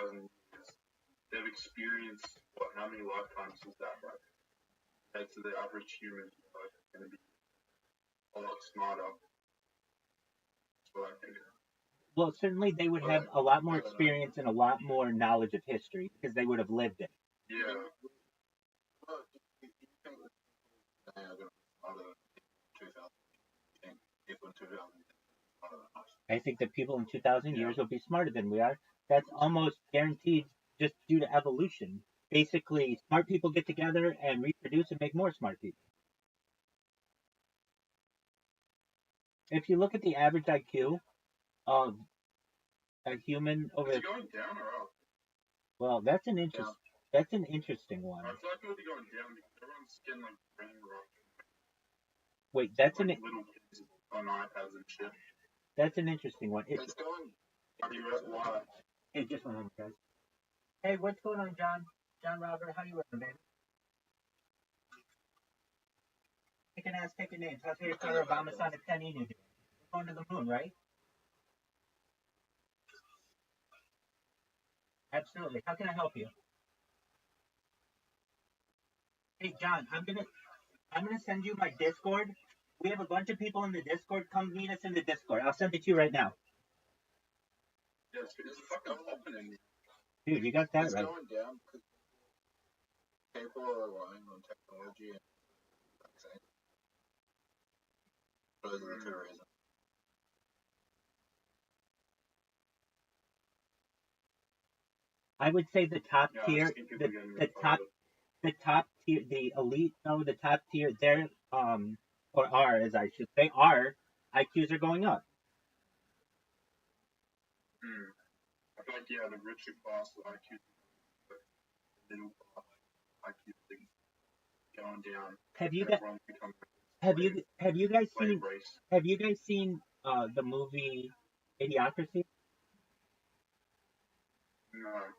2,000 years, they've experienced, how many lifetimes is that, right? And so the average human is going to be a lot smarter. That's what I think. Well, certainly they would have a lot more experience and a lot more knowledge of history because they would have lived it. Yeah. I think that people in 2,000 years will be smarter than we are. That's almost guaranteed just due to evolution. Basically, smart people get together and reproduce and make more smart people. If you look at the average IQ of a human over, Is it going down or up? Well, that's an interesting one. I feel like it would be going down because everyone's getting like brain rot. Wait, that's like little kids on iPads and shit. That's an interesting one. It's going. Why? Hey, just one moment, guys. Hey, what's going on, John? John Robert, how you doing, baby? Take an ass, take a name. How's your car Obama signed a penny new? We're going to the moon, right? Absolutely. How can I help you? Hey, John, I'm gonna send you my Discord. We have a bunch of people in the Discord. Come meet us in the Discord. I'll send it to you right now. Yeah, it's fucking opening. Dude, you got that it's right. Going down because people are relying on technology and vaccine. Those are the two reasons. I would say the top tier, the top tier, the elite, no, the top tier, their or are, as I should say, our IQs are going up. I feel like the richer class of IQ, the middle class IQ thing going down. Have you guys seen the movie Idiocracy? No.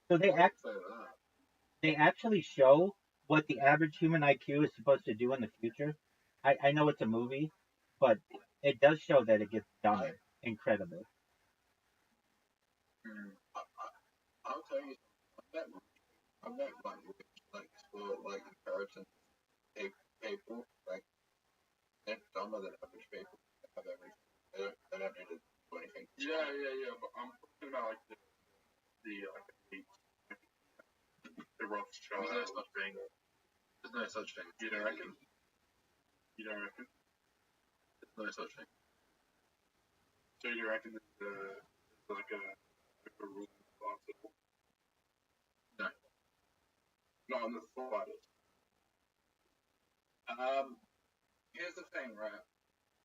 So they actually show what the average human IQ is supposed to do in the future. I know it's a movie, but it does show that it gets dumber incredibly. I'll tell you, I'm not like comparison people, like they're dumber than average people. They don't need to do anything. Yeah, but I'm talking about like the Rothschild thing. There's no such thing. You don't reckon? There's no such thing. So you reckon there's like a rule possible? No. Not on the slightest. Here's the thing, right?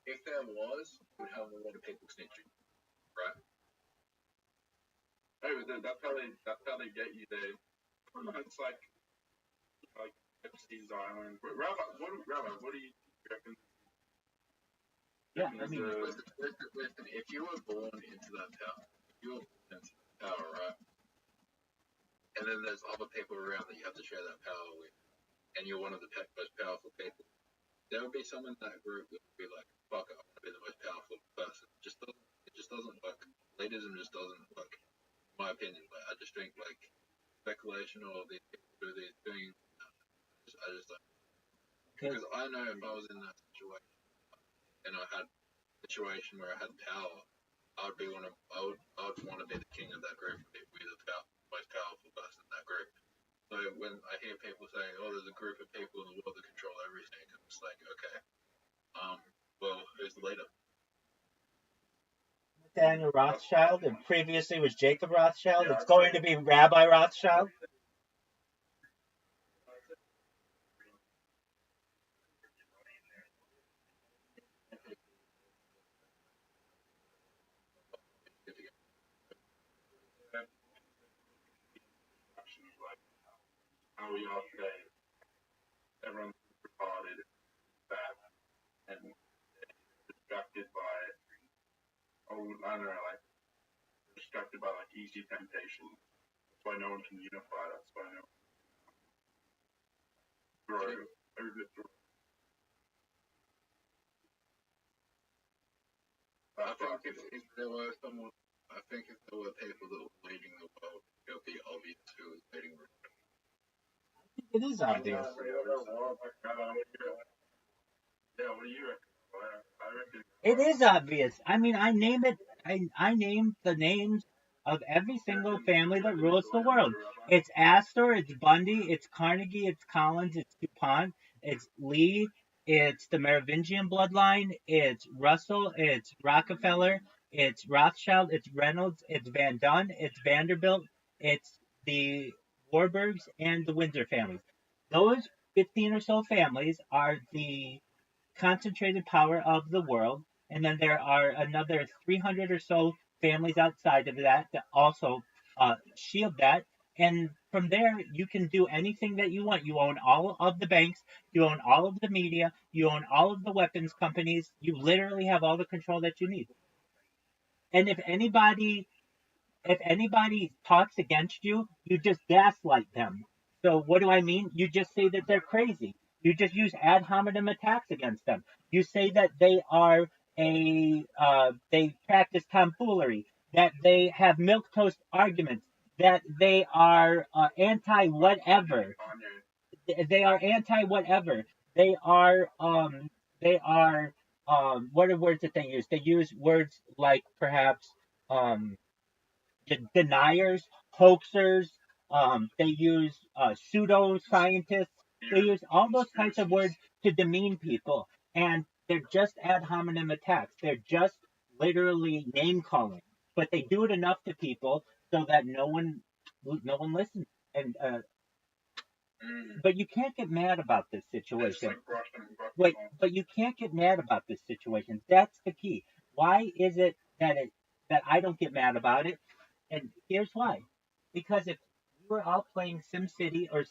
If there was, we'd have a lot of people snitching, right? Hey, but that's how they get you there. It's like Epstein's Island. Rabbi, what do you reckon? Yeah, I mean, listen, if you were born into that power, right? And then there's other people around that you have to share that power with, and you're one of the most powerful people, there would be someone in that group that would be like, fuck it, I want to be the most powerful person. It just doesn't work. Elitism just doesn't work, in my opinion. Like, I just think like speculation or these people do these things. I just don't. Because I know if I was in that situation and I had a situation where I had power, I would want to be the king of that group, be the most powerful person in that group. So when I hear people saying, "Oh, there's a group of people in the world that control everything," I'm just like, okay, well, who's the leader? Daniel Rothschild, and previously was Jacob Rothschild. It's going to be Rabbi Rothschild. How we are today, everyone's retarded, fat, and distracted by, I don't know, like, distracted by, like, easy temptation. That's why no one can unify, that's why no one can overthrow. I think if there were people that were leading the world, It is obvious. Yeah, what do you reckon? I reckon. It is obvious. I mean, I name it. I name the names of every single family that rules the world. It's Astor, it's Bundy, it's Carnegie, it's Collins, it's DuPont, it's Lee, it's the Merovingian bloodline, it's Russell, it's Rockefeller, it's Rothschild, it's Reynolds, it's Van Dunn, it's Vanderbilt, it's the Warburgs, and the Windsor families. Those 15 or so families are the concentrated power of the world. And then there are another 300 or so families outside of that that also shield that. And from there, you can do anything that you want. You own all of the banks, you own all of the media, you own all of the weapons companies. You literally have all the control that you need. And if anybody talks against you, you just gaslight them. So what do I mean? You just say that they're crazy. You just use ad hominem attacks against them. You say that they practice tomfoolery, that they have milk toast arguments, that they are anti whatever. They are anti whatever. They are they are what are words that they use? They use words like perhaps um deniers, hoaxers. They use pseudo scientists. They use all those kinds of words to demean people, and they're just ad hominem attacks. They're just literally name calling, but they do it enough to people so that no one listens. And but you can't get mad about this situation. Wait, but you can't get mad about this situation. That's the key. Why is it that I don't get mad about it? And here's why. Because if we were all playing Sim City or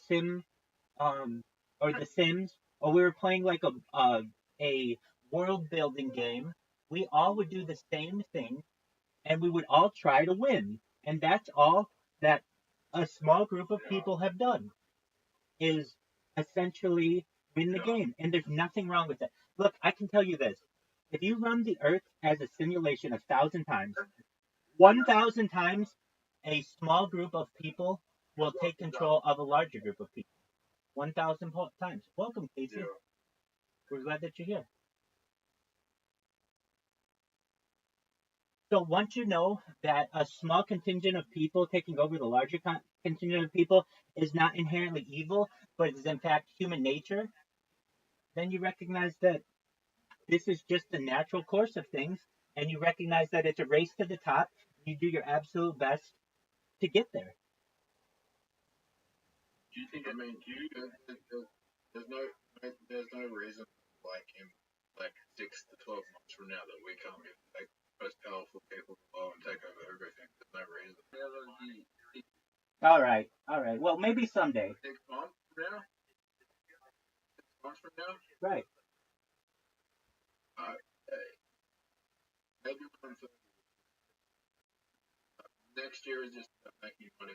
um or The Sims, or we were playing like a world building game, we all would do the same thing, and we would all try to win. And that's all that a small group of people have done, is essentially win the game. And there's nothing wrong with it. Look, I can tell you this. If you run the Earth as a simulation 1,000 times, 1,000 times, a small group of people will take control of a larger group of people. 1,000 times. Welcome, Casey. We're glad that you're here. So once you know that a small contingent of people taking over the larger contingent of people is not inherently evil, but is in fact human nature, then you recognize that this is just the natural course of things, and you recognize that it's a race to the top. You do your absolute best to get there. Do you think? I mean, there's no reason like in like 6 to 12 months from now that we can't be like most powerful people in the world and take over everything. There's no reason. All right. Well, maybe someday. 6 months from now. 6 months from now. Right. Maybe next year is just making money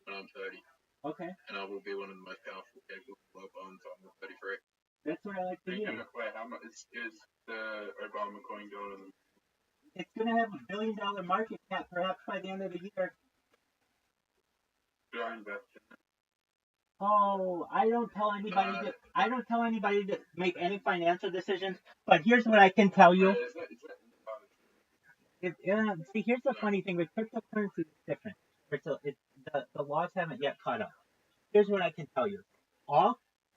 when I'm 30. Okay. And I will be one of the most powerful people in the world by the time I'm 33. That's what I like to hear. Wait, how much is the Obama coin going? It's going to have $1 billion market cap perhaps by the end of the year. Should I invest in it? Oh, I don't tell anybody to make any financial decisions. But here's what I can tell you. See, here's the funny thing with cryptocurrency. It's different. The laws haven't yet caught up. Here's what I can tell you.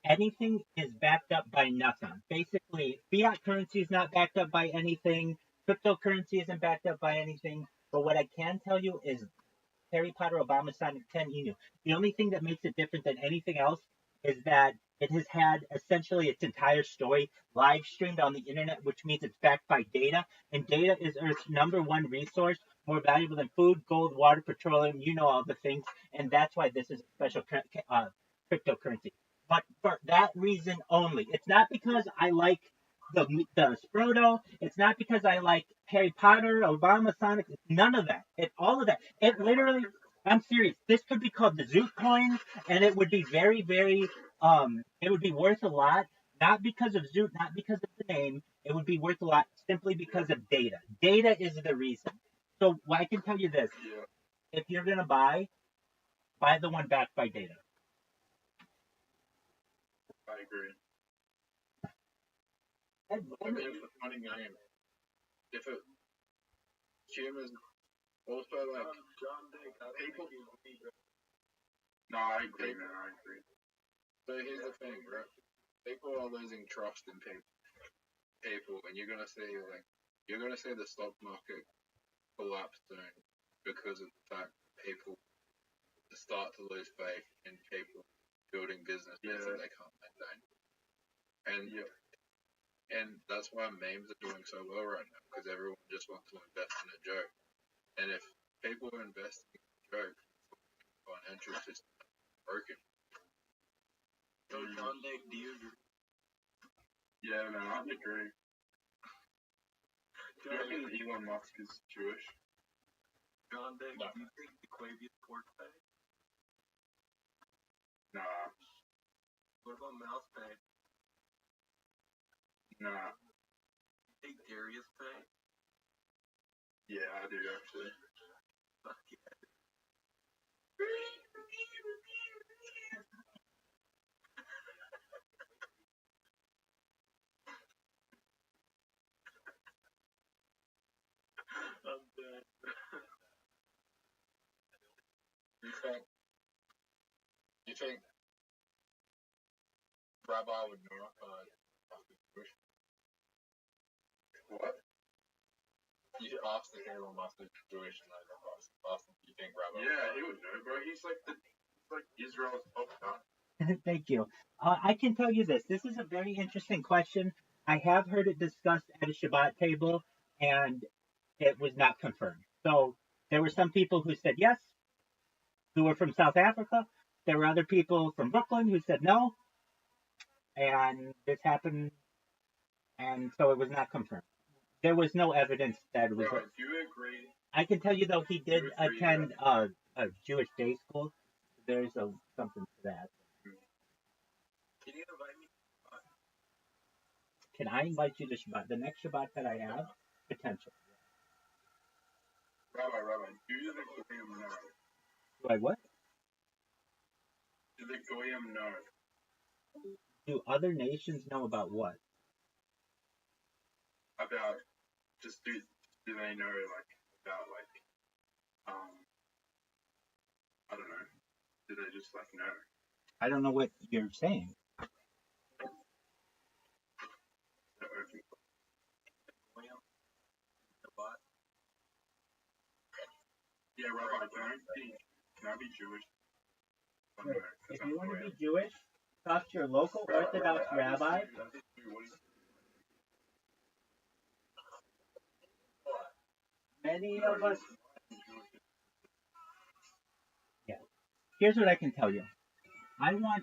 Anything is backed up by nothing. Basically, fiat currency is not backed up by anything. Cryptocurrency isn't backed up by anything. But what I can tell you is Harry Potter Obama Sonic 10 Emu. The only thing that makes it different than anything else is that it has had essentially its entire story live streamed on the internet, which means it's backed by data. And data is Earth's #1 resource, more valuable than food, gold, water, petroleum, all the things. And that's why this is a special cryptocurrency. But for that reason only. It's not because I like the Sproto. It's not because I like Harry Potter, Obama, Sonic. None of that. All of that. It literally, I'm serious. This could be called the Zoot coin, and it would be very, very, it would be worth a lot. Not because of Zoot, not because of the name. It would be worth a lot simply because of data. Data is the reason. So I can tell you this. If you're going to buy the one backed by data. agree. I mean, it's a funny game. If it humans also like people. No, I agree, man. I agree. So here's the thing, right? People are losing trust in people, and you're gonna see the stock market collapse soon because of the fact that people start to lose faith in people building businesses that they can't maintain. And that's why memes are doing so well right now, because everyone just wants to invest in a joke. And if people are investing in a joke, the financial system is broken. So John Dick, do you agree? Yeah, man, I agree. Do you reckon Elon Musk is Jewish? John Dick, No. do you think the Quavius pork pie? Nah. What about mouse pie? Nah. You think Darius pie? Yeah, I do actually. Fuck yeah. I'm dead. You think Rabbi would know Jewish? What? You asked if Elon Musk is Jewish, and I asked him, do you think Rabbi? Yeah, he would know, bro. He's like Israel's top guy. Thank you. I can tell you this. This is a very interesting question. I have heard it discussed at a Shabbat table, and it was not confirmed. So there were some people who said yes, who were from South Africa. There were other people from Brooklyn who said no, and this happened, and so it was not confirmed. There was no evidence that it was. Bro, do you agree? I can tell you though, he did attend a Jewish day school. There's something to that. Can you invite me? Can I invite you to Shabbat? The next Shabbat that I have, potential. Rabbi, do the Goyim know? Do I what? Do the Goyim know? Do other nations know about what? About just do they know about I don't know. Do they just know? I don't know what you're saying. Yeah, Rabbi, can I be Jewish? If you want to be Jewish, talk to your local Orthodox rabbi. Many of us. Yeah. Here's what I can tell you. I want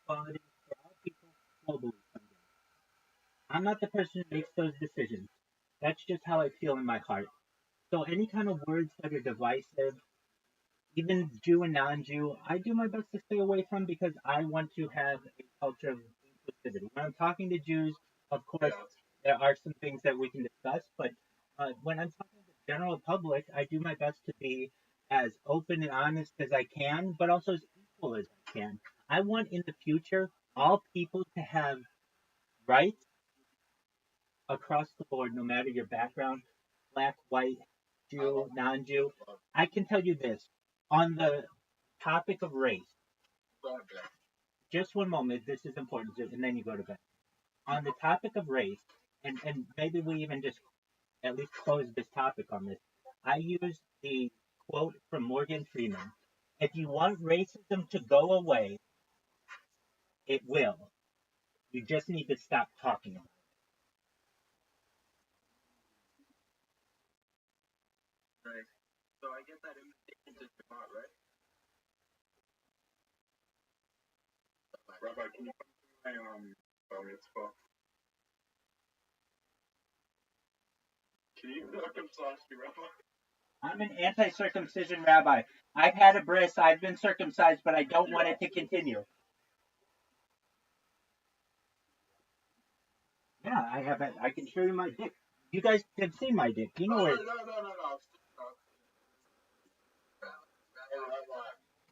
equality for all people globally someday. I'm not the person who makes those decisions. That's just how I feel in my heart. So any kind of words that are divisive, even Jew and non-Jew, I do my best to stay away from because I want to have a culture of inclusivity. When I'm talking to Jews, of course, there are some things that we can discuss, but when I'm talking to the general public, I do my best to be as open and honest as I can, but also as equal as I can. I want in the future all people to have rights across the board, no matter your background, black, white, Jew, non-Jew. I can tell you this, on the topic of race, just one moment, this is important, and then you go to bed. On the topic of race, and maybe we even just at least close this topic on this, I use the quote from Morgan Freeman. If you want racism to go away, it will. You just need to stop talking about it. Right. So I get that invitation to Shabbat, right? Rabbi, can you come to my bar mitzvah? Can you circumcise me, Rabbi? I'm an anti-circumcision rabbi. I've had a bris, I've been circumcised, but I don't want it to continue. Yeah, I have it. I can show you my dick. You guys have seen my dick. You know where. No.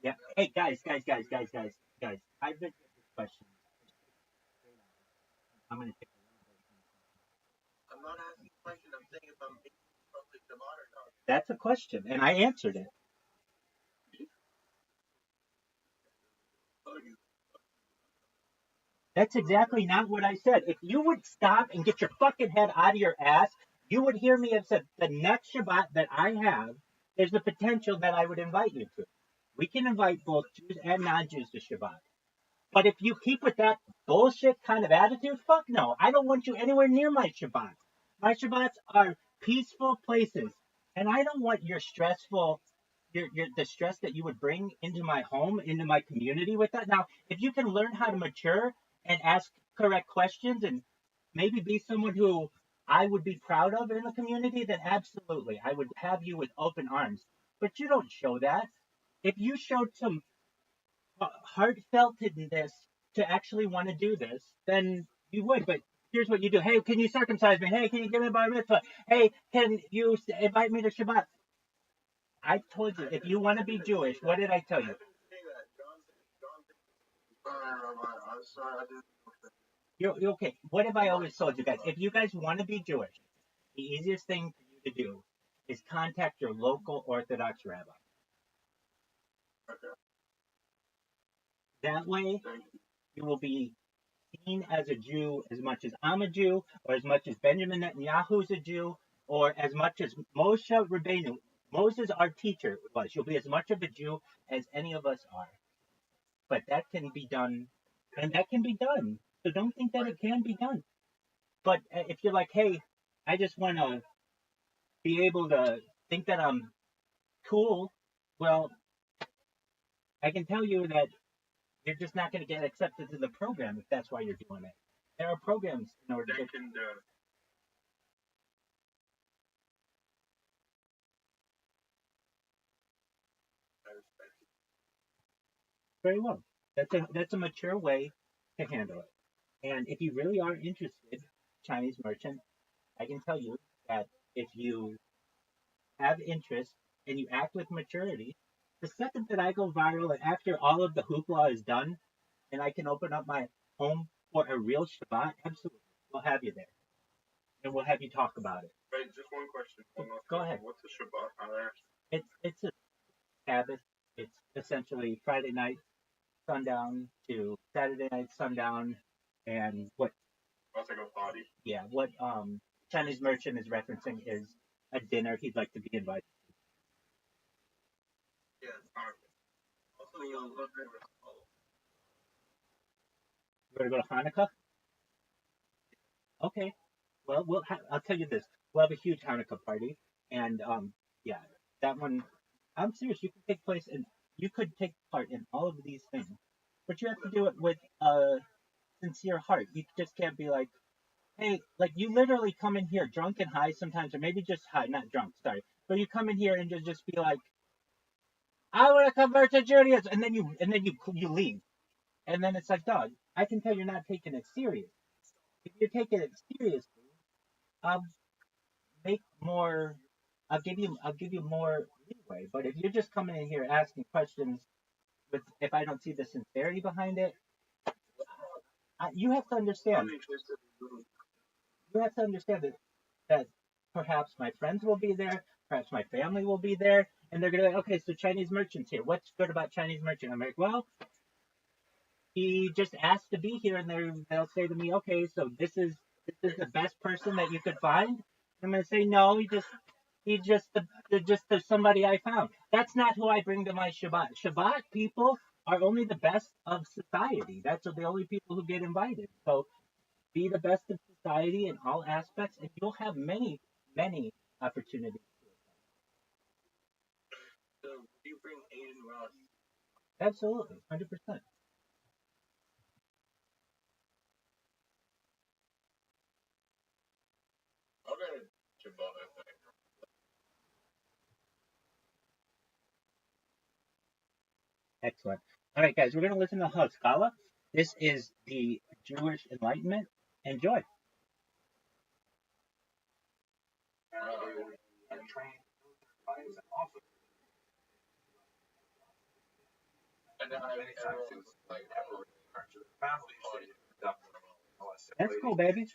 Yeah. Hey, guys. I've been this question. I'm going to take I'm not asking a question. I'm saying if I'm making public Shabbat or not. That's a question, and I answered it. That's exactly not what I said. If you would stop and get your fucking head out of your ass, you would hear me have said the next Shabbat that I have, there's the potential that I would invite you to. We can invite both Jews and non-Jews to Shabbat. But if you keep with that bullshit kind of attitude, fuck no. I don't want you anywhere near my Shabbats. My Shabbats are peaceful places. And I don't want your stressful, the stress that you would bring into my home, into my community with that. Now, if you can learn how to mature and ask correct questions and maybe be someone who I would be proud of in the community, then absolutely. I would have you with open arms. But you don't show that. If you showed some heartfeltedness to actually want to do this, then you would. But here's what you do. Hey, can you circumcise me? Hey, can you give me a bar mitzvah? Hey, can you invite me to Shabbat? I told you, if you want to be Jewish, what did I tell you? You're okay. What have I always told you guys? If you guys want to be Jewish, the easiest thing for you to do is contact your local Orthodox rabbi. That way, you will be seen as a Jew as much as I'm a Jew, or as much as Benjamin Netanyahu's a Jew, or as much as Moshe Rabbeinu, Moses, our teacher, was. You'll be as much of a Jew as any of us are. But that can be done, and that can be done. So don't think that it can be done. But if you're like, hey, I just want to be able to think that I'm cool, well, I can tell you that you're just not going to get accepted to the program if that's why you're doing it. There are programs in order to. Very well. That's a mature way to handle it. And if you really are interested, Chinese merchant, I can tell you that if you have interest and you act with maturity, the second that I go viral and after all of the hoopla is done, and I can open up my home for a real Shabbat, absolutely, we'll have you there, and we'll have you talk about it. Wait, just one question. Go ahead. What's a Shabbat? It's a Sabbath. It's essentially Friday night sundown to Saturday night sundown, and what? That's like a party. Yeah, what Chinese merchant is referencing is a dinner he'd like to be invited. Yeah. Also, you'll look We're gonna go to Hanukkah. Okay. Well, I'll tell you this. We'll have a huge Hanukkah party, and yeah, that one. I'm serious. You could take part in all of these things, but you have to do it with a sincere heart. You just can't be like, hey, like you literally come in here drunk and high sometimes, or maybe just high, not drunk. Sorry, but you come in here and just be like, I want to convert to Judaism, and then you leave, and then it's like, dog, I can tell you're not taking it serious. If you're taking it seriously, I'll make more. I'll give you more leeway. But if you're just coming in here asking questions with, if I don't see the sincerity behind it, you have to understand. You have to understand that perhaps my friends will be there, perhaps my family will be there, and they're gonna be like, okay, so Chinese merchants here. What's good about Chinese merchant? I'm like, well, he just asked to be here, and they'll say to me, okay, so this is the best person that you could find. I'm gonna say no, he's just somebody I found. That's not who I bring to my Shabbat. Shabbat people are only the best of society. That's the only people who get invited. So be the best of society in all aspects, and you'll have many, many opportunities. So, you bring Aiden Ross? Absolutely, 100%. I'll go to Shabbat, I think. Excellent. All right, guys, we're going to listen to Haskalah. This is the Jewish Enlightenment. Enjoy. And then I like family party. That's cool, baby. The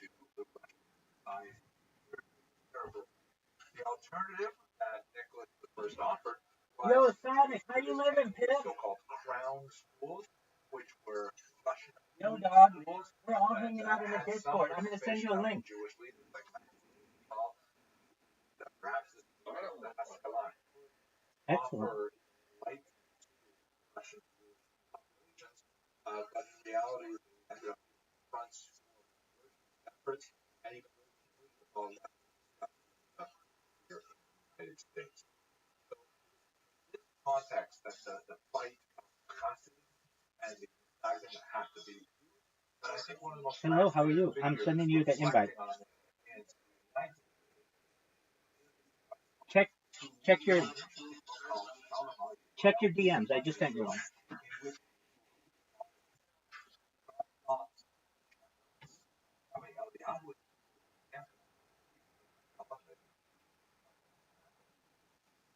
alternative that Nicholas first offered was Yo, Sonic, how you living, Pip? so-called crown schools, which were Russian Yo, dog, schools. we're all hanging out in the Discord. I'm gonna send you a link. Jewish leaders like perhaps the Haskalah Excellent. offered light Russian populations, but in reality, they ended up fronts efforts and even all the United States. So, in this context, that the fight of custody and the argument have to be. But I think one of the most Hello, how are you? I'm sending you the invite. Check your DMs. I just sent you one.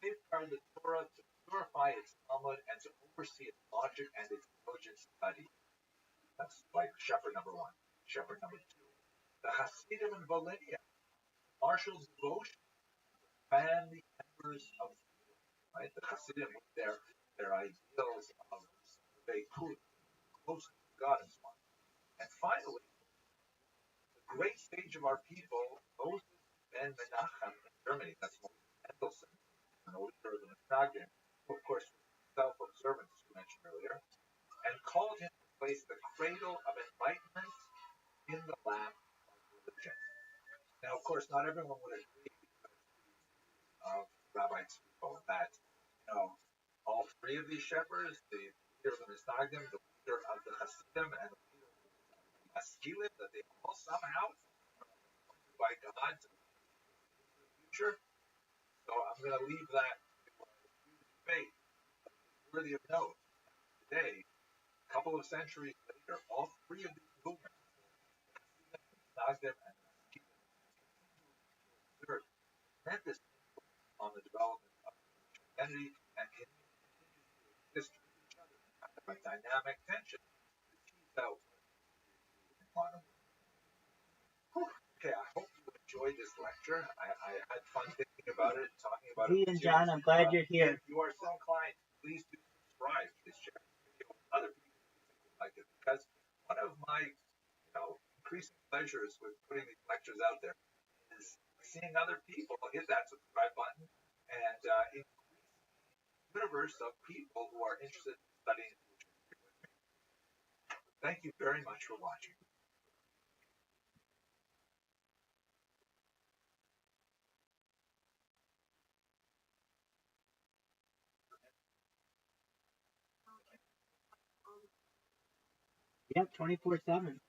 Safeguard the Torah to purify its Talmud and to oversee its logic and its diligent study. That's like shepherd number one. Shepherd number two. The Hasidim in Bolivia, martial devotion, family members of right? The Hasidim with their ideals of Beirut, close to God and so on. And finally, the great sage of our people, Moses ben Menachem in Germany, that's Moses Mendelssohn, an older than Menachem, who of course was self-observant, as we mentioned earlier, and called him to place the cradle of enlightenment in the lap of religion. Now, of course, not everyone would agree of Rabbi Tzvi that, all three of these shepherds, the leader of the Misnagdim, the leader of the Hasidim, and the leader of the Maskilim, that they all somehow by God to the future. So I'm going to leave that to debate. Worthy of note, today, a couple of centuries later, all three of these movements, the Misnagdim and the Maskilim, exert tremendous influence on the development of identity and exist with each other in kind of a dynamic tension to tease out in modern. Okay, I hope you enjoyed this lecture. I had fun thinking about it, talking about it. And John, I'm glad you're here. If you are so inclined, please do subscribe to this channel. Other people like it, because one of my increasing pleasures with putting these lectures out there is seeing other people hit that subscribe button and increase the universe of people who are interested in studying Jewish history with me. Thank you very much for watching. Yep, 24/7.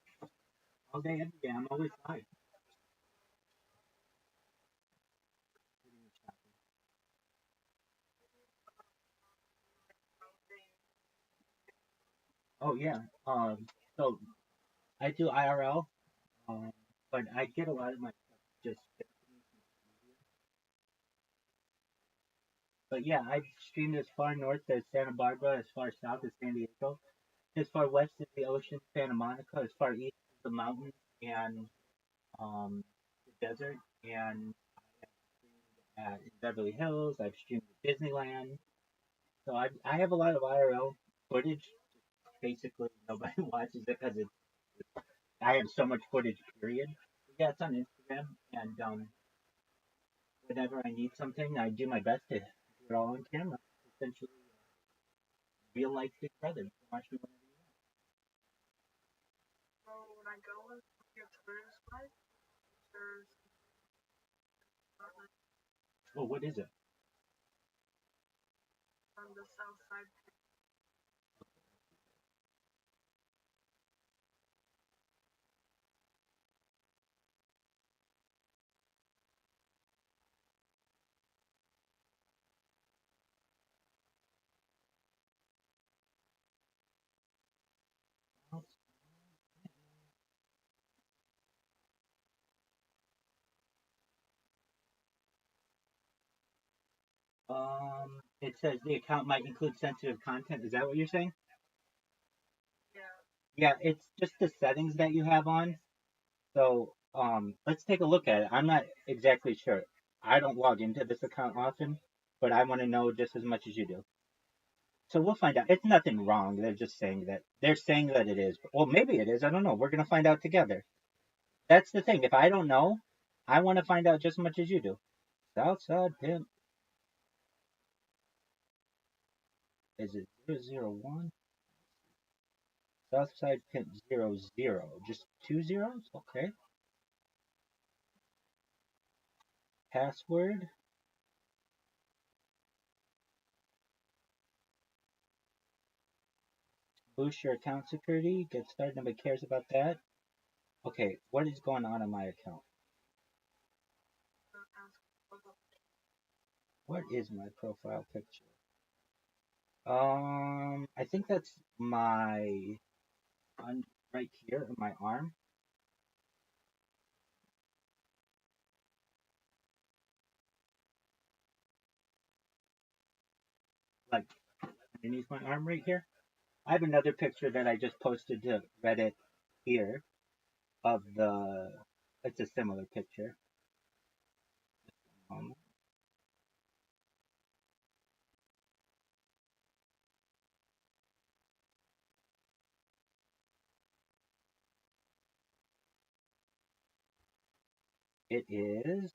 All day, every day. I'm always live. Oh yeah. So I do IRL, but I get a lot of my stuff just. But yeah, I streamed as far north as Santa Barbara, as far south as San Diego, as far west as the ocean, Santa Monica, as far east as the mountains and the desert, and I have streamed at Beverly Hills. I've streamed at Disneyland. So I have a lot of IRL footage. Basically, nobody watches it because I have so much footage. Period. Yeah, it's on Instagram, and whenever I need something, I do my best to do it all on camera. Essentially, real life Big Brother. You can watch me whenever you want. So when I go with your tourist guide, there's Oh, what is it? on the south side. It says the account might include sensitive content. Is that what you're saying? Yeah. Yeah, it's just the settings that you have on. So let's take a look at it. I'm not exactly sure. I don't log into this account often, but I want to know just as much as you do. So we'll find out. It's nothing wrong. They're saying that it is. Well, maybe it is. I don't know. We're gonna find out together. That's the thing. If I don't know, I want to find out just as much as you do. Southside Pimp. Is it 001? Southside Pimp 00. Just two zeros? Okay. Password. Boost your account security. Get started. Nobody cares about that. Okay, what is going on in my account? What is my profile picture? I think that's my right here in my arm. Like underneath my arm right here. I have another picture that I just posted to Reddit here of the. It's a similar picture. Um, it is.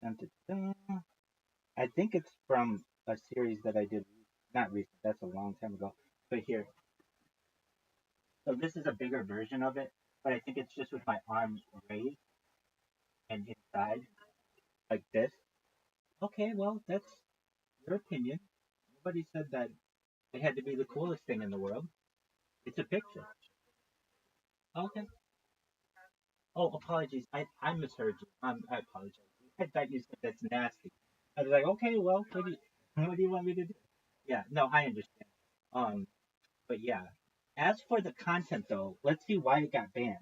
I think it's from a series that I did. Not recent. That's a long time ago. But here. So this is a bigger version of it, but I think it's just with my arms raised and inside like this. Okay, well, that's your opinion. Nobody said that it had to be the coolest thing in the world. It's a picture. Okay. Oh, apologies. I misheard you. I apologize. I thought you said that's nasty. I was like, okay, well, what do you want me to do? Yeah, no, I understand. Um, but yeah. As for the content, though, let's see why it got banned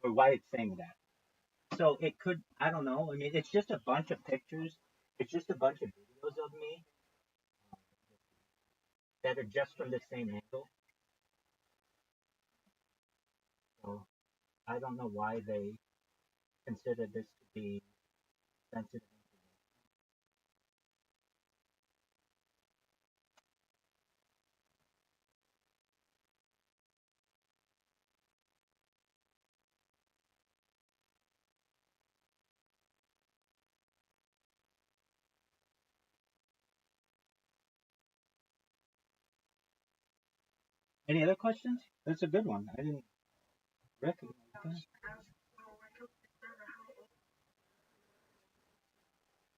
or why it's saying that. So it could, I don't know. I mean, it's just a bunch of pictures. It's just a bunch of videos of me that are just from the same angle. So I don't know why they consider this to be sensitive. Any other questions? That's a good one. I didn't recognize that.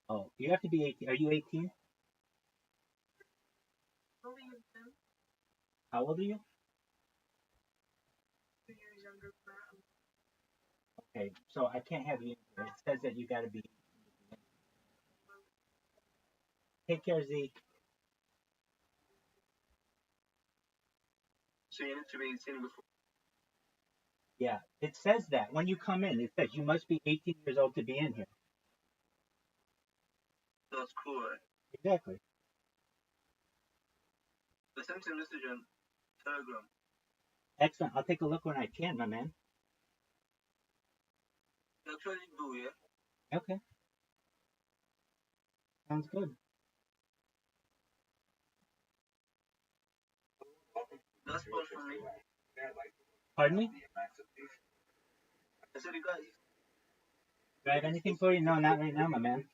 Oh, you have to be 18. Are you 18? How old are you? Okay, so I can't have you in here. It says that you got to be. Take care, Z. So you need to be 18 before. Yeah, it says that when you come in. It says you must be 18 years old to be in here. That's cool, right? Exactly. They sent a message on Telegram. Excellent. I'll take a look when I can, my man. They actually do, yeah? Okay, sounds good. That's all for me. Pardon me? I said, you guys. Do I have anything for you? No, not right now, my man.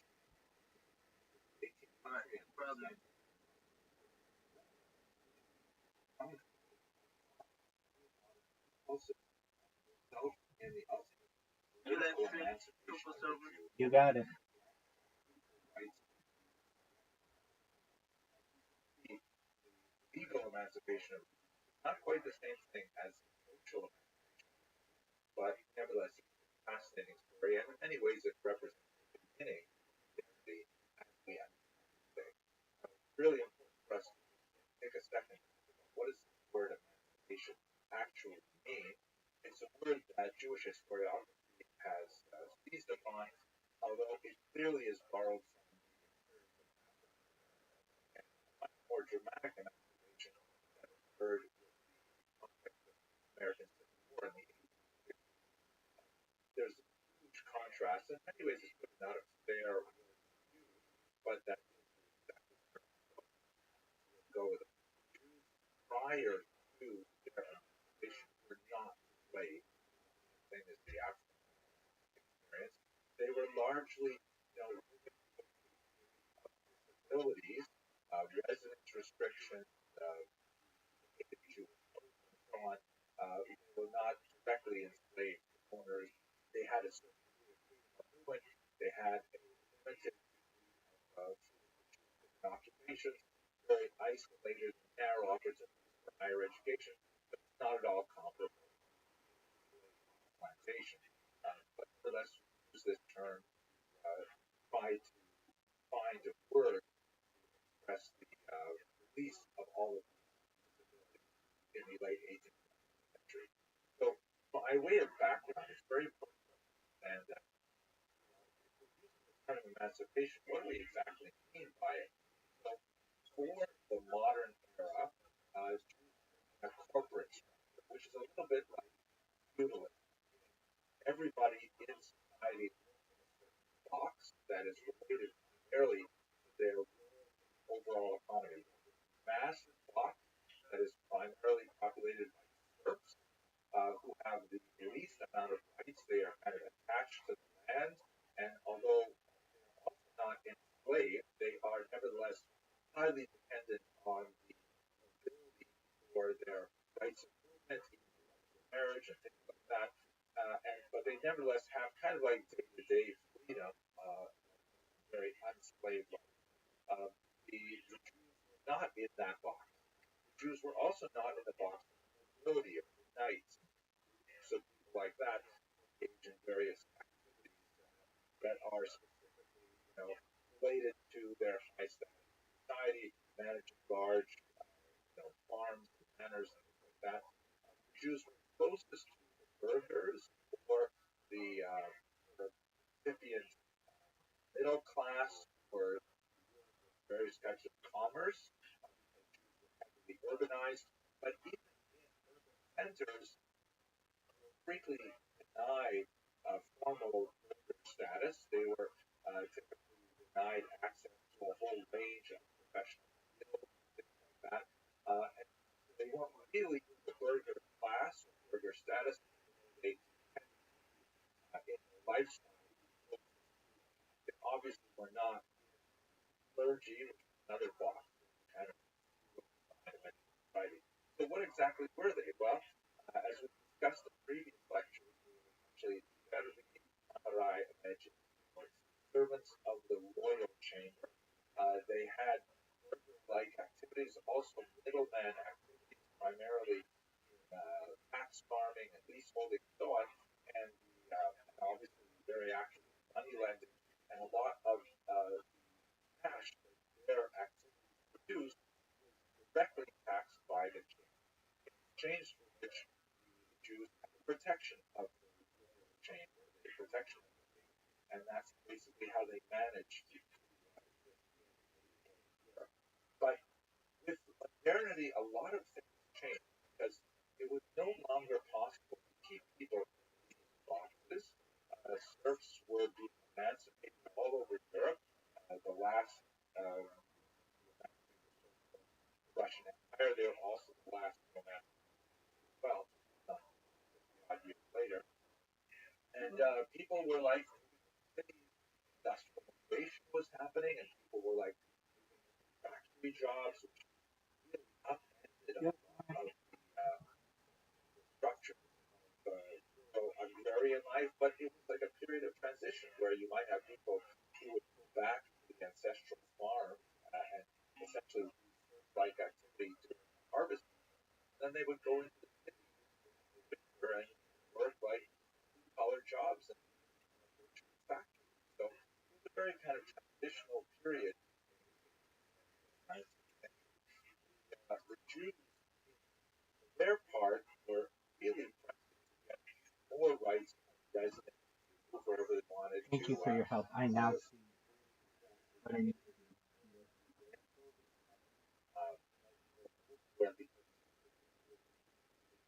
Alright, problem. You like stream super server? You got it. Ego emancipation, not quite the same thing as social, but nevertheless, it's a fascinating story, and in many ways, it represents the beginning of the as we understand. Really important for us to take a second. What does the word emancipation actually mean? It's a word that Jewish historiography has seized upon, although it clearly is borrowed from much more dramatic emancipation that occurred in the context of American Civil War in the 1860s. prior to their emancipation were not slaves, same as the African experience. They were largely, disabilities, residence restrictions, and so on, were not directly enslaved owners. They had a certain movement. They had a limited occupations, very isolated, narrow opportunities for higher education, but it's not at all comparable to plantation. But let's use this term, try to find a word to express the release of all of these in the late 18th century. So, by way of background, it's very important. And term emancipation, what do we exactly mean by it? So, for the modern era, a corporate structure, which is a little bit like feudalism. Everybody in society box that is related primarily to their overall economy. Massive block that is primarily populated by serfs who have the least amount of rights. They are kind of attached to the land, and although they're also not enslaved, they are nevertheless highly dependent on the ability for their rights of movement, marriage, and things like that. But they nevertheless have kind of like day-to-day freedom, very unslaved life. The Jews were not in that box. The Jews were also not in the box of nobility or knights. So people like that engage in various activities that are specifically, related to their high status in society, managing large, farms and manors and things like that. The Jews were closest to the burghers or the recipient middle class or various types of commerce. Heavily urbanized, but even in urban centers, frequently denied formal status. They were typically denied access to a whole range of professional skills, things like that. And they weren't really the burger class or burger status. They in their lifestyle, they obviously were not clergy, which is another box. Kind of So what exactly were they? Well, as we discussed in previous lectures, actually servants of the royal chamber. They had like activities, also middleman activities, primarily tax farming and leaseholding and so on, and obviously very active in money lending, and a lot of cash that their activities produced was directly taxed by the king, in exchange for which the Jews had the protection of the chamber, the protection of the king, and that's basically how they managed to. But with modernity, a lot of things changed because it was no longer possible to keep people in these boxes. Serfs were being emancipated all over Europe. The last Russian Empire, they were also the last Roman as well, 5 years later. And people were like, industrialization was happening, and people were like factory jobs, which really upended a lot of the structure of agrarian life. But it was like a period of transition where you might have people who would go back to the ancestral farm and essentially like activity during harvest. Then they would go into the city and work like blue-collar jobs and factories. So it was a very kind of transitional period. The Jews, for their part, were really pressing to get more rights as residents to move wherever they wanted. Thank you for your help. I now see what I need to do. Where because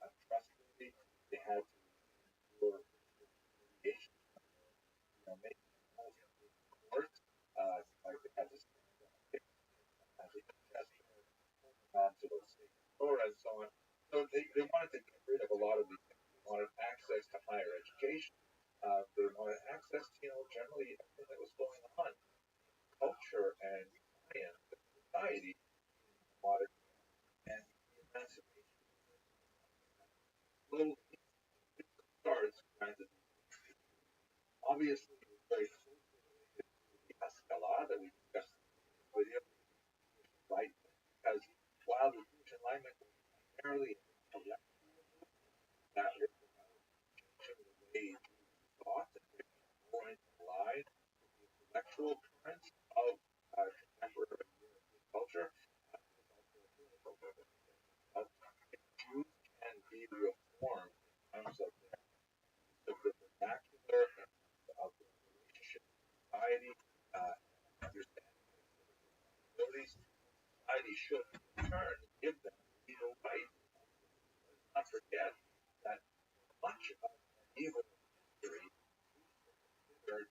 untrustworthy, they had to endure litigation, make court, like they had to stand on to those things, and so on they wanted to get rid of a lot of these things. They wanted access to higher education. They wanted access to, generally everything that was going on in culture and science and society in modern and emancipation. Slowly, it starts, granted, obviously very closely related to the Haskalah that we discussed in the video, right? Because while the Jewish Enlightenment was primarily an intellectual movement that was about changing the way Jews thought and bringing more into line with the intellectual currents of contemporary European culture, it was also a political movement. If Jews can be reformed in terms of their use of the vernacular, in terms of their relationship with society, understanding their civic responsibilities, society should in turn give them legal rights. Let's not forget that much of medieval history, Jews were considered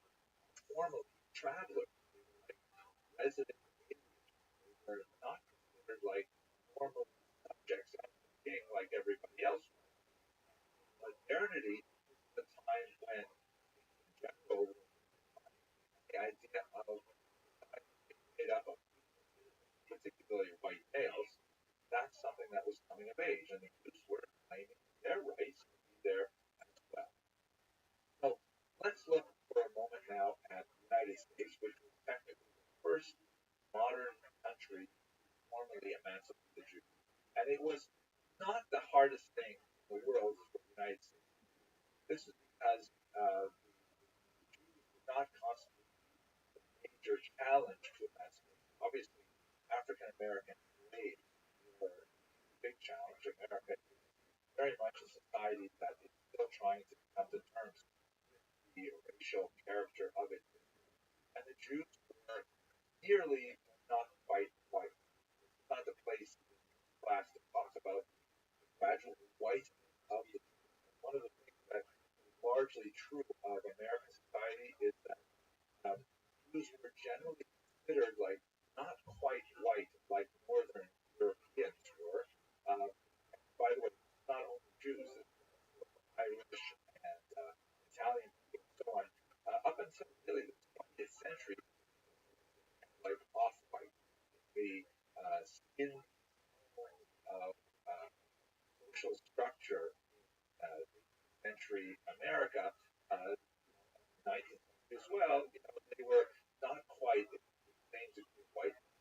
formally travelers. They were like resident aliens. They were not considered like formal subjects of the king like everybody else was. Modernity is the time when kings in general were redefining the idea of society being made up of equal citizens, particularly white males. That's something that was coming of age, and the Jews were claiming their rights to be there as well. So let's look for a moment now at the United States, which was technically the first modern country to formally emancipate the Jews. And it was not the hardest thing in the world for the United States to do. This is because the Jews did not constitute the major challenge to emancipation. Obviously, African American slaves were the big challenge. America is very much a society that is still trying to come to terms with the racial character of its history. And the Jews were nearly but not quite white. This is not the place in this class to talk about the gradual whitening of the Jews. But one of the things that is largely true of American society is that Jews were generally considered like not quite white like Northern Europeans were. By the way, not only Jews, Irish and Italian people and so on. Up until really the 20th century, like off-white, the skin tone of social structure in 18th century America, 19th century as well, they were not quite the same degree of whiteness.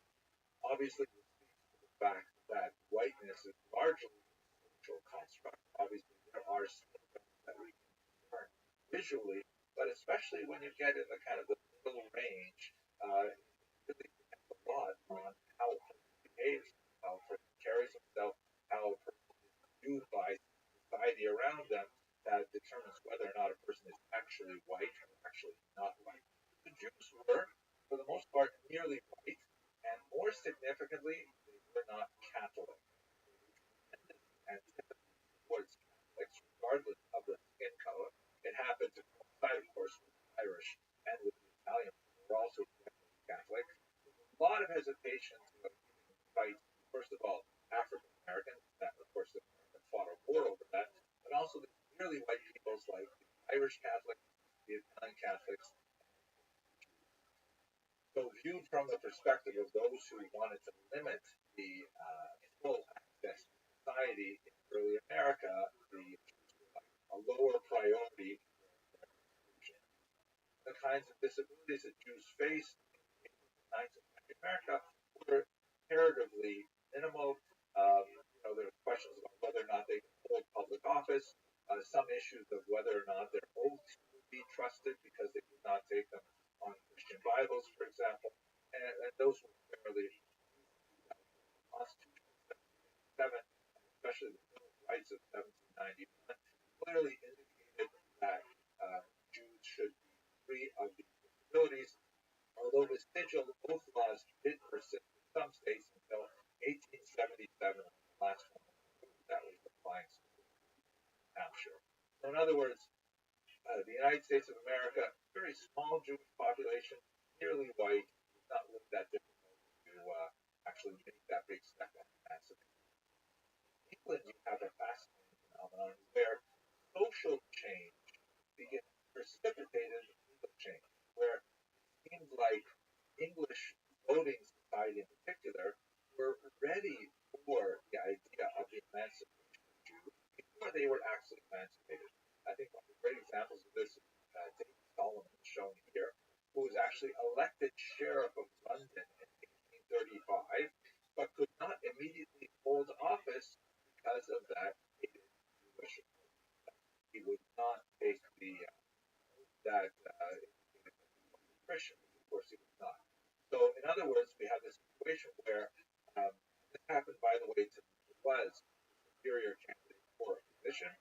Obviously, this speaks to the fact that whiteness is largely a social construct. Obviously, there are skin tones that we can discern visually, but especially when you get in the kind of the middle range, it really depends a lot on how a person behaves, how a person carries himself, how a person is viewed by society around them that determines whether or not a person is actually white or actually not white. The Jews were, for the most part, nearly white, and more significantly, they were not Catholic. There was tremendous antipathy towards Catholics, regardless of the skin color. It happened to coincide, of course, with the Irish and with the Italians, who were also generally Catholic. There was a lot of hesitation to giving rights to, first of all, African Americans. That, of course, the Americans fought a war over that, but also the nearly white peoples like the Irish Catholics, the Italian Catholics, and the Jews. So, viewed from the perspective of those who wanted to limit the full access to society in early America, the Jews were like a lower priority for their inclusion. The kinds of disabilities that Jews faced in 18th and 19th century America were comparatively minimal. There are questions about whether or not they could hold public office, some issues of whether or not their oaths would be trusted because they could not take them on Christian Bibles, for example, and those were fairly easily dealt with. The Constitution of 1787, and especially the Bill of Rights of 1791, clearly indicated that Jews should be free of these disabilities, although vestigial oath laws did persist in some states until 1877, when the last one was removed. That was applying specifically to New Hampshire. So, in other words, the United States of America, very small Jewish population, nearly white, it's not really that difficult to actually make that big step on emancipation. In England, you have a fascinating way to was the superior candidate for a position.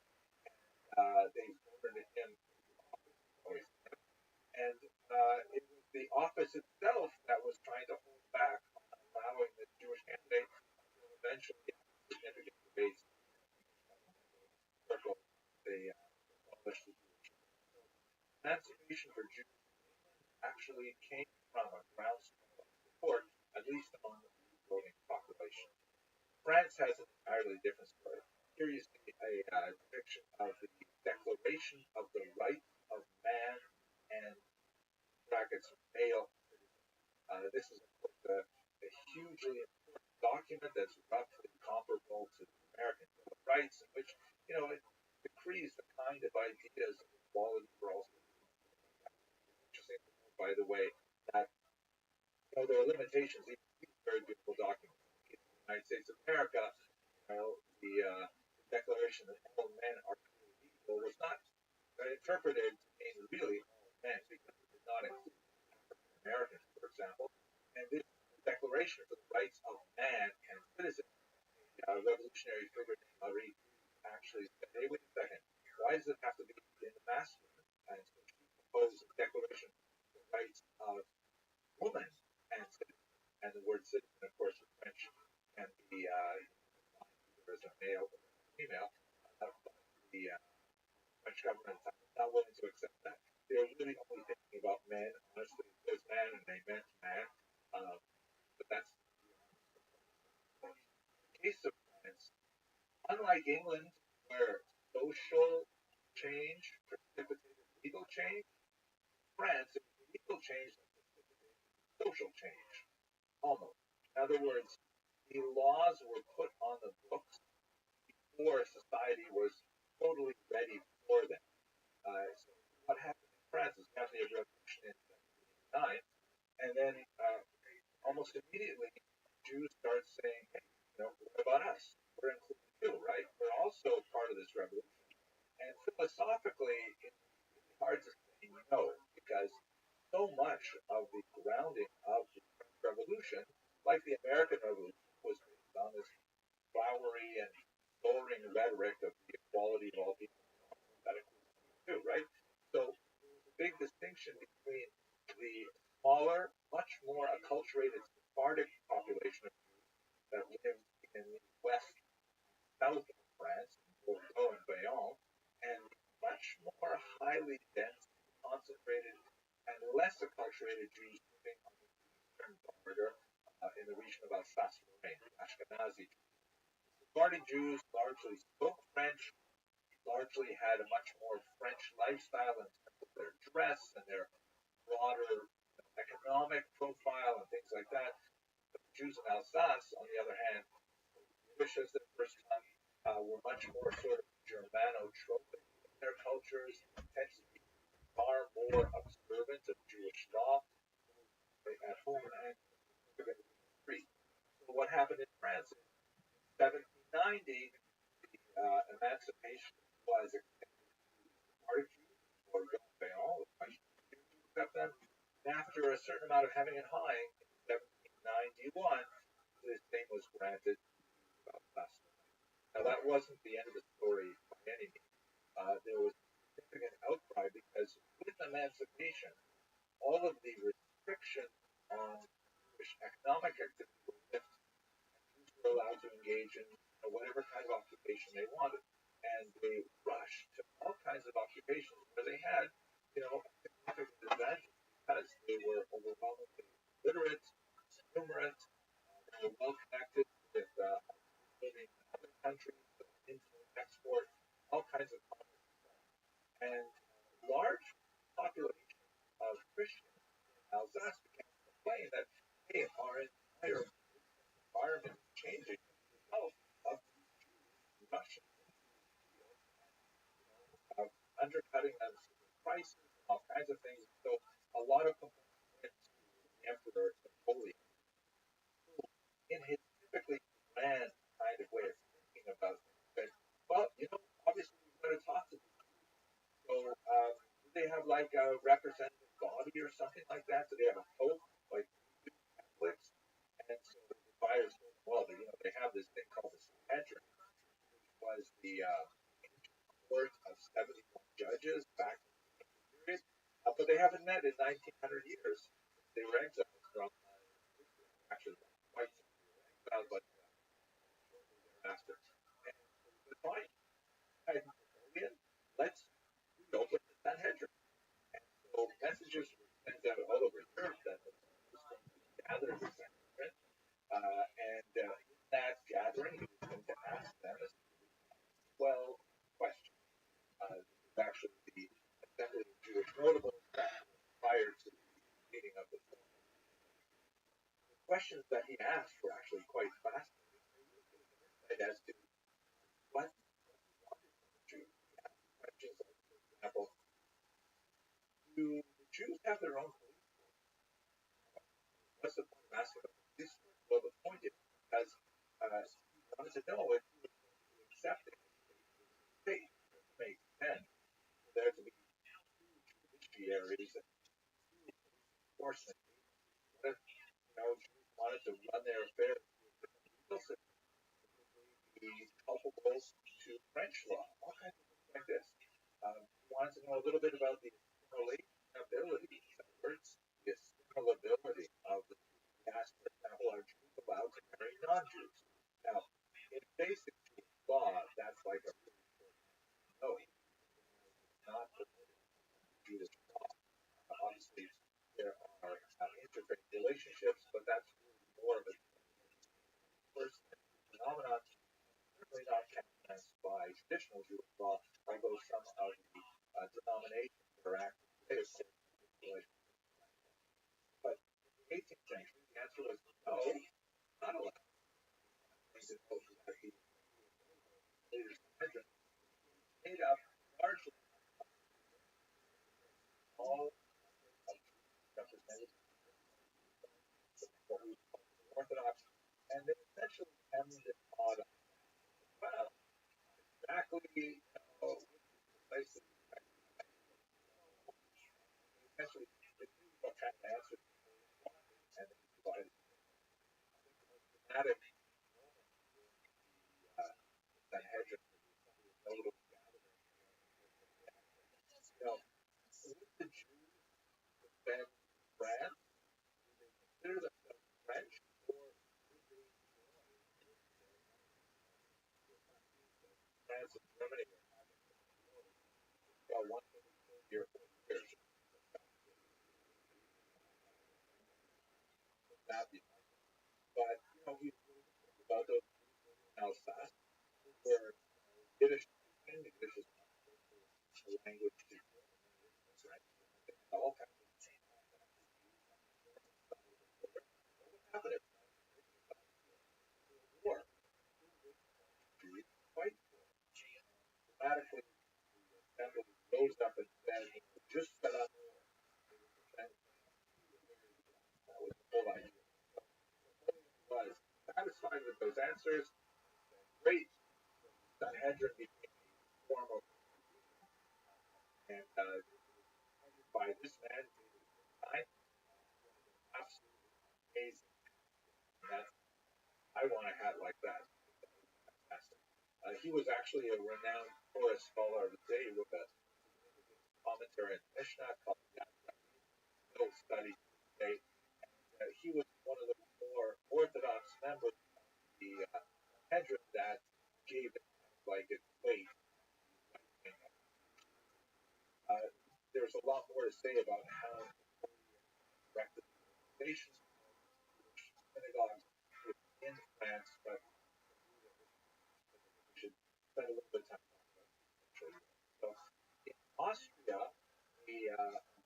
They voted him always. And it was the office itself that was trying to hold back on allowing the Jewish candidate until eventually, after significant debates, circle, they abolished the Jewish. So emancipation for Jews actually came from a groundswell of support, at least among the voting population. France has an entirely different story. Here you see a depiction of the Declaration of the Rights of Man and brackets male. This is, of course, a hugely important document that's roughly comparable to the American Bill of Rights, in which it decrees the kind of ideas of equality for all citizens. Interesting to note, by the way, that there are limitations. Even these very beautiful documents. In the United States of America, the Declaration that all men are created equal was not interpreted to mean really all men, because it did not include African Americans, for example. And this Declaration for the Rights of Man and Citizen, revolutionary figure named Marie actually said, hey, wait a second, why does it have to be in the masculine? And so she proposed a declaration for the rights of woman and citizen. And the word citizen, of course, in French can be either as a male or a female. But the French government is not willing to accept that. They're really only thinking about men. Honestly, it says man and they meant man. But that's the case of France. Unlike England, where social change precipitated legal change, France, it was legal change that precipitated social change. Almost. In other words, the laws were put on the books before society was totally ready for them. So what happened in France is after the revolution in 1789, and then almost immediately Jews start saying, hey, what about us? We're included too, right? We're also part of this revolution. And philosophically, it's really hard to say no, because so much of the grounding of the French Revolution, like the American Revolution, was based on this flowery and soaring rhetoric of the equality of all people. That includes Jews too, right? So there's a big distinction between the smaller, much more acculturated Sephardic population of Jews that lived in the west south of France, Bordeaux and Bayonne, and much more highly dense, concentrated, and less acculturated Jews living on the eastern border in the region of Alsace-Lorraine, the Ashkenazi Jews. Sephardic Jews largely spoke French, largely had a much more French lifestyle in terms of their dress and their broader economic profile and things like that. But the Jews in Alsace, on the other hand, British as their first tongue, were much more sort of Germano-tropic in their cultures, tend to be far more observant of Jewish law at home and in the street. So what happened in France in 1790, the emancipation was extended to Sephardic Jews, or Bayonne, much easier to accept them. And after a certain amount of hemming and hawing, in 1791, this thing was granted to Alsace. Now, that wasn't the end of the story by any means. There was significant outcry because with emancipation, all of the restrictions on Jewish economic activity were lifted. Jews were allowed to engage in whatever kind of occupation they wanted. And they rushed to all kinds of occupations where they had, significant advantage because they were overwhelmingly literate, numerate, they were well connected with living in other countries, import, export, all kinds of commerce. And large population of Christians in Alsace began to complain that, hey, our entire environment is changing as a result of these Jews rushing into these fields and undercutting them with prices and all kinds of things. So a lot of complaints went to the Emperor Napoleon, who, in his typically grand kind of way of thinking about things, said, well, obviously we've got to talk to these Jews. So do they have like a representative body or something like that? Do they have a pope like we do Catholics? And so the buyers said, well, they have this thing called 1900 years. They were exiled from, actually, white exiled, but shortly thereafter. And the fine, Napoleon, let's reopen the Sanhedrin. And so messages were sent out all over Europe that the Pope was going to gather the Sanhedrin. And in that gathering, he was going to ask them a 12 questions. This is actually the assembly of Jewish notables prior to the meeting of the Pope. The questions that he asked were actually quite fascinating. They gave an insight as to what he wanted from the Jews. He asked questions like, for example, do the Jews have their own police force? What's the point of asking about the police force? Well, the point is because he wanted to know if he was going to accept it as a state that makes sense for there to be two judiciaries and two enforcement agencies. What if, Jews wanted to run their affairs through a different legal system? Would they be culpable to French law? All kinds of things like this. He wanted to know a little bit about the assimilability, that words, the assimilability of the Jews. He asked, for example, are Jews allowed to marry non-Jews? Now, in basic Jewish law, that's like a really important no. It's not permitted in Jewish law. Obviously, there are interfaith relationships, but that's really more of a first phenomenon, certainly not countenanced by traditional Jewish law, although some of the denominations that are active today, of course, relationships. But in the 18th century, the answer was no, not allowed. Made up largely all represented what we call the Orthodox, and they essentially hemmed and hawed on well, exactly, precisely, essentially, they knew what kind of answer they wanted, and they provided. I think the most dramatic moment during the Sanhedrin was the assembly of notable gathering. Would the Jews defend France? Would they consider themselves French, or would they join in their enemies? France and Germany are having wars. Well, once every 30 or 40 years. That be but we think about those in Alsace where Yiddish speaking, Yiddish is not a language to right? They had all kinds of what happened if war? Jews fight for it. Dramatically, the assembly rose up and said, just set up war. That was the whole idea. Was satisfied with those answers. Great. Sanhedrin became a form of and by this man, David absolutely amazing. That I want a hat like that. Fantastic. He was actually a renowned Torah scholar of the day with a commentary on Mishnah called Yad Rabbi, still studied today. And he was one of the more orthodox members of the Sanhedrin that gave it like its weight. There's a lot more to say about how directed the organization of synagogues in France, but we should spend a little bit of time talking about it. So, in Austria, the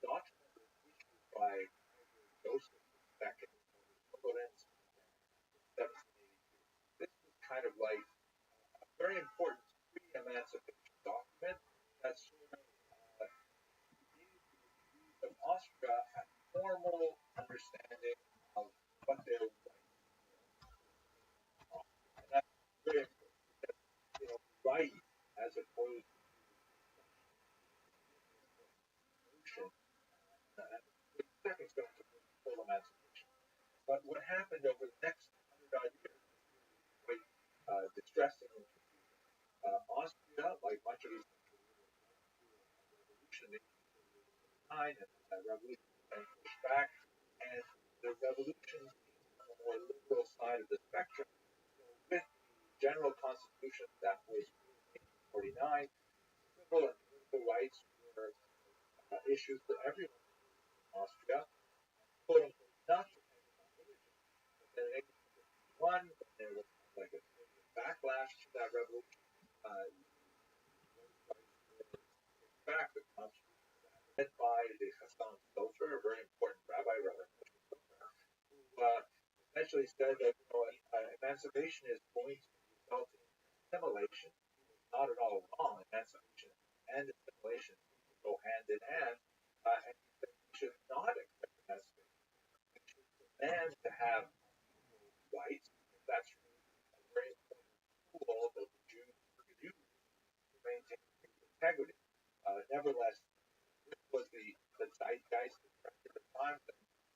document was issued by Joseph II, Lorenz, in 1782. This was kind of like a very important pre-emancipation document that sort of of Austria a formal understanding of what their rights are. And that's very important because, right as opposed to notion, the second step to full emancipation. But what happened over the next 100 odd years was really quite distressing and confusing. Austria, like much of Eastern Europe, went through a revolution in 1849 and a revolution and pushed back, and the revolution on the more liberal side of the spectrum. So with the general constitution that was in 1849, civil and political rights were issues for everyone in Austria, quote unquote, not dependent on religion. But then in 1851, when there was like a backlash to that revolution, those rights were pushed back. The constitution was led by the Hassan Sofer, a very important rabbi, Rabbi Rothschild, who essentially said that emancipation is going to result in assimilation. He was not at all wrong. Emancipation and assimilation go hand in hand, and he said we should not accept emancipation. We should demand to have equal rights, because that's really a very important tool that the Jews use to maintain integrity. Nevertheless, this was the zeitgeist at the time.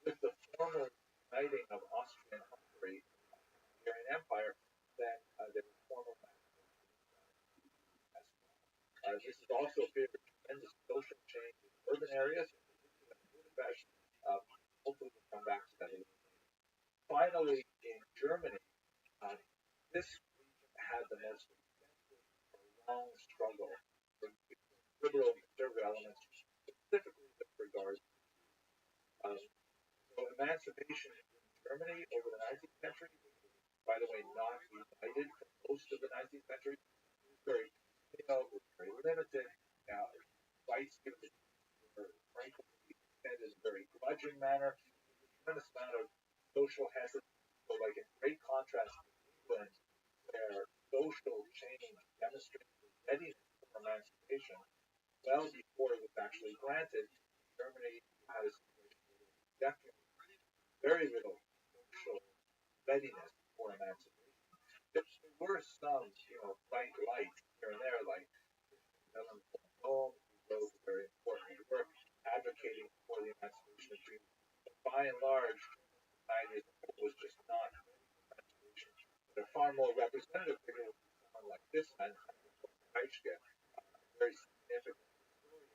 With the formal uniting of Austria and Hungary, the Hungarian Empire, then there was formal as well. This has also been a tremendous social change in urban areas, in particular in Budapest. Hopefully, we'll come back to that a little later. Finally, in Germany, this region had the most extensive, long struggle between liberal and conservative elements, specifically with regard to so emancipation in Germany over the 19th century, which was, by the way, not united for most of the 19th century, was very piecemeal, was very limited. Rights given to were frankly extended in a very grudging manner. There was a tremendous amount of social hesitancy. So, like in great contrast to England, where social change demonstrated readiness for emancipation well before it was actually granted, Germany had a situation where there was definitely very little social readiness for emancipation. There were some, bright lights here and there, like Ellen Home, who wrote a very important work advocating for the emancipation of Jews. But by and large, society as a whole was just not ready for emancipation. But a far more representative figure would be someone like this man, Reichke, a very significant historian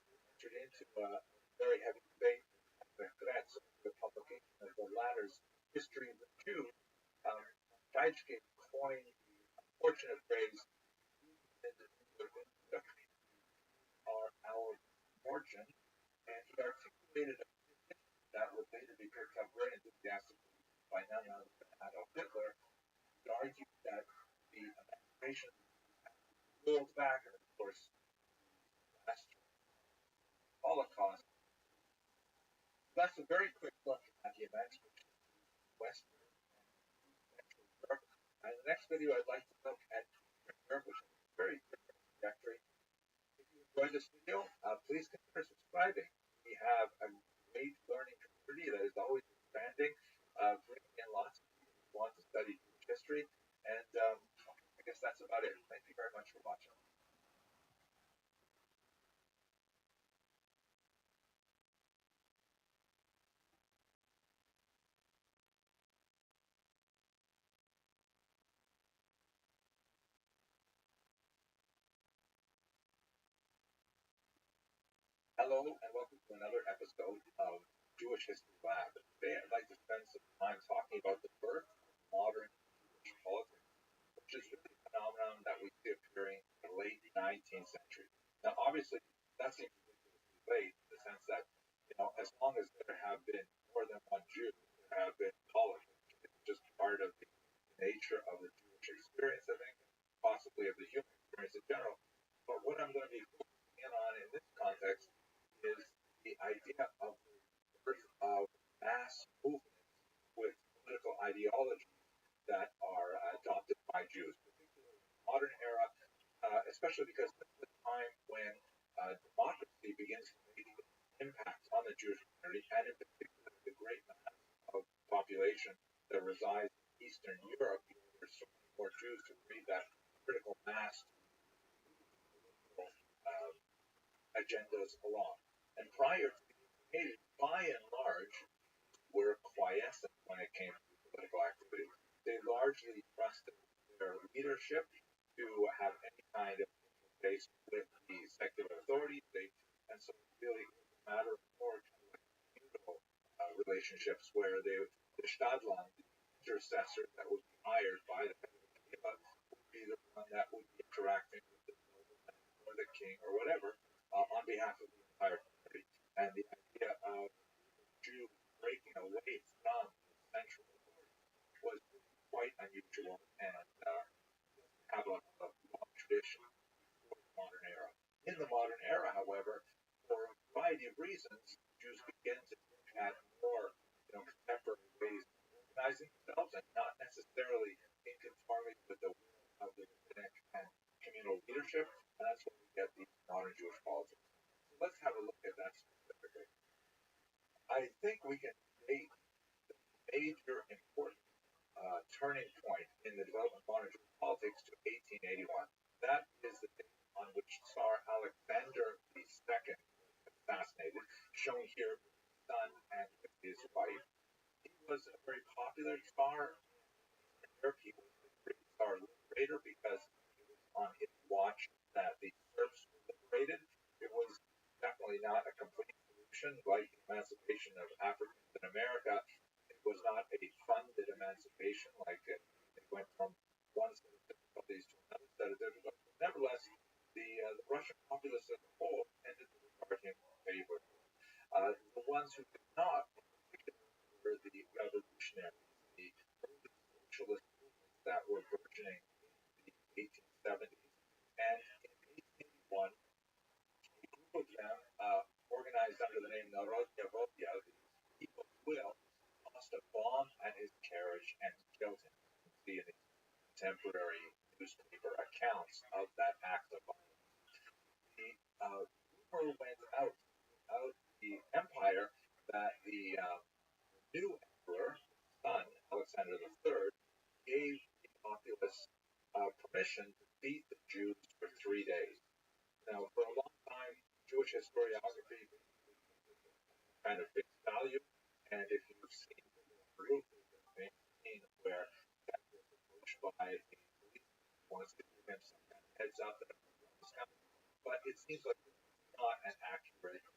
who entered into a very heavy debate with threats of the publication of the latter's history of the Jews. Reichke coined the unfortunate phrase, are our origin, and he articulated a position that would later be picked up very enthusiastically by none other than Adolf Hitler. He argued that the emancipation rolled back, and of course, the last Holocaust. That's a very quick look at the emancipation of Western and Central Europe. And in the next video, I'd like to look at Eastern Europe, which is a very different trajectory. If you enjoyed this video, please consider subscribing. We have a great learning community that is always expanding, bringing in lots of people who want to study Jewish history. And I guess that's about it. Thank you very much for watching. Hello, and welcome to another episode of Jewish History Lab. Today, I'd like to spend some time talking about the birth of modern Jewish politics, which is really a phenomenon that we see appearing in the late 19th century. Now, obviously, that seems ridiculously late in the sense that, as long as there have been more than one Jew, there have been politics. It's just part of the nature of the Jewish experience, I think, possibly of the human experience in general. But what I'm going to be focusing in on in this context is the idea of the birth of mass movements with political ideologies that are adopted by Jews, particularly in the modern era, especially because this is the time when democracy begins to make an impact on the Jewish community, and in particular the great mass of population that resides in Eastern Europe. There's so many more Jews to bring that critical mass to political agendas along. And prior to the 1880s, by and large, were quiescent when it came to political activity. They largely trusted their leadership to have any kind of interface with the secular authorities. And so really it was a matter of more kind of like relationships where the Stadland, the intercessor that would be hired by the Kehillah, would be the one that would be interacting with the nobleman or the king or whatever on behalf of the entire community. And the idea of Jews breaking away from the central authority was quite unusual and have a long tradition before the modern era. In the modern era, however, for a variety of reasons, Jews began to look at more contemporary ways of organizing themselves and not necessarily in conformity with the will of the rabbinic and communal leadership, and that's where we get these modern Jewish politics. So let's have a look at that specifically. I think we can date the major important turning point in the development of modern Jewish politics to 1881. That is the date on which Tsar Alexander II was assassinated, shown here with his son and with his wife. He was a very popular Tsar. He was the great Tsar liberator because it was on his watch that the Serbs were liberated. It was definitely not a complete solution like the emancipation of Africans in America. It was not a funded emancipation, like it went from one set of difficulties to another set of difficulties. Nevertheless, the Russian populace as a whole tended to regard him favorably. The ones who did not, in particular, were the revolutionaries, the early socialist movements that were burgeoning in the 1870s. And in 1881, a group of them, organized under the name Narodnya Volya, the People's Will, tossed a bomb at his carriage and killed him. You can see in the contemporary newspaper accounts of that act of violence. The rumor went out throughout the empire that the new emperor, son, Alexander III, gave the populace permission to beat the Jews for 3 days. Now, for a long time, Jewish historiography kind of fixed value, and if you've seen the roof, there's a scene where that was approached by a policeman who wants to give him some kind of heads up that a problem is coming. But it seems like this is not an accurate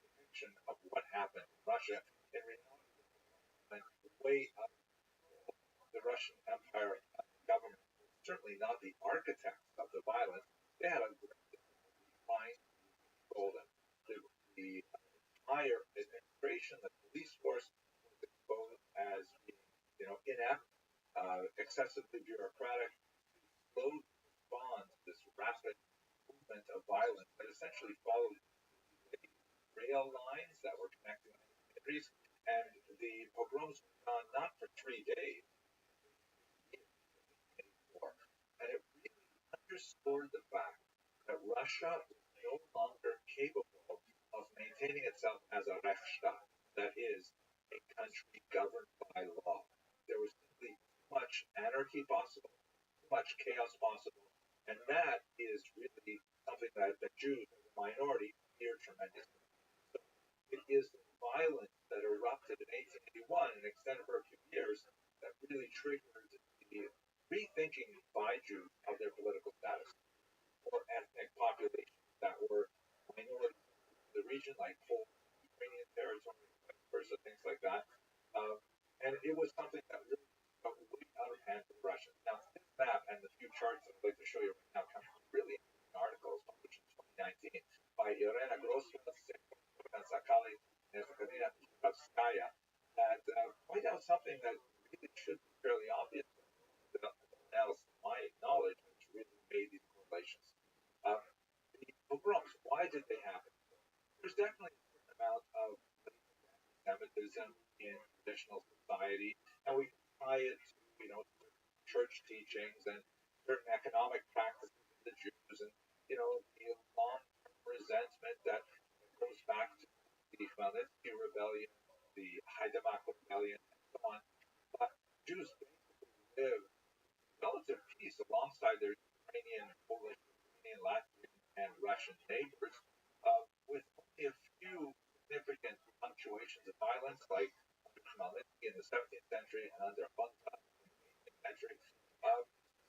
depiction of what happened in Russia. In reality, went way up. The Russian Empire government was certainly not the architects of the violence. They had a great difficulty trying to control them. The entire administration, the police force, was exposed as being, inept, excessively bureaucratic, slow to respond to this rapid movement of violence that essentially followed the rail lines that were connecting the communities. And the pogroms went on not for 3 days, and it really underscored the fact that Russia was no longer capable of maintaining itself as a Rechtsstaat, that is, a country governed by law. There was simply too much anarchy possible, too much chaos possible, and that is really something that the Jews, as a minority, fear tremendously. So it is the violence that erupted in 1881 and extended for a few years that really triggered the rethinking by Jews of their political status. Or ethnic populations that were minorities in the region, like Poland, Ukrainian territory, vice versa, things like that. And it was something that really got way out of hand for the Russians. Now, this map and the few charts that I'd like to show you right now come from really interesting articles published in 2019 by Irena Grosova, Sakali, and Ekaterina Kravskaya that point out something that really should be fairly obvious, but no one else, to my knowledge, has really made these correlations. The pogroms, why did they happen? There's definitely a certain amount of anti-Semitism in traditional society, and we tie it to, church teachings and certain economic practices of the Jews, and the long-term resentment that goes back to the Khmelnytsky rebellion, the Haidamach rebellion, and so on. But Jews basically live relative peace alongside their Ukrainian, Polish, Lithuanian, Latvian, and Russian neighbors, with only a few significant punctuations of violence, like under Khmelnytsky in the 17th century and under Honta in the 18th century.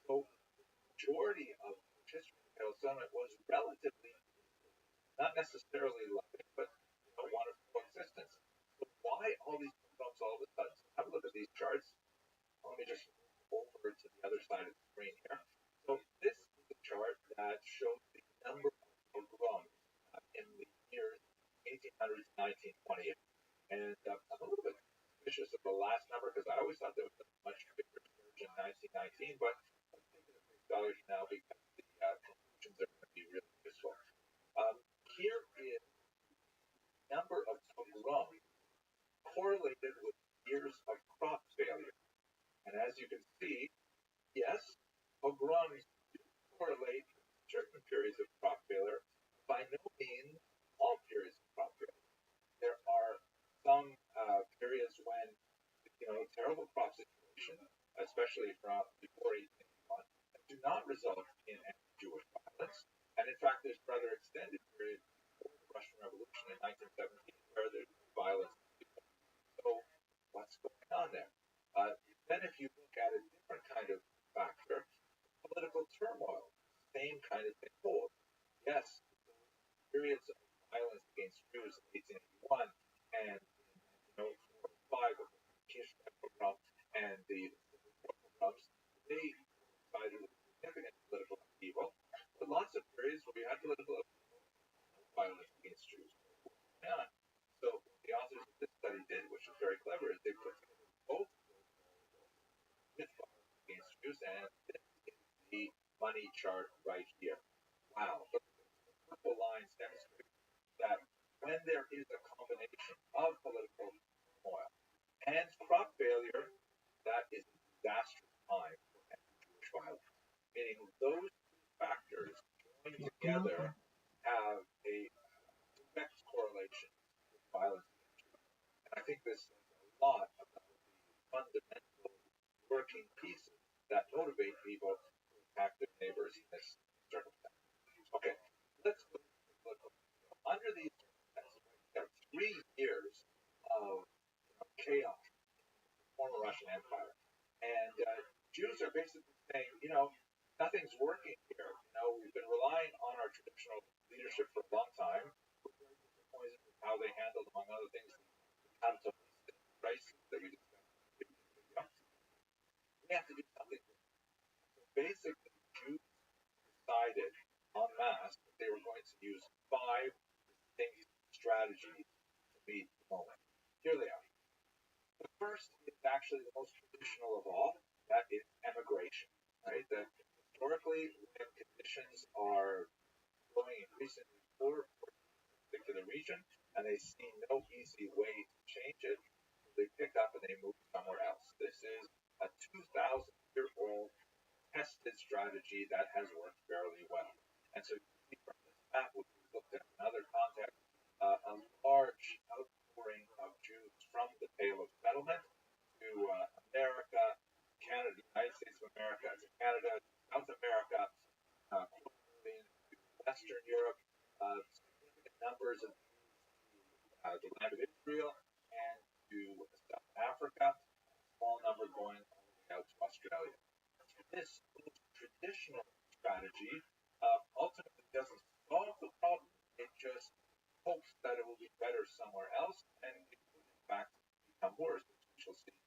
So the majority of history of Palestine was relatively peaceful, not necessarily loving, but one of coexistence. So why why all these pogroms all of a sudden? So have a look at these charts. Let me just move over to the other side of the screen here. So this is a chart that shows the number of pogroms in the years 1800 to 1928. And I'm a little bit suspicious of the last number because I always thought there was a much bigger surge in 1919, but let's take it at face value now because the conclusions are going to be really useful. Here is the number of pogroms correlated with years of crop failure. And as you can see, yes, pogroms do correlate with certain periods of crop failure, by no means all periods of crop failure. There are some periods when, terrible crop situations, especially from before 1881, do not result in anti-Jewish violence. And in fact, there's rather extended periods before the Russian Revolution in 1917 where there's violence. So what's going on there? Then if you look at a different kind of factor, political turmoil, same kind of thing holds. Yes, periods of violence against Jews in 1881 and in 1905 with the Kirchner pogrom and the pogroms, they coincided with significant political upheaval, but lots of periods where we had political violence against Jews. Yeah. So what the authors of this study did, which was very clever, is they put together both with violence against Jews and the money chart right here. Wow. The purple lines demonstrate that when there is a combination of political turmoil and crop failure, that is a disastrous time for anti-Jewish violence. Meaning those two factors joined together have a direct correlation with violence against Jews. And I think this says a lot about the fundamental working pieces that motivate people to attack their neighbors in this circumstance. Okay, let's look under these circumstances. We have 3 years of chaos in the former Russian Empire, and Jews are basically saying, nothing's working here. We've been relying on our traditional leadership for a long time. We're very disappointed with how they handled, among other things, the capitalistic crisis that we discussed. We have to do something. So basically, Jews decided en masse that they were going to use 5 distinct strategies to meet the moment. Here they are. The first is actually the most traditional of all. That is emigration. Right? That historically, when conditions are going increasingly poor for a particular region, and they see no easy way to change it, they pick up and they move somewhere else. This is a 2,000-year-old tested strategy that has worked fairly well. And so you can see from this map, which we looked at in another context, a large outpouring of Jews from the Pale of Settlement to America, Canada, the United States of America, to Canada, South America, into Western Europe, significant numbers of the land of Israel and to South Africa, a small number going all the way out to Australia. This traditional strategy ultimately doesn't solve the problem. It just hopes that it will be better somewhere else, and it will in fact become worse, which we shall see in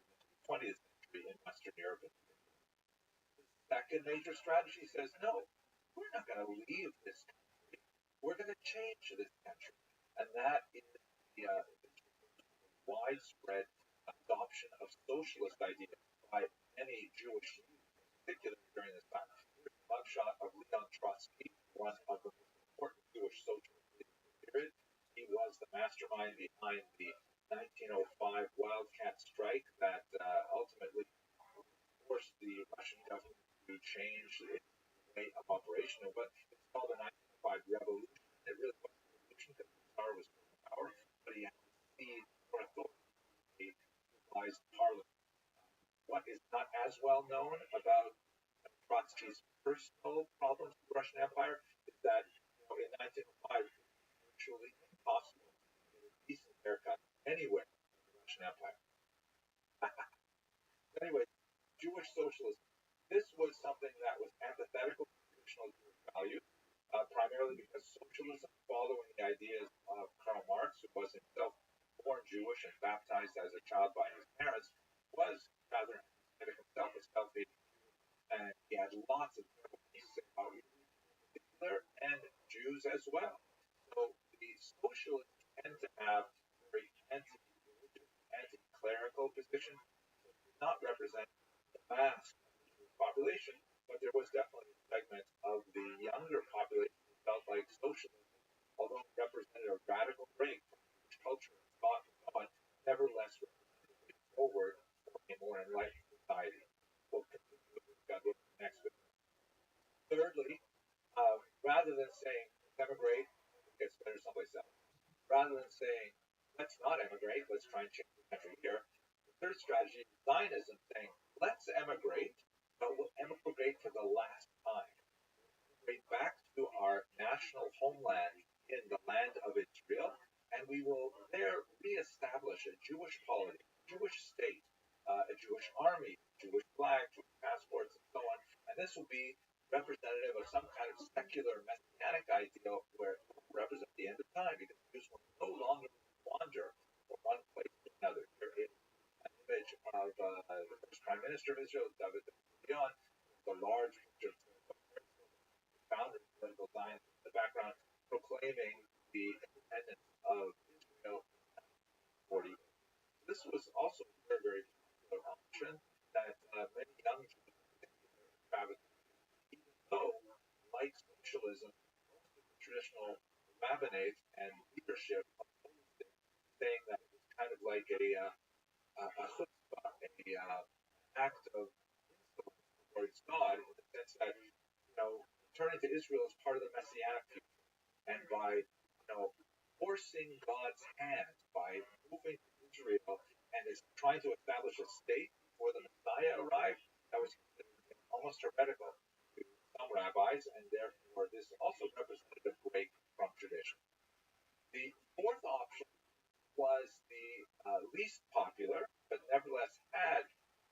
the 20th century in Western Europe. The second major strategy says, no, we're not going to leave this country. We're going to change this country. And that is the widespread adoption of socialist ideas by many Jewish youth, particularly during this time. Here's a mugshot of Leon Trotsky, one of the most important Jewish socialists in the period. He was the mastermind behind the 1905 Wildcat strike that ultimately forced the Russian government to change its way of operation. But it's called the 1905 revolution. It really was a revolution because the Tsar was in power, but he had to cede more authority to a devised parliament. What is not as well known about Trotsky's personal problems with the Russian Empire is that in 1905 it was virtually impossible to get a decent haircut anywhere in the Russian Empire. Anyway, Jewish socialism. This was something that was antithetical to traditional Jewish values, primarily because socialism, following the ideas of Karl Marx, who was himself born Jewish had lots of things about particular and Jews as well. So the socialists tend to have very anti-religious, anti-clerical position, not represent the mass population, but there was definitely a segment of the younger population who felt like socialism, although it represented a radical break from Jewish culture and thought and so on, nevertheless represented a forward for a more enlightened society. We'll continue with the next bit. Thirdly, rather than saying emigrate, it gets better someplace else. Rather than saying let's not emigrate, let's try and change the country here. The third strategy is Zionism saying let's emigrate, but we'll emigrate for the last time. Emigrate back to our national homeland in the land of Israel, and we will there reestablish a Jewish polity, Jewish state, a Jewish army, Jewish flag, Jewish passports, and so on. And this will be representative of some kind of secular messianic ideal where it will represent the end of time, because Jews will no longer wander from one place to another. Here is an image of the first Prime Minister of Israel, David Ben-Gurion, the large picture of the founder of political science in the background, proclaiming the independence of Israel in 40 years. This was also a very, very popular option that many young Jews travelled, even though, like socialism, most of the traditional rabbinate and leadership opposed it, saying that it was kind of like a chutzpah, act of insolence towards God, in the sense that, turning to Israel is part of the messianic future, and by, forcing God's hand, by moving to Israel and is trying to establish a state before the Messiah arrived, that was almost heretical to some rabbis, and therefore this also represented a break from tradition. The fourth option was the least popular, but nevertheless had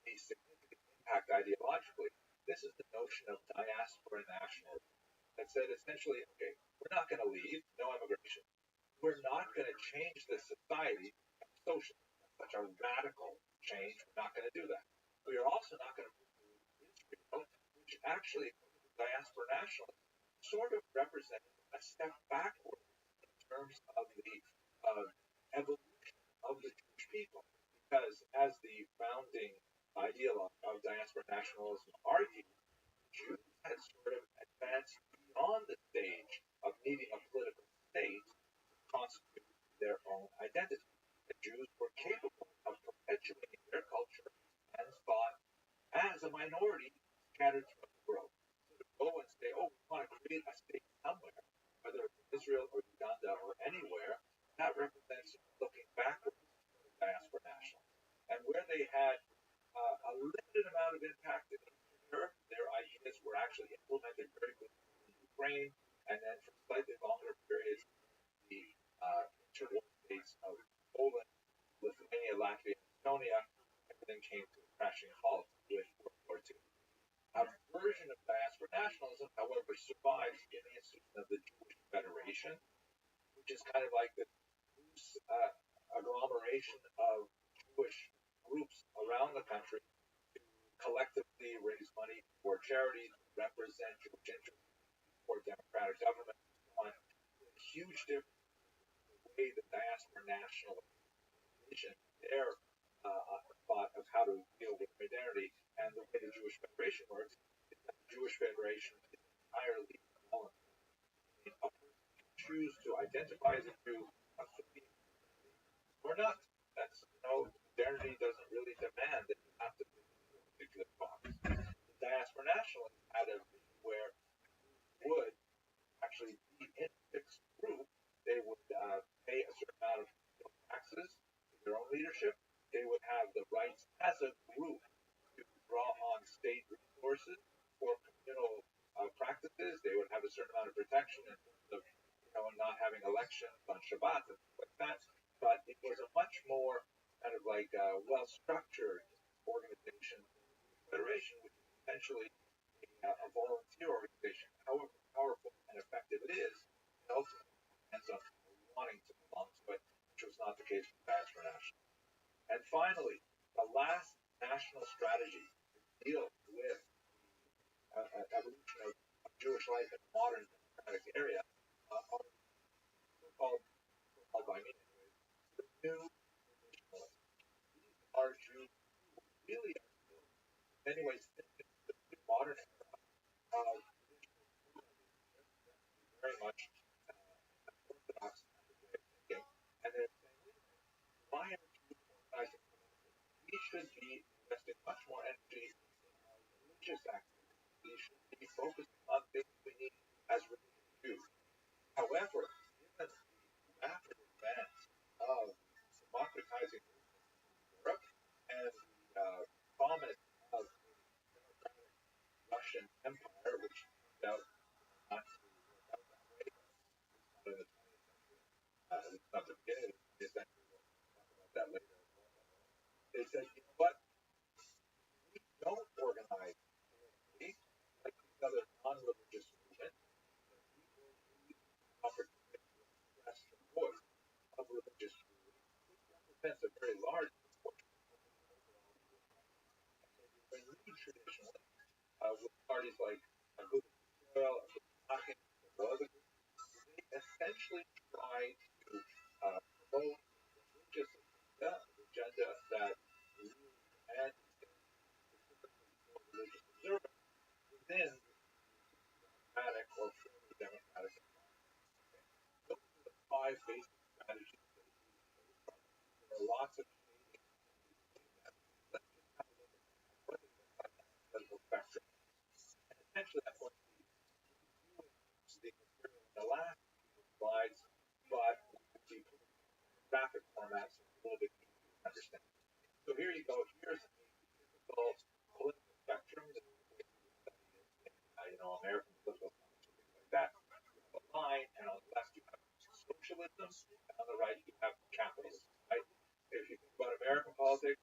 a significant impact ideologically. This is the notion of diaspora nationalism that said essentially, okay, we're not going to leave, no immigration. We're not going to change the society socially. Such a radical change, we're not going to do that. We are also not going to move to Israel, which actually, diaspora nationalism, sort of represented a step backward in terms of the evolution of the Jewish people. Because as the founding ideologue of diaspora nationalism argued, Jews had sort of advanced beyond the stage of needing a political state to constitute their own identity. The Jews were capable of perpetuating their culture and thought as a minority scattered throughout the world. So to go and say, oh, we want to create a state somewhere, whether it's Israel or Uganda or anywhere, that represents looking backwards to the diaspora nationalists. And where they had a limited amount of impact in Europe, their ideas were actually implemented very quickly in Ukraine, and then for slightly longer periods, the interwar states of Poland, Lithuania, Latvia, and Estonia, everything came to a crashing halt with World War II. A version of diaspora nationalism, however, survives in the institution of the Jewish Federation, which is kind of like this loose agglomeration of Jewish groups around the country to collectively raise money for charities, represent Jewish interests, for democratic government, and so on. A huge difference in the way the diaspora nationalists envision their thought of how to deal with modernity and the way the Jewish Federation works. Is that the Jewish Federation is entirely voluntary. A person can choose to identify as a Jew or not. That's modernity doesn't really demand that you have to fit into a particular box. The diaspora nationalists had a vision where Jews would actually be in a fixed group. They would pay a certain amount of taxes to their own leadership. They would have the rights as a group to draw on state resources for communal practices. They would have a certain amount of protection in terms of not having elections on Shabbat and things like that. But it was a much more kind of like well-structured organization, Federation, which is essentially a volunteer organization. However powerful and effective it is, it ultimately depends on wanting to belong to it, which was not the case with diaspora nationalism. And finally, the last national strategy to deal with evolution of Jewish life in a modern democratic area are so-called by me anyway, the new traditionalists. These are Jews who really are still, in many ways, thinking the modern era of traditional Judaism, very much orthodox kind of way of thinking, and they're saying, wait a minute, why are Jews organizing politically? We should be investing much more energy in our religious activity. We should be focusing on things we need as religious Jews. However, given the rapid advance of democratizing movements in Europe and the promise of a democratic Russian Empire, which turned out not to work out that way, not in the 20th century, at least not the beginning of the 20th century. We'll talk about that later as well. They said, you know what? We don't organize politically like these other non-religious movements. We will use the opportunity to express the voice of religious Jews, which represents a very large proportion of the overall Jewish population. And so you're going to read traditionally with parties like Agudas Israel, Achim, and other groups, they essentially try to promote a religious agenda that really demands things specifically for religious observance within democratic or purely democratic environment. Okay? Those are the five basic strategies that are used in those parties. There are lots of shadings in between them. Let's just have a look at what they look like on the political spectrum. And essentially, I'm going to be reviewing the material in the last few slides, but we will be putting it in a graphic format so it's a little bit easier to understand. So here you go. Here's a typical political spectrum. This is the way you would study it in, American political science or things like that. You have a line, and on the left you have socialism, and on the right you have capitalism. Right? If you think about American politics,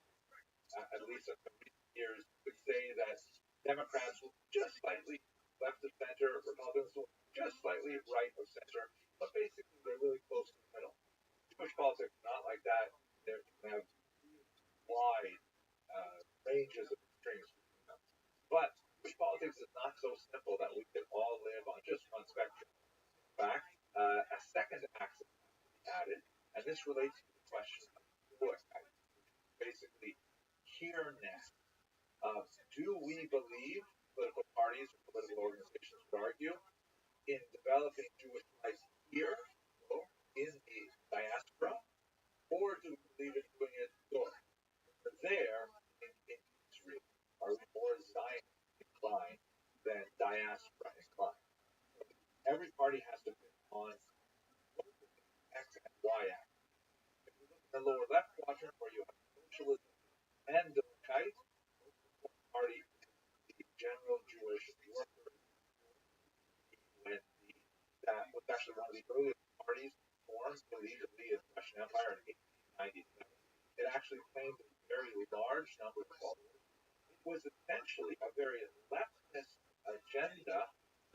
at least in the recent years, you could say that Democrats will just slightly left of center, Republicans will just slightly right of center, but basically they're really close to the middle. Jewish politics is not like that. You can have wide ranges of extremes between them. But Jewish politics is not so simple that we can all live on just one spectrum. In fact, a second axis has to be added, and this relates to the question of Joachite, which is basically here-ness. Do we believe, political parties or political organizations would argue, in developing Jewish life here, so in the diaspora, or do we believe in doing it there in Israel? Are we more Zionist inclined than diaspora inclined? So every party has to fit on both the X and Y axis. If you look in the lower left quadrant where you have socialism and Democratic, most important party is the general Jewish workers when that was actually one of the earliest parties formed illegally in the Russian Empire in 1897. It actually claimed a very large number of followers. It was essentially a very leftist agenda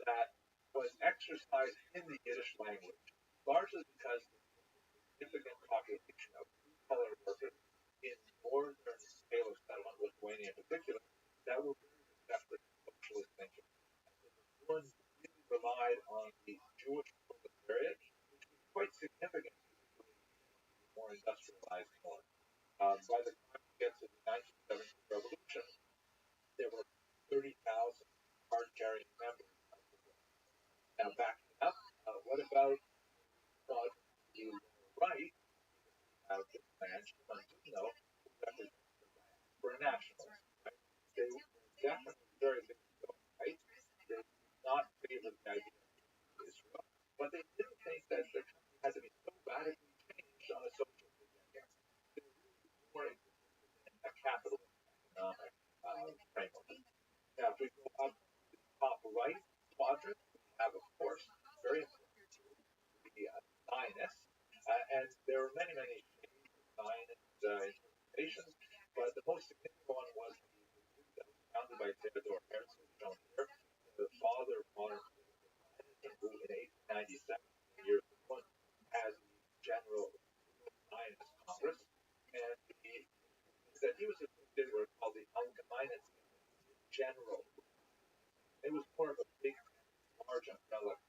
that was exercised in the Yiddish language, largely because there was a significant population of blue-collar workers in northern Polish settlement, Lithuania in particular, that were very receptive to socialist thinking. And so the Bruins really relied on the Jewish proletariat, which was quite significant in the more industrialized north. By the time we get to the 1917 revolution, there were 30,000 card-carrying members of the Bruins. Now, backing up, what about the lower right? We have this man, Shimon Dino, who represents the diaspora nationalists. Right? They were definitely very big right? They did not favor the idea of Israel, but they didn't think that the country had to be so radically changed on a socialist agenda. They were really more interested in a capitalist economic framework. Now, if we go up to the top right quadrant, we have, of course, very important group, the Zionists, and there are many, many shades of Zionist interpretations, but the most significant one was the group that was founded by Theodore Herzl, shown here, the father of modern political Zionism, who in 1897, years before, had the General Zionist Congress, and the things that he was associated were called the Allgemeine General. It was more of a big, large umbrella.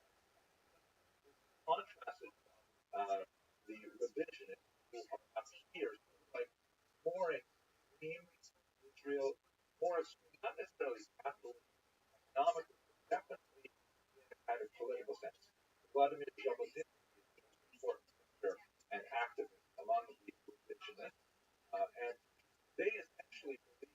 Contrasted the revisionists who are up here, sort of like more extreme Israel, more extreme, not necessarily capitalist, economically, but definitely in a kind of political sense. Vladimir Jabotinsky is an important figure and activist among the revisionists, and they essentially believe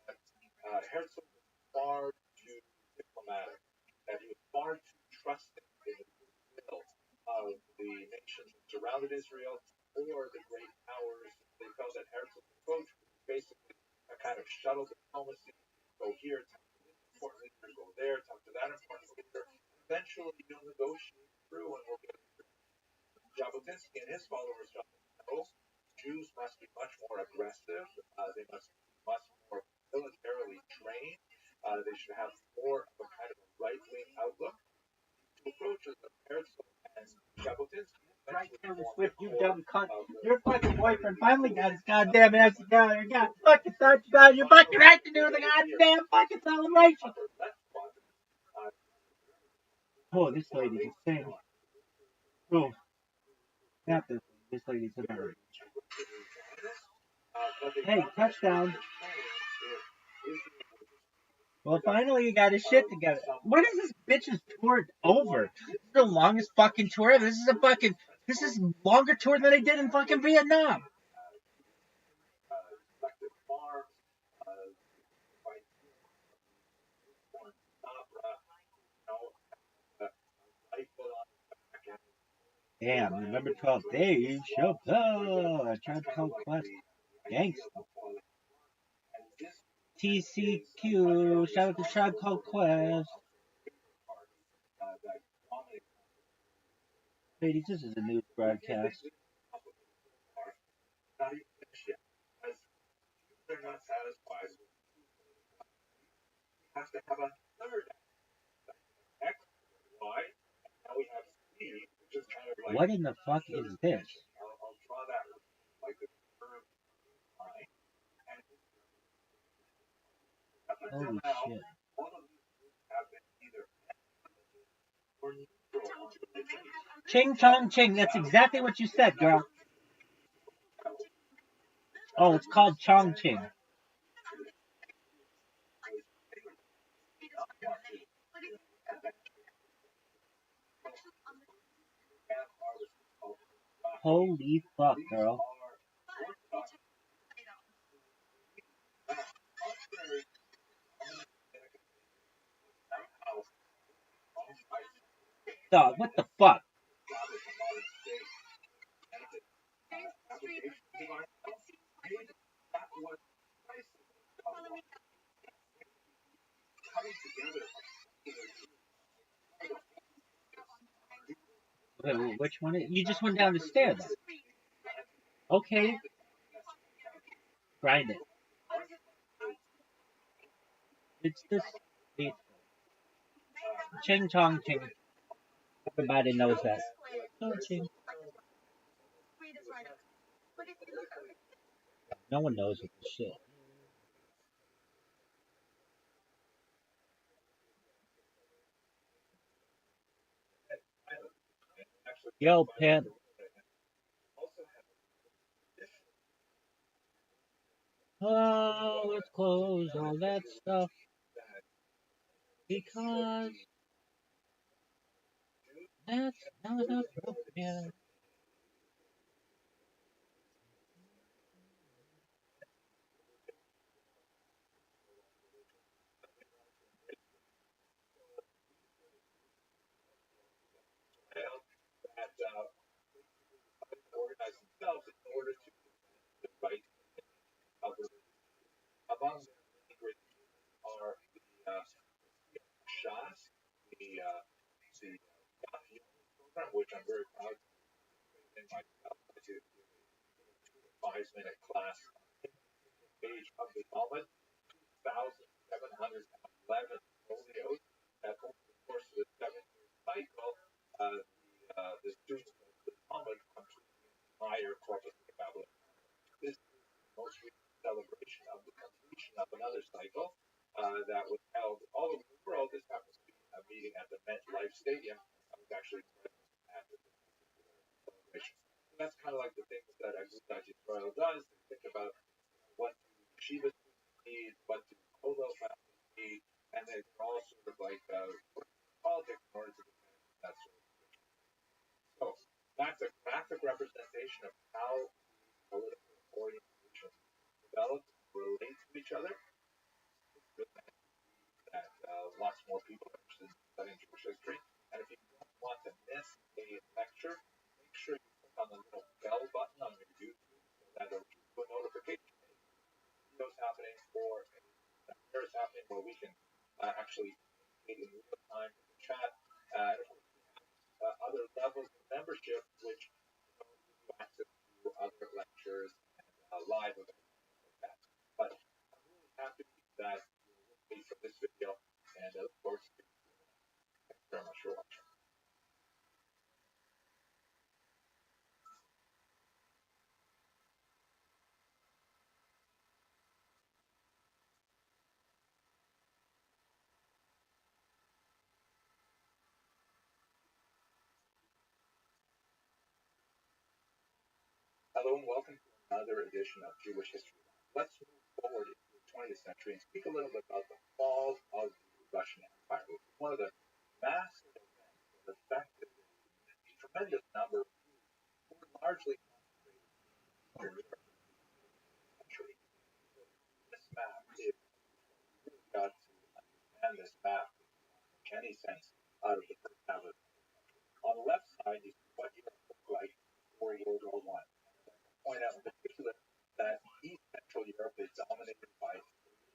that Herzl was far too diplomatic, that he was far too trusting in the goodwill of the nations that surrounded Israel or the great powers. They felt that Herzl's approach was basically a kind of shuttle diplomacy. Go here, talk to this important leader, go there, talk to that important leader. Eventually, you'll negotiate through and we'll get through. Jabotinsky and his followers felt no, Jews must be much more aggressive. They must be much more militarily trained. They should have more of a kind of a right-wing outlook. The approaches of Herzl and Jabotinsky. Right, Taylor Swift, you dumb cunt. Your fucking boyfriend finally got his goddamn ass together and got fucking thought you got your fucking right to do the goddamn fucking celebration. Oh, this lady just saying. Oh, not this one. This lady's hilarious. Hey, touchdown. Well, finally he got his shit together. When is this bitch's tour over? This is the longest fucking tour ever. This is longer tour than they did in fucking Vietnam. Damn, November 12th, Dave Chappelle. I tried to call Quest. Gangsta. TCQ. Shout out to Tribe Called Quest. Ladies, this is a news broadcast. They're not satisfied with have to have a third X, Y. Now we have C, which is kind of like. What in the fuck is this? I'll draw that like a curved line. Holy shit. All of these have been either or neutral. Ching chong ching. That's exactly what you said, girl. Oh, it's called Chong Ching. Holy fuck, girl. Dog, what the fuck? Wait, which one? You just went down the stairs. Okay. Grind it. It's this. Ching chong ching. Everybody knows that. Oh, ching. No one knows what the shit. Yo, Pimp. Oh, let's close all that stuff. Because that's not appropriate. Organize themselves in order to the right among the great are the shots, the program, which I'm very proud to in myself to 5-minute class page of the Talmud, 2,711 folios that over the course of the 7-year cycle, the students of the Talmud complete the entire corpus of the Babylon. This is the most recent celebration of the completion of another cycle that was held all over the world this MetLife Stadium. I was actually at the celebration. So that's kind of like the things that Agudat Yisrael does. They think about what do yeshivas need, what do kollel families need, and they're all sort of like politics in order to defend that sort of thing. So that's a graphic representation of how political orientations develop, relate to each other. That lots more people are interested in studying Jewish history. And if you don't want to miss a lecture, make sure you click on the little bell button on your YouTube so that it'll give you a notification. Videos happening or a lecture is happening where we can actually communicate in real time in the chat. And of course, we have other levels of membership which give you access to other lectures and live events like that. But I'm really happy that you're with me for this video, and I look forward to it. Thanks very much for watching. Hello and welcome to another edition of Jewish History. Let's move forward into the 20th century and speak a little bit about the fall of the Russian Empire, which was one of the massive events that affected a tremendous number of Jews who were largely concentrated in Eastern Europe in the 20th century. So this map is, you really got to understand this map if you want to make any sense out of the first half of the 20th century. On the left side, you see what Europe looked like before World War I. Point out in particular that East Central Europe is dominated by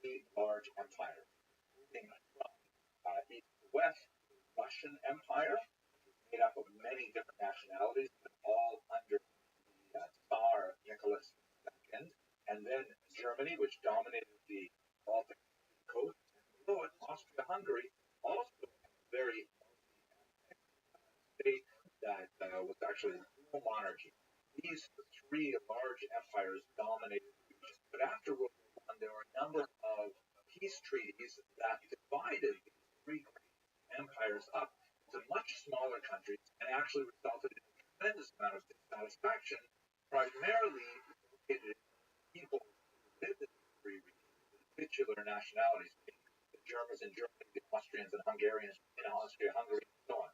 three large empires. Moving from east to west, the Russian Empire, which is made up of many different nationalities, but all under the Tsar Nicholas II, and then Germany, which dominated the Baltic coast, and below it, Austria-Hungary, also a very state that was actually a dual monarchy. These three large empires dominated the region. But after World War I, there were a number of peace treaties that divided these three great empires up into much smaller countries and actually resulted in a tremendous amount of dissatisfaction, primarily located in people who lived in these three regions, titular nationalities, the Germans in Germany, the Austrians and Hungarians in Austria-Hungary, and so on.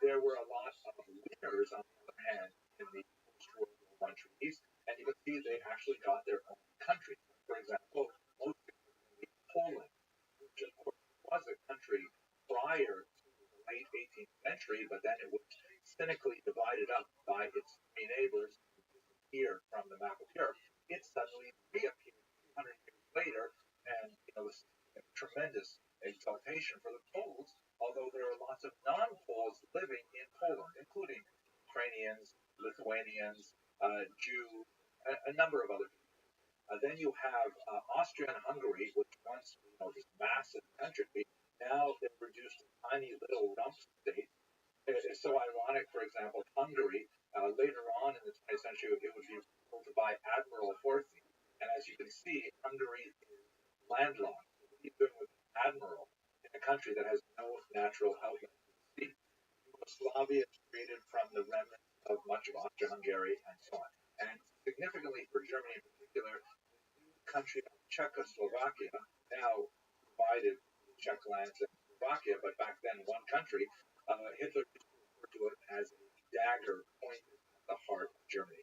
There were a lot of winners, on the other hand, in the post-World War I treaties, and you can see they actually got their own countries. For example, most significantly, Poland, which of course was a country prior to the late 18th century, but then it was cynically divided up by its three neighbors and disappeared from the map of Europe. It suddenly reappeared 200 years later, and was a tremendous exaltation for the Poles, although there are lots of non-Poles living in Poland, including Ukrainians, Lithuanians, Jews, a number of other people. Then you have Austria and Hungary, which once this massive country, now they're reduced to tiny little rump states. It's so ironic, for example, Hungary, later on in the 20th century, it would be ruled by Admiral Horthy. And as you can see, Hungary is landlocked. What are you doing with an admiral in a country that has no natural outlet to the sea? Yugoslavia is created from the remnants of much of Austria-Hungary and so on. And significantly for Germany in particular, the new country of Czechoslovakia, now divided into Czech lands and Slovakia, but back then one country, Hitler used to refer to it as a dagger pointed at the heart of Germany.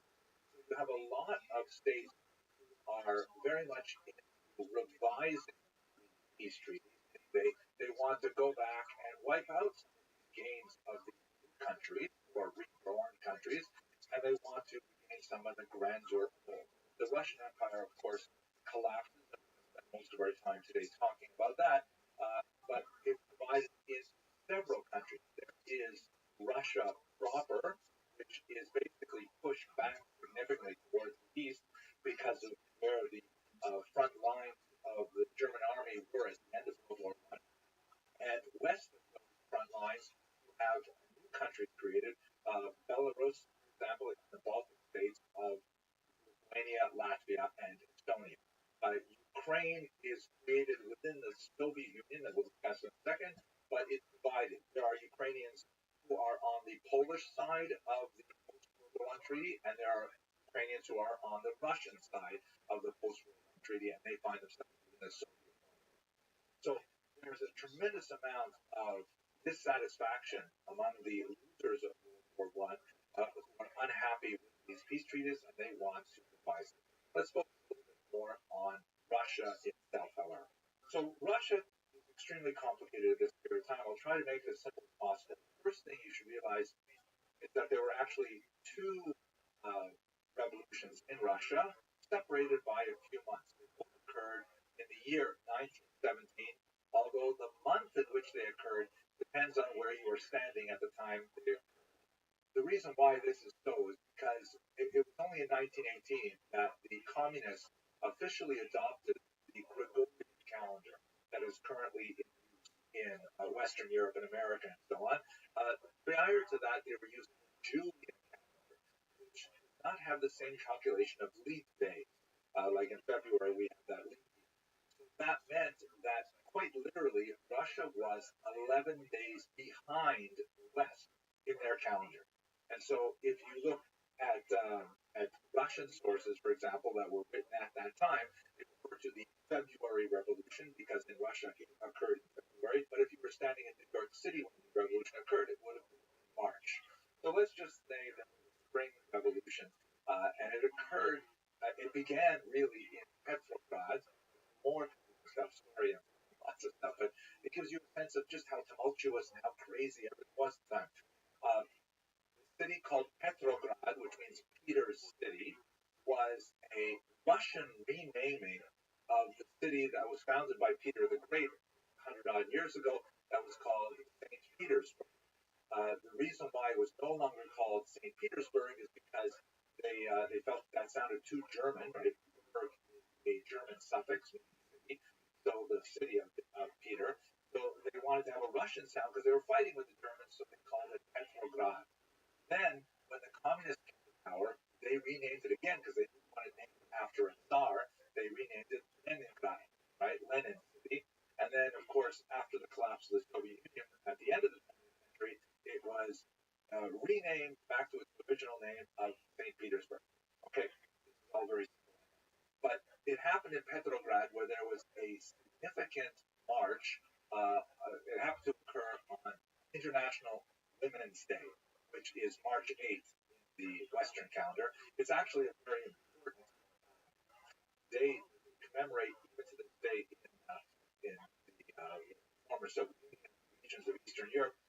So you have a lot of states who are very much into revising the peace treaties. They want to go back and wipe out some of these gains of the new countries or reborn countries, and they want to regain some of the grandeur of old. The Russian Empire, of course, collapses, and we're going to spend most of our time today talking about that, but it's divided into several countries. There is Russia proper, which is basically pushed back significantly towards the east because of where the front lines of the German army were at the end of World War I. And west of those front lines, you have new countries created. Belarus, for example, is the Baltic states of Lithuania, Latvia, and Estonia. Ukraine is created within the Soviet Union, that we'll discuss in a second, but it's divided. There are English side of the post-World War I treaty, and there are Ukrainians who are on the Russian side of the post-World War I treaty, and they find themselves in the Soviet Union. So there's a tremendous amount of dissatisfaction among the losers of World War I who are unhappy with these peace treaties, and they want to revise them. Let's focus a little bit more on Russia itself, however. So Russia is extremely complicated at this period of time. I'll try to make it as simple as possible. The first thing you should realize is that there were actually two revolutions in Russia, separated by a few months. They both occurred in the year 1917, although the month in which they occurred depends on where you were standing at the time they occurred. The reason why this is so is because it was only in 1918 that the communists officially adopted the Gregorian calendar that is currently in use in Western Europe and America and so on. Prior to that, they were using the Julian calendar, which does not have the same calculation of leap days. Like in February, we have that leap year. So that meant that quite literally, Russia was 11 days behind the West in their calendar. And so if you look at Russian sources, for example, that were written at that time, they refer to the February Revolution because in Russia it occurred in February. But if you were standing in New York City when the revolution occurred, it would have been in March. So let's just say that the Spring Revolution, and it occurred, it began really in Petrograd, more stuff, sorry, lots of stuff, but it gives you a sense of just how tumultuous and how crazy everything was at the time. City called Petrograd, which means Peter's City, was a Russian renaming of the city that was founded by Peter the Great 100-odd years ago that was called St. Petersburg. The reason why it was no longer called St. Petersburg is because they felt that sounded too German, right? Petersburg is a German suffix, so the city of Peter. So they wanted to have a Russian sound because they were fighting with the Germans, so they called it Petrograd. Then, when the communists came to power, they renamed it again because they didn't want to name it after a Tsar. They renamed it Leningrad, right? Lenin City. And then, of course, after the collapse of the Soviet Union at the end of the 20th century, it was renamed back to its original name of St. Petersburg. Okay, this is all very simple. But it happened in Petrograd where there was a significant march. It happened to occur on International Women's Day, which is March 8th in the Western calendar. It's actually a very important day to commemorate even to this day in the former Soviet Union regions of Eastern Europe.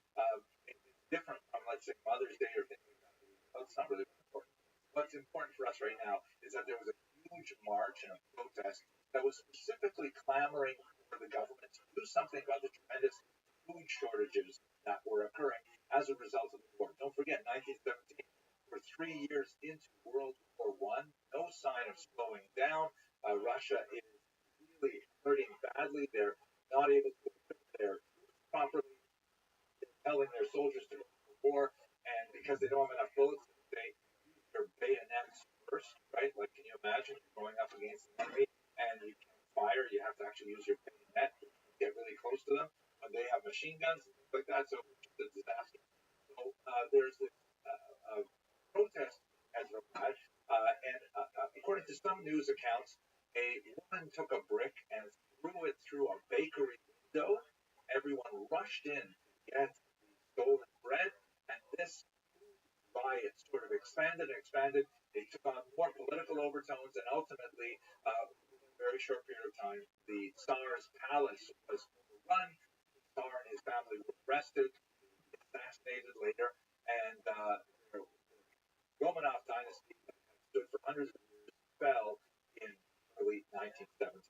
It's different from, let's say, Mother's Day or things like that. Well, it's not really important. What's important for us right now is that there was a huge march and a protest that was specifically clamoring for the government to do something about the tremendous food shortages that were occurring as a result of the war. Don't forget, 1917, we're 3 years into World War I, no sign of slowing down. Russia is really hurting badly. They're not able to equip their troops properly. They're telling their soldiers to go to war, and because they don't have enough bullets, they use their bayonets first, right? Like, can you imagine going up against the enemy and you can't fire? You have to actually use your bayonet to get really close to them. And they have machine guns and things like that, so it's just a disaster. So there's this protest at Petrograd, and according to some news accounts, a woman took a brick and threw it through a bakery window. Everyone rushed in to get the stolen bread, and this riot sort of expanded and expanded. It took on more political overtones, and ultimately, within a very short period of time, the Tsar's palace was overrun. The Tsar and his family were arrested, assassinated later, and the Romanov dynasty that had stood for hundreds of years fell in early 1917.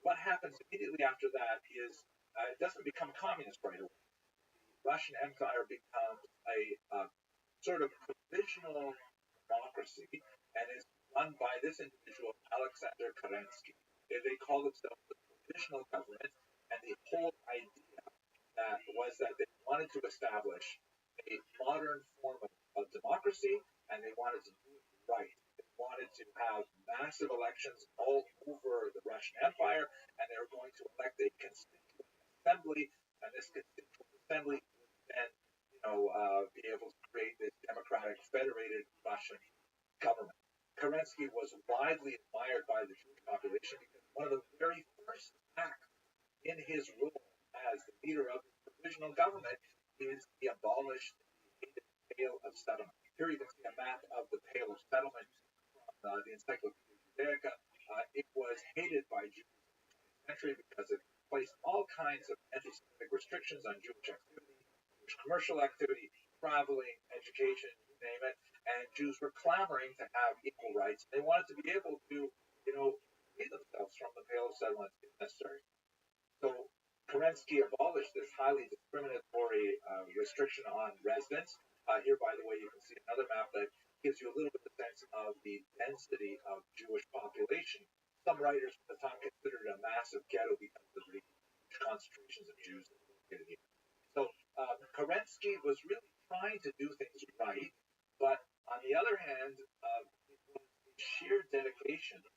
What happens immediately after that is it doesn't become communist right away. The Russian Empire becomes a sort of provisional democracy and is run by this individual, Alexander Kerensky. They call themselves the provisional government, and the whole idea was that they wanted to establish a modern form of democracy, and they wanted to do it right. They wanted to have massive elections all over the Russian Empire, and they were going to elect a constituent assembly, and this constituent assembly would then be able to create this democratic federated Russian government. Kerensky was widely admired by the Jewish population because one of the very first acts in his role as the leader of the provisional government is he abolished the Pale of Settlement. Here you can see a map of the Pale of Settlement from the Encyclopedia Judaica. It was hated by Jews in the 20th century because it placed all kinds of anti-Semitic restrictions on Jewish activity, Jewish commercial activity, traveling, education, you name it. And Jews were clamoring to have equal rights. They wanted to be able to, free themselves from the Pale of Settlement if necessary. So Kerensky abolished this highly discriminatory restriction on residence. Here, by the way, you can see another map that gives you a little bit of sense of the density of Jewish population. Some writers at the time considered it a massive ghetto because of the concentrations of Jews that were located here. So Kerensky was really trying to do things right, but on the other hand, it was the sheer dedication to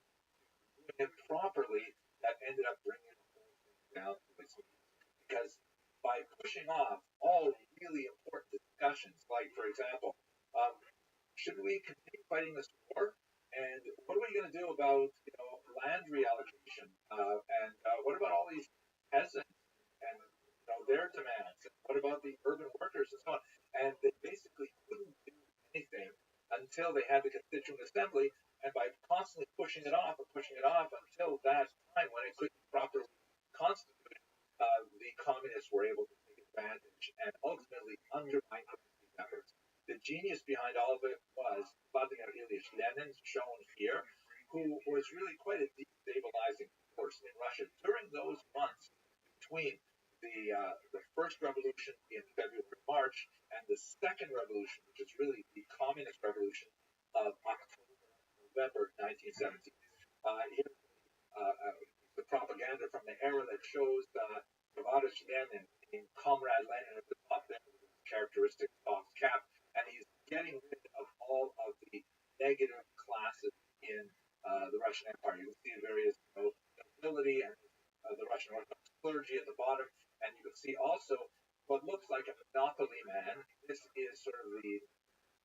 doing it properly that ended up bringing the whole thing down to its knees. Because by pushing off all really important discussions, like, for example, should we continue fighting this war? And what are we going to do about land reallocation? And what about all these peasants and their demands? And what about the urban workers and so on? And they basically couldn't do anything until they had the Constituent Assembly. And by constantly pushing it off until that time when it could be properly constituted, the communists were able to take advantage and ultimately undermine these efforts. The genius behind all of it was Vladimir Ilyich Lenin, shown here, who was really quite a destabilizing force in Russia during those months between the first revolution in February, March, and the second revolution, which is really the communist revolution of October, November 1917. Here's the propaganda from the era that shows Tavares Lenin in Comrade Lenin at the top there with his characteristic soft cap, and he's getting rid of all of the negative classes in the Russian Empire. You can see various nobility and the Russian Orthodox clergy at the bottom, and you can see also what looks like a monopoly man. This is sort of the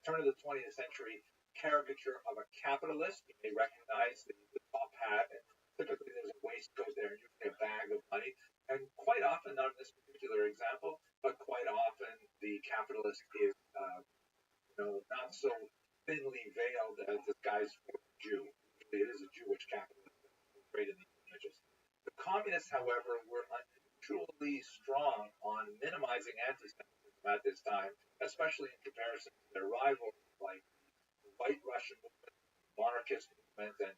turn of the 20th century caricature of a capitalist. You may recognize the top hat, and typically there's a waistcoat there, and usually a bag of money. And quite often, not in this particular example, but quite often the capitalist is not so thinly veiled as disguised for a Jew. It is a Jewish capitalist portrayed in these images. The communists, however, were unusually strong on minimizing anti-Semitism at this time, especially in comparison to their rivals like the White Russian movement, monarchist movement, and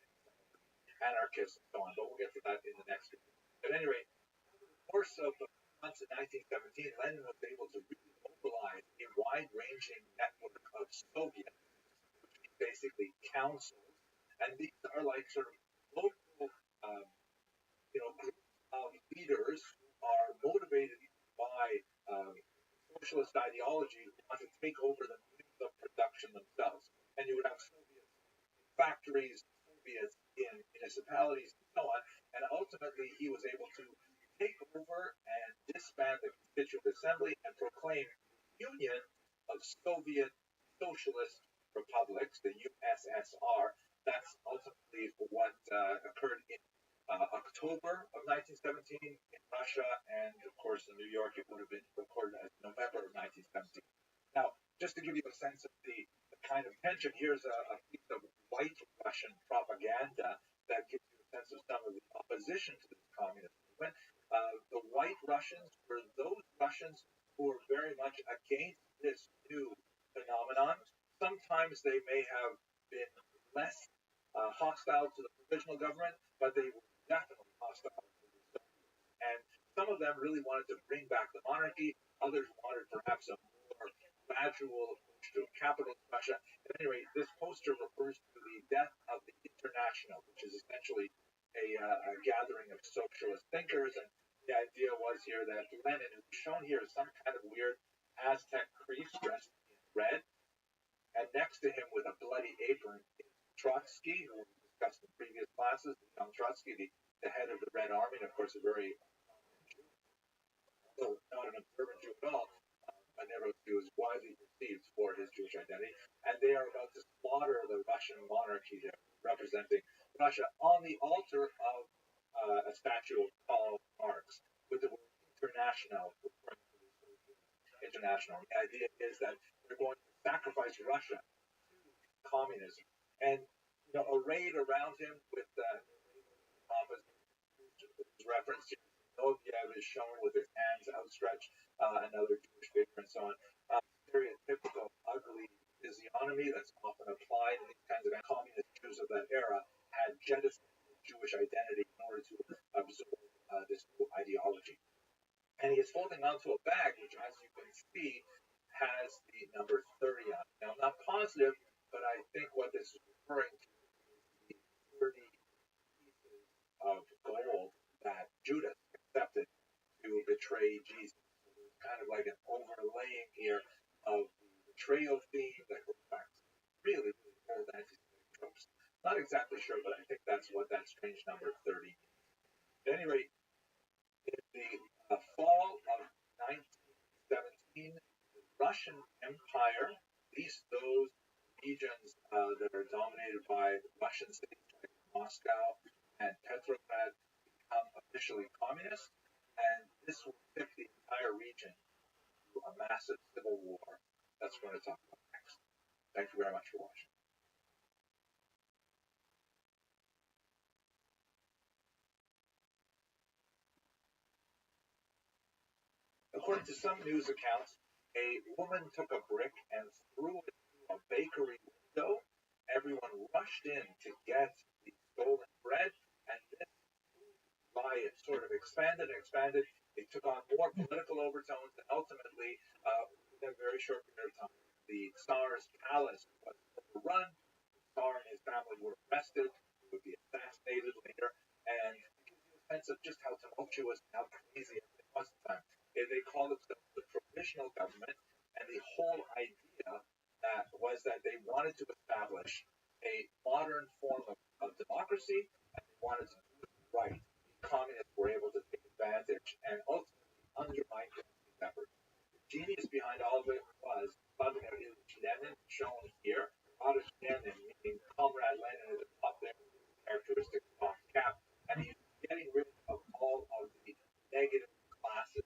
anarchists and so on. But we'll get to that in the next video. At any rate, over the course of the months in 1917, Lenin was able to really mobilize a wide-ranging network of Soviets, which he basically councils, and these are like sort of local, groups of leaders who are motivated by socialist ideology who want to take over the means of production themselves. And you would have Soviets in factories, Soviets in municipalities, and so on. And ultimately, he was able to take over and disband the Constituent Assembly and proclaim the Union of Soviet Socialist Republics, the USSR. That's ultimately what occurred in October of 1917 in Russia, and of course in New York it would have been recorded as November of 1917. Now, just to give you a sense of the kind of tension, here's a piece of white Russian propaganda that gives you a sense of some of the opposition to this communist movement. The white Russians were those Russians who were very much against this new phenomenon. Sometimes they may have been less hostile to the provisional government, but they were definitely hostile to the Soviets. And some of them really wanted to bring back the monarchy. Others wanted perhaps a more gradual approach to a capitalist Russia. At any rate, this poster refers to the death of the International, which is essentially a gathering of socialist thinkers. And the idea was here that Lenin, who's shown here as some kind of weird Aztec priest dressed in red, and next to him with a bloody apron is Trotsky, who we discussed in previous classes, young Trotsky, the head of the Red Army, and of course a very prominent Jew, although not an observant Jew at all, an he was widely perceived for his Jewish identity, and they are about to slaughter the Russian monarchy there, representing Russia on the altar of a statue of Karl Marx with the word international, international. The idea is that they're going to sacrifice Russia to communism, and a raid around him with reference to Noviev is shown with his hands outstretched, another Jewish figure, and so on. Stereotypical, ugly physiognomy that's often applied in these kinds of communist Jews of that era had jettisoned Jewish identity in order to absorb this new ideology. And he is holding onto a bag, which, as you can see, has the number 30 on it. Now, I'm not positive, but I think what this is referring to is the 30 pieces of gold that Judas accepted to betray Jesus. So there's kind of like an overlaying here of the betrayal theme that goes back to really, really old anti-Semitic tropes. Not exactly sure, but I think that's what that strange number 30 means. At any rate, in the fall of 1917, the Russian Empire, at least those regions that are dominated by Russian states like Moscow and Petrograd, become officially communist, and this will tip the entire region to a massive civil war. That's what we're going to talk about next. Thank you very much for watching. According to some news accounts, a woman took a brick and threw it through a bakery window. Everyone rushed in to get the stolen bread, and this riot sort of expanded and expanded. It took on more political overtones, and ultimately, within a very short period of time, the Tsar's palace was overrun. The Tsar and his family were arrested. They would be assassinated later, and it gives you a sense of just how tumultuous and how crazy it was at the time. They called themselves the provisional government, and the whole idea was that they wanted to establish a modern form of democracy, and they wanted to do it right. The communists were able to take advantage and ultimately undermine these efforts. The genius behind all of it was Vladimir Ilyich Lenin, shown here. Lenin, meaning Comrade Lenin, at the top there, characteristic soft cap, and he's getting rid of all of the negative classes.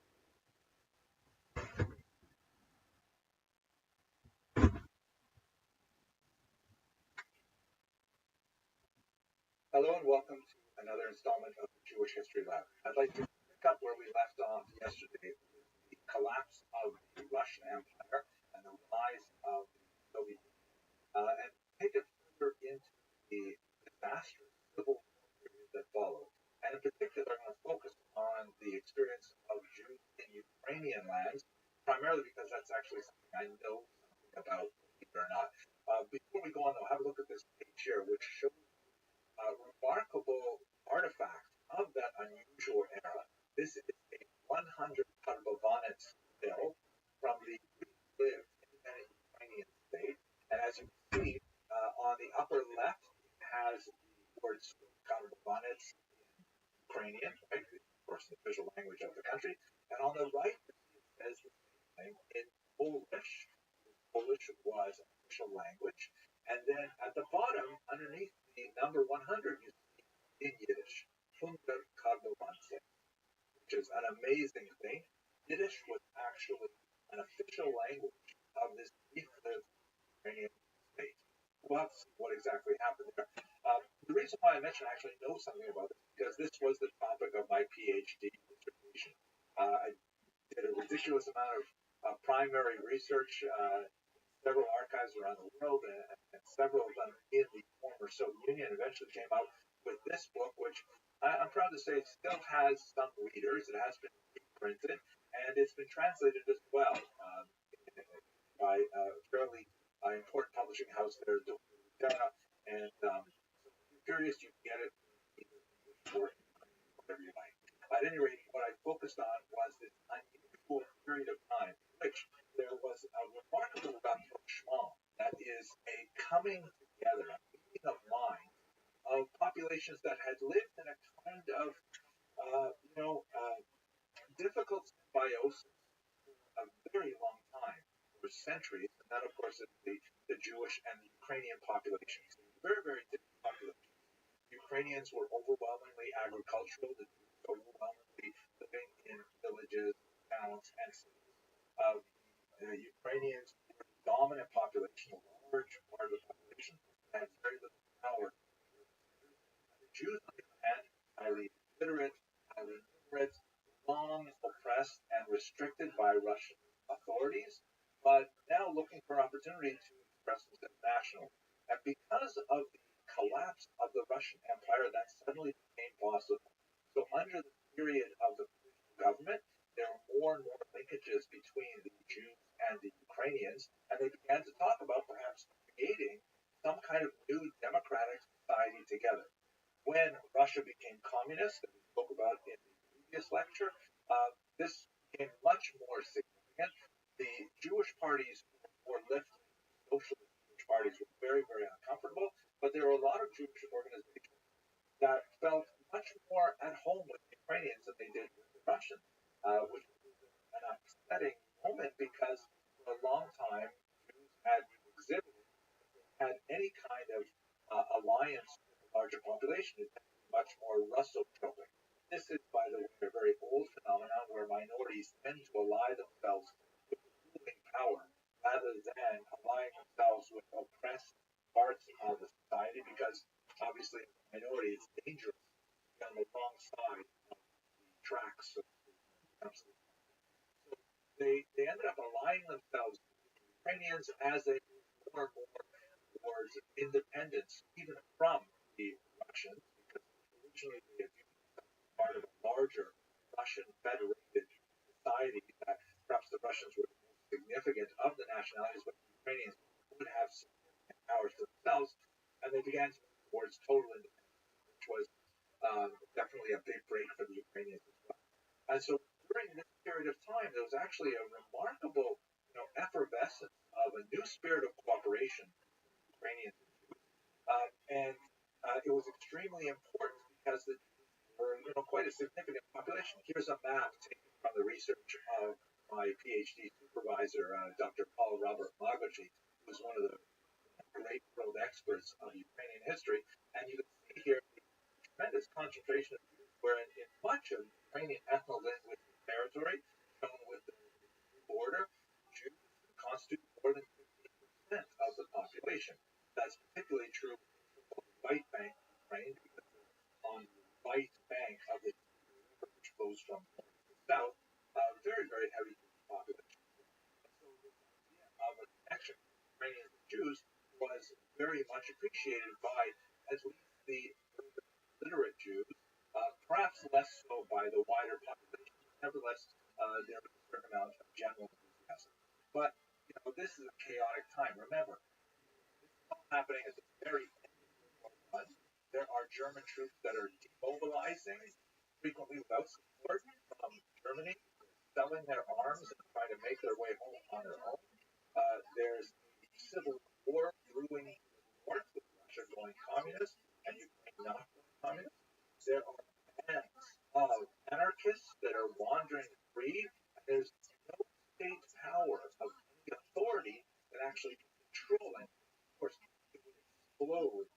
Hello and welcome to another installment of the Jewish History Lab. I'd like to pick up where we left off yesterday with the collapse of the Russian Empire and the rise of the Soviet Union, and take it further into the disastrous civil war period that followed. And in particular, I'm going to focus on the experience of Jews in Ukrainian lands, primarily because that's actually something I know something about, believe it or not. Before we go on, though, have a look at this page here, which shows a remarkable artifact of that unusual era. This is a 100 Karbovanets bill from the Greek-lived independent Ukrainian state. And as you can see, on the upper left, it has the words Karbovanets in Ukrainian, right? Of course, the official language of the country. And on the right, it says the same thing in Polish. Polish was an official language. And then at the bottom, underneath the number 100, you see in Yiddish, 100 Karbovanets, which is an amazing thing. Yiddish was actually an official language of this Greek-lived Ukrainian state. We'll have to see what exactly happened there. The reason why I mentioned I actually know something about this because this was the topic of my PhD dissertation. I did a ridiculous amount of primary research several archives around the world, and several of them in the former Soviet Union eventually came out with this book, which I'm proud to say still has some readers. It has been reprinted, and it's been translated as well by a fairly important publishing house there, and so if you're curious, you can get it either English or whatever you like. At any rate, what I focused on was this unusual period of time in which there was a remarkable rapprochement, that is a coming together, a meeting of minds of populations that had lived in a kind of, difficult symbiosis for a very long time. centuries. And that, of course, is the Jewish and the Ukrainian populations. Very, very different populations. Ukrainians were overwhelmingly agricultural. The Jews were overwhelmingly living in villages, towns, and cities. The Ukrainians were the dominant population, a large part of the population, had very little power. The Jews, on the other hand, highly illiterate, highly numerate, long oppressed and restricted by Russian authorities, but now looking for opportunity to express themselves nationally. And because of the collapse of the Russian Empire, that suddenly became possible. So under the period of the government, there were more and more linkages between the Jews and the Ukrainians, and they began to talk about perhaps creating some kind of new democratic society together. When Russia became communist, as we spoke about in the previous lecture, this became much more significant. The Jewish parties were lifted, socialist Jewish parties were very, very uncomfortable, but there were a lot of Jewish organizations that felt much more at home with the Ukrainians than they did with the Russians, which was an upsetting moment because for a long time Jews had exhibited had any kind of alliance with the larger population. It tended to be much more Russotropic. This is, by the way, a very old phenomenon where minorities tend to ally themselves with the ruling power rather than allying themselves with oppressed parts of the society, because obviously as a minority it's dangerous to be on the wrong side of the tracks of the so they ended up allying themselves with the Ukrainians as they moved more and more towards independence, even from the Russians, because originally they had been part of a larger Russian federated society that perhaps the Russians were the most significant of the nationalities, but the Ukrainians would have significant powers to themselves, and they began to move towards total independence, which was definitely a big break for the Ukrainians as well. And so during this period of time, there was actually a remarkable, effervescence of a new spirit of cooperation between Ukrainians and Jews, and it was extremely important because the Jews were, quite a significant population. Here's a map taken from the research of my PhD supervisor, Dr. Paul Robert Magaji, who was one of the great world experts of Ukrainian history, and you can see here the tremendous concentration of Jews, where in much of Ukrainian ethno-linguistic territory, shown with the border, Jews constitute more than 50% of the population. That's particularly true in the right bank of Ukraine, because on the right bank of the river, which flows from north to south, very, very heavy population. And so this idea of a connection between Ukrainians and Jews was very much appreciated by at least the literate Jews, perhaps less so by the wider population. Nevertheless, there was a certain amount of general enthusiasm. But this is a chaotic time. Remember, this is all happening at the very end of World War I. There are German troops that are demobilizing, frequently without support from Germany, selling their arms and trying to make their way home on their own. There's the civil war brewing in the north, with Russia going communist and Ukraine not going communist. There are bands of anarchists that are wandering free, and there's no state power of any authority that actually can control it. Of course, it would explode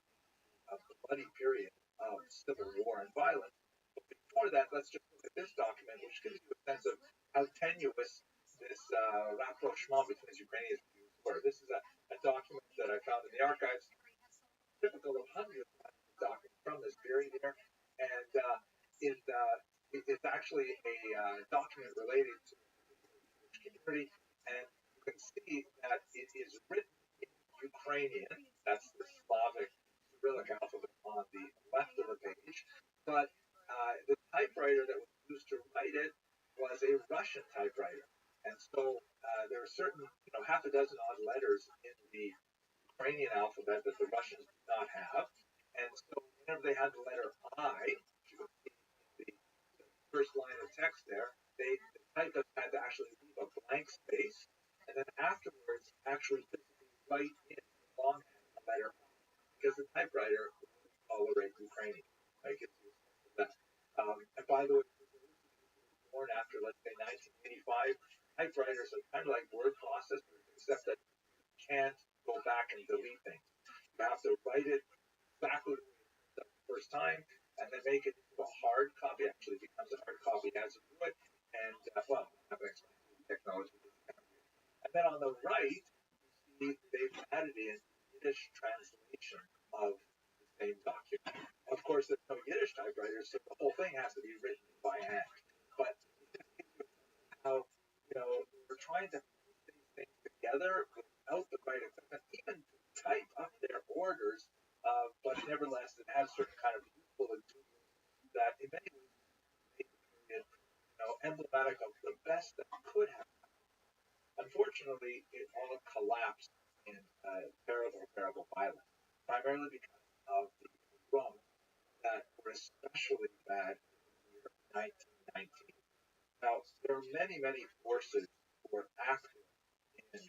a bloody period of civil war and violence. But before that, let's just look at this document, which gives you a sense of how tenuous this rapprochement between Ukrainians and Jews were. This is a document that I found in the archives, typical of hundreds of documents from this period here, and it's actually a document related to the Jewish community, and you can see that it is written in Ukrainian. That's the Slavic Cyrillic alphabet on the left of the page, but the typewriter that was used to write it was a Russian typewriter, and so there are certain, half a dozen odd letters in the Ukrainian alphabet that the Russians did not have, and so whenever they had the letter I, you can see in the first line of text there, the typist had to actually leave a blank space, and then afterwards actually physically write in longhand the letter I, because the typewriter wouldn't tolerate Ukrainian. Right? Gives you a sense of that. And by the way, born after, let's say, 1985, typewriters are kind of like word processors. They except that you can't go back and delete things. You have to write it exactly the first time and then make it into a hard copy. Actually, it becomes a hard copy as you do it. And well, I'm going to explain the technology. And then on the right, you see they've added in Yiddish translation of the same document. Of course, there's no Yiddish typewriters, so the whole thing has to be written by hand. But how we're trying to put these things together without the right equipment, even to type up their orders, but nevertheless, it has certain kind of useful intuitions that in many ways make it emblematic of the best that could happen. Unfortunately, it all collapsed in terrible, terrible violence, primarily because of the pogroms that were especially bad in the year 1919. Now, there are many, many forces who are active in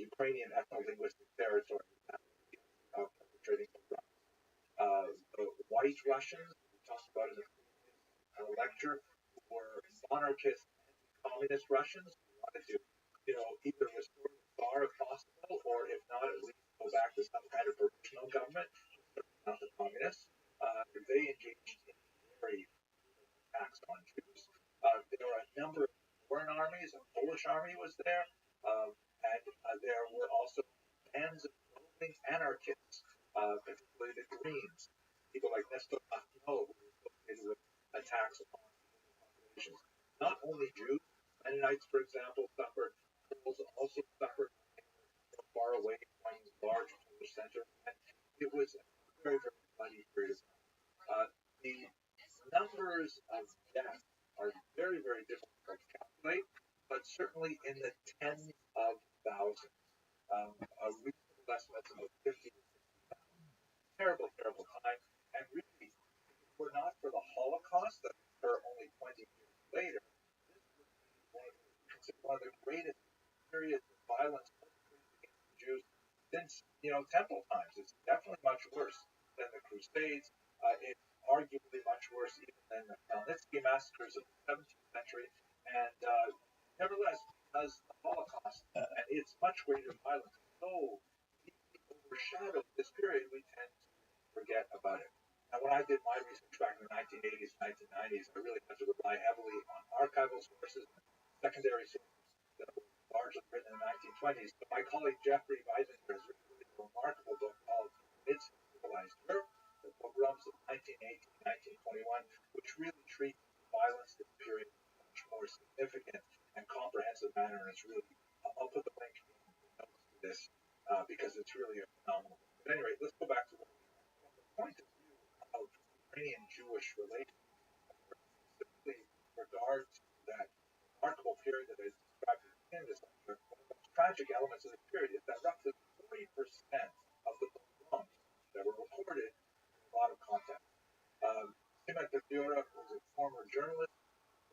Ukrainian ethno-linguistic territory perpetrating pogroms. The White Russians, we talked about in the previous lecture, were monarchist, anti-communist Russians who wanted to, either restore the Tsar if possible, or if not, at least go back to some kind of provisional government, not the communists. They engaged in very attacks on Jews. There were a number of foreign armies. A Polish army was there, and there were also bands of roving anarchists, particularly the Greens, people like Nestor Makhno, who were associated with attacks on populations. Not only Jews, Mennonites, for example, suffered. Poles also suffered far away from large Polish center. And it was a very, very bloody period of time. The numbers of deaths are very, very difficult to calculate, but certainly in the tens of thousands. A reasonable estimate of 50 to 60,000. Terrible, terrible time. And really, if it were not for the Holocaust that occurred only 20 years later, this would be considered one of the greatest periods of violence against the Jews since, Temple times. It's definitely much worse than the Crusades. It's arguably much worse even than the Khmelnytsky massacres of the 17th century. And nevertheless, because the Holocaust and its much greater violence so deeply overshadowed this period, we tend to forget about it. Now, when I did my research back in the 1980s, 1990s, I really had to rely heavily on archival sources and secondary sources that were largely written in the 1920s. But my colleague Jeffrey Weisenberg has written a remarkable book called Mid-Civilized Europe, the pogroms of 1918, 1921, which really treats violence in the period in a much more significant and comprehensive manner. And it's really, I'll put the link in the notes to this because it's really a phenomenal book. But anyway, let's go back to what we have. From the point of view of Ukrainian-Jewish relations, specifically in regard to that remarkable period that I described at the beginning of this lecture, one of the most tragic elements of the period is that roughly 40% of the pogroms that were reported in a lot of contexts. Simek Defiora was a former journalist.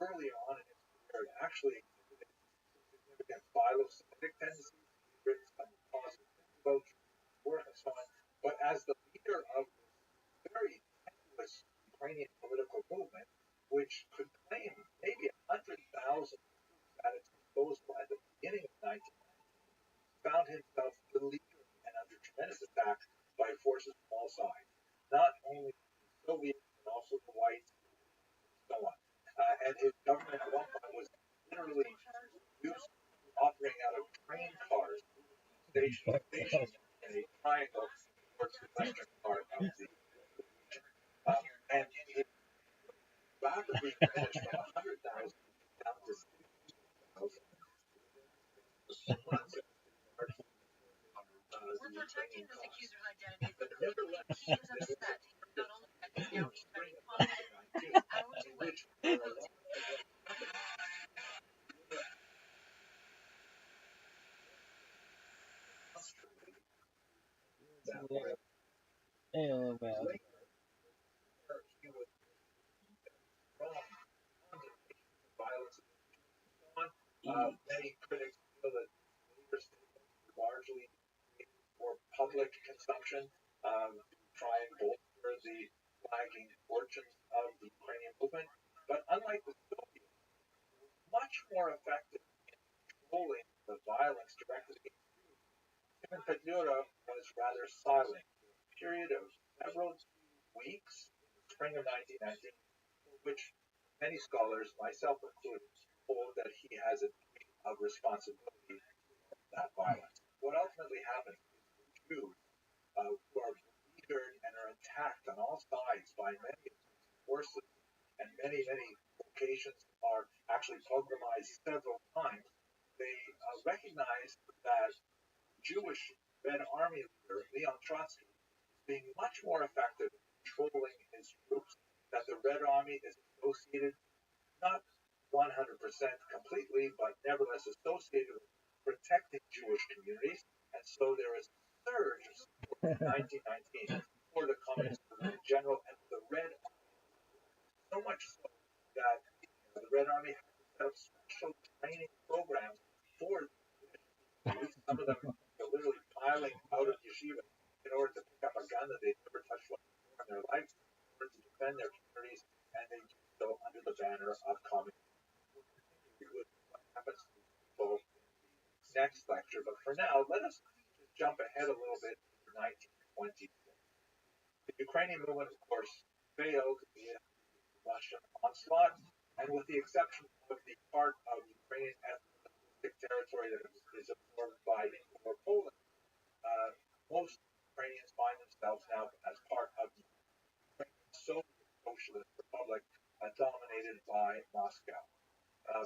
Early on in his career, actually exhibited some significant philo-Semitic tendencies. He'd written some positive things about work and so on. But as the leader of this very tenuous Ukrainian political movement, which could claim maybe 100,000 troops at its disposal at the beginning of 1919, found himself beleaguered and under tremendous attack by forces from all sides, not only the Soviets, but also the whites, and so on. And his government at one point was literally reduced to operating out of train cars, station to station in a triangle towards the western part of the region. And it rapidly diminished from 100,000 down to 60,000 within the space of 2 months. We're protecting this accuser's identity, but nevertheless, he is upset. Not only that, he's now being punished hours away. Oh, well. Many critics feel that later statements were largely for public consumption to try and bolster the flagging fortunes of the Ukrainian movement. But unlike the Soviets, it was much more effective in controlling the violence directed against Simon Petliura was rather silent for a period of several weeks in the spring of 1919, for which many scholars, myself included, hold that he has a degree of responsibility for that violence. What ultimately happened is the Jews, who are beleaguered and are attacked on all sides by many forces, and many, many locations are actually pulverized several times, they recognize that Jewish Red Army leader Leon Trotsky is being much more effective in controlling his troops, that the Red Army is associated, not 100% completely, but nevertheless associated with protecting Jewish communities. And so there is a surge of support in 1919 for the communist movement in general and the Red Army. So much so that the Red Army had to set up special training programs for youth. Some of them literally piling out of yeshiva in order to pick up a gun that they'd never touched before in their lives, in order to defend their communities, and they do so under the banner of communism. What happens to these people in the next lecture, but for now, let us just jump ahead a little bit to 1926. The Ukrainian movement, of course, failed in Russian onslaught, and with the exception of the part of Ukrainian ethnic territory that is absorbed by or Poland, most Ukrainians find themselves now as part of the Ukrainian Soviet Socialist Republic, dominated by Moscow.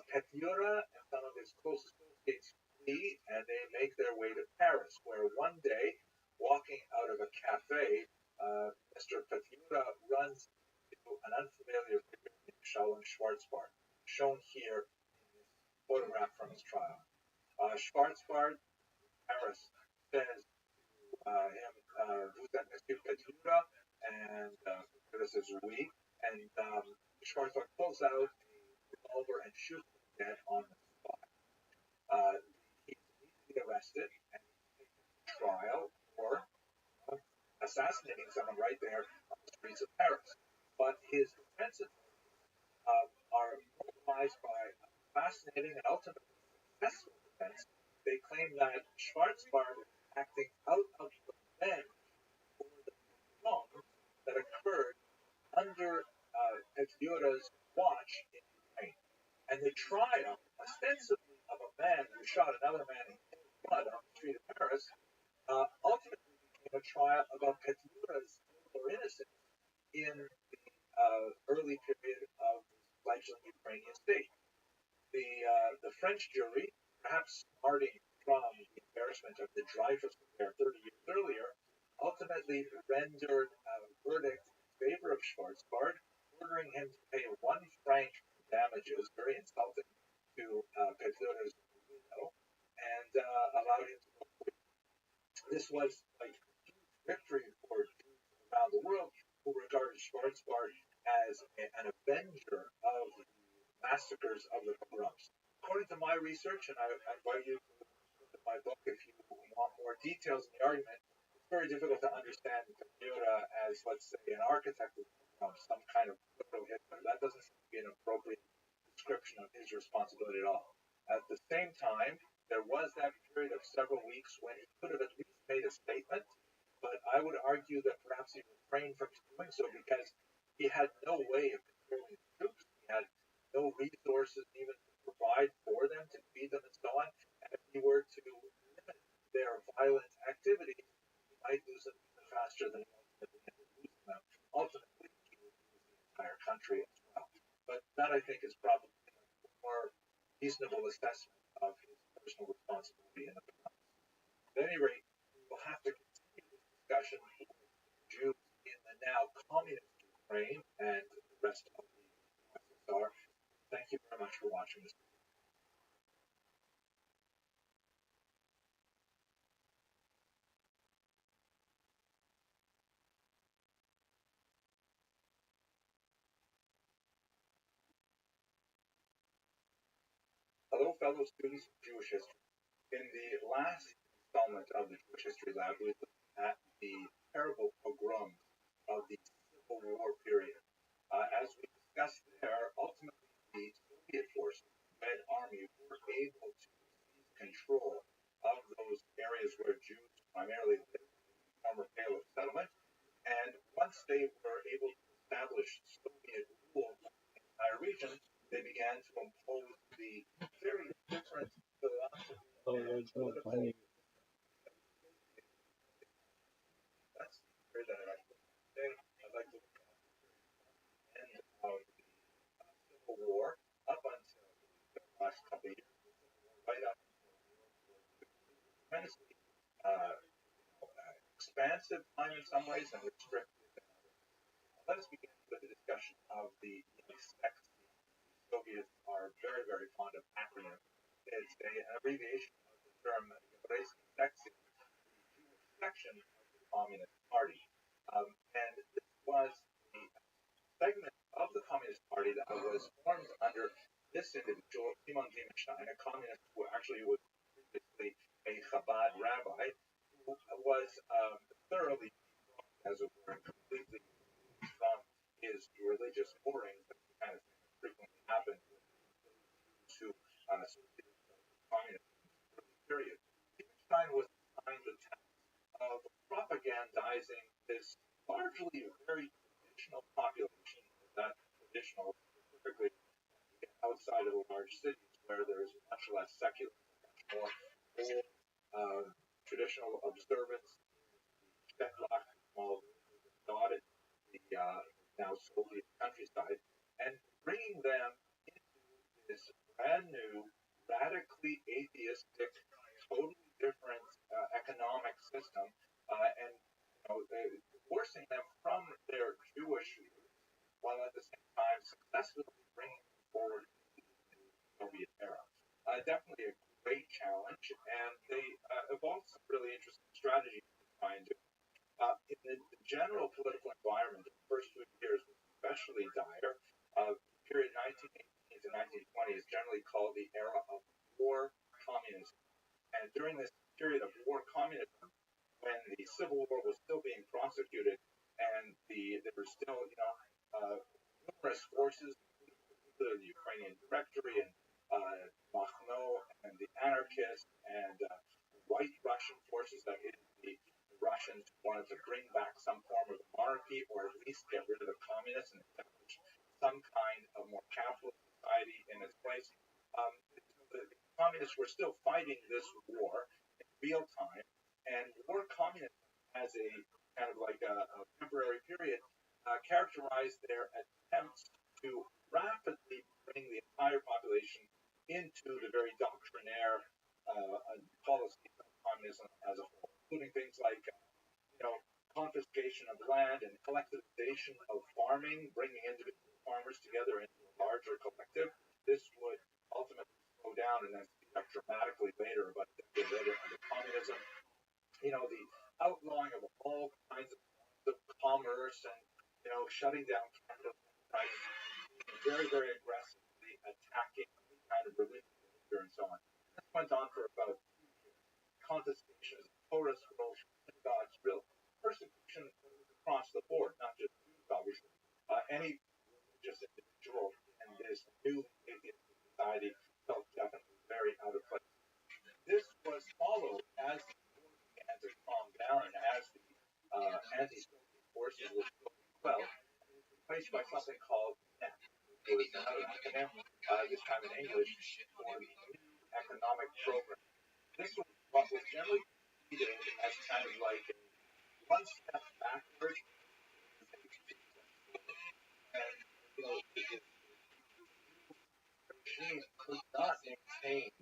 Petliura and some of his close associates flee, and they make their way to Paris, where one day, walking out of a cafe, Mr. Petliura runs into an unfamiliar figure named Shalom Schwarzbard, shown here in this photograph from his trial. Schwarzbard, Paris, says to him, "Vous êtes Monsieur Petliura?" And Petliura says, "Oui." And Schwarzbard pulls out a revolver and shoots him dead on the spot. He's immediately arrested and taken to trial for assassinating someone right there on the streets of Paris. But his defense are mobilized by a fascinating and ultimately successful defense. They claim that Schwarzbard was acting out of revenge for the wrongs that occurred under Petliura's watch in Ukraine. And the trial, ostensibly of a man who shot another man in cold blood on the street of Paris, ultimately became a trial about Petliura's guilt or innocence in the early period of the fledgling Ukrainian state. The French jury, perhaps smarting from the embarrassment of the Dreyfus affair 30 years earlier, ultimately rendered a verdict in favor of Schwarzbard, ordering him to pay 1 franc damages, very insulting to Petliura's widow, and allowed him to go free. This was a huge victory for Jews around the world who regarded Schwarzbard as an avenger of the massacres of the pogroms. According to my research, and I invite you to look at my book if you want more details in the argument, it's very difficult to understand Petliura as, let's say, an architect of pogroms, some kind of proto-Hitler. That doesn't seem to be an appropriate description of his responsibility at all. At the same time, there was that period of several weeks when he could have at least made a statement, but I would argue that perhaps he refrained from doing so because he had no way of controlling the troops. He had no resources even to provide for them, to feed them, and so on. And if he were to limit their violent activities, he might lose them even faster than he ultimately ended up losing them. Ultimately, he would lose the entire country as well. But that, I think, is probably a more reasonable assessment of his personal responsibility in the past. At any rate, we will have to continue this discussion for Jews in the now communist Ukraine and the rest of the USSR. Thank you very much for watching this. Hello, fellow students of Jewish history. In the last installment of the Jewish History Lab, we looked at the terrible pogroms of the Civil War period. As we discussed there, ultimately the Soviet forces, the Red Army, were able to seize control of those areas where Jews once they were able to establish Soviet rule in the entire region, they began to impose the very different philosophy and political. That's the period that I'd like to say. I'd like to look at the end of the Civil War up until the last couple of years, right up tremendously expansive time in some ways and restricted in others. Let us begin with the discussion of the SEX. The Soviets are very, very fond of acronyms. It's an abbreviation of the term Еврейский Section, the Jewish section of the Communist Party. And this was the segment of the Communist Party that was formed under this individual, Simon Wittgenstein, a communist who actually was previously a Chabad rabbi, who was thoroughly, as it were, completely from his religious moorings, the kind of thing that frequently happened with those Jews who associated themselves with communism in this early period. Wittgenstein was assigned the task of propagandizing this largely very traditional population, that traditional specifically outside of the large cities where there is much less secularism, much more old traditional observance, the Chetlach, small dotted the now Soviet countryside, and bringing them into this brand new, radically atheistic, totally different economic system, and divorcing them from their Jewish roots, while at the same time successfully bringing them forward into the new Soviet era. Definitely a great challenge, and they evolved some really interesting strategies to try and do. In the general political environment, the first few years was especially dire. The period 1918 to 1920 is generally called the era of war communism. And during this period of war communism, when the Civil War was still being prosecuted, and there were still, numerous forces, including the Ukrainian Directory and Makhno and the anarchists and white Russian forces that the Russians wanted to bring back some form of monarchy or at least get rid of the communists and establish some kind of more capitalist society in its place. The communists were still fighting this war in real time, and war communism as a kind of like a temporary period characterized their attempts to rapidly bring the entire population into the very doctrinaire policy of communism as a whole, including things like confiscation of land and collectivization of farming, bringing individual farmers together into a larger collective. This would ultimately slow down and then speed up dramatically later, but a decade later under communism. The outlawing of all kinds of commerce and shutting down capital enterprises, very, very aggressively attacking any kind of religious behavior and so on. This went on for about 2 years. Confiscations of Torah scrolls, synagogues, real persecution across the board, not just Jews, obviously. Any religious individual in this new atheistic society felt definitely very out of place. This was followed as the war began to calm down and as the anti-Soviet forces were still quelled, replaced by something called NEP. It was another acronym, this time in English, for the New Economic Program. This was what was generally treated as kind of like a one step backward, and the regime could not maintain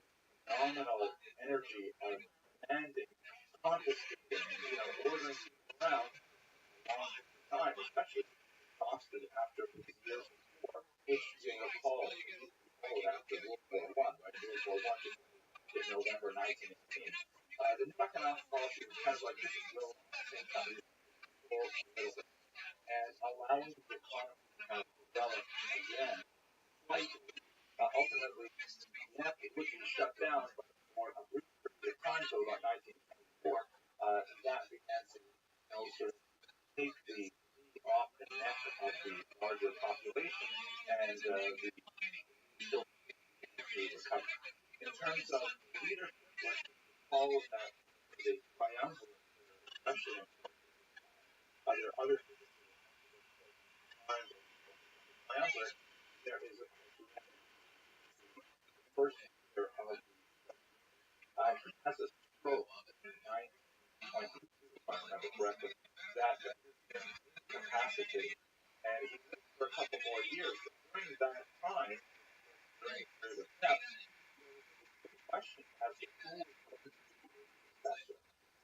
phenomenal energy of demanding, confiscating, ordering people around for a long time, especially exhausted after 3 years of war, which you recall after World War One, right? World War One in November 1918. The new economic policy was kind of like this will same time and allowing the economy to kind of develop again slightly. Ultimately, NEP would be shut down, but for a brief period of time, so about 1924, that began to sort of take the lead off the neck of the larger population, and the still began to recover. In terms of leadership, let's follow that the triumvirate, especially in there are other things first year of he has a stroke in 1922, if I remember correctly, that incapacitated, and he lived for a couple more years. But during that time, during the period of death, the question as to who was going to be his successor.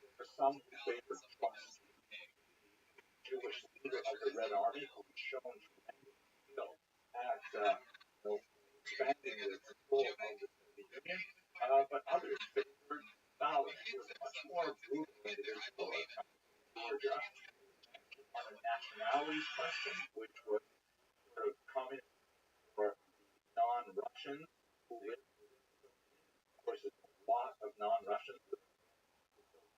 There were some who favored trust, Jewish leader of the Red Army, who had shown tremendous skill at expanding the control of the Soviet Union, but others favored Stalin, who was a much more brutal individual in Georgia. On a nationalities question, which was sort of communist or non-Russians who lived in the Soviet Union. Of course, there's a lot of non-Russians living in the Soviet Union,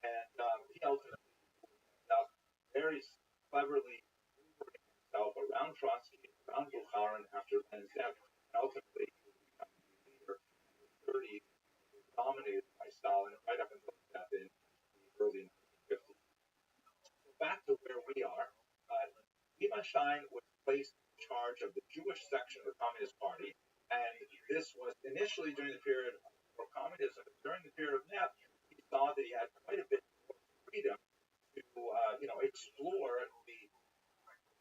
and he ultimately ended up very cleverly maneuvering himself around Trotsky, around Bukharin after Lenin's death, and ultimately he would become the leader in the 30s, dominated by Stalin right up until his death in the early 1950s. So back to where we are, Liebenstein was placed in charge of the Jewish section of the Communist Party, and this was initially during the period for communism. During the period of NEP, he saw that he had quite a bit more freedom to, explore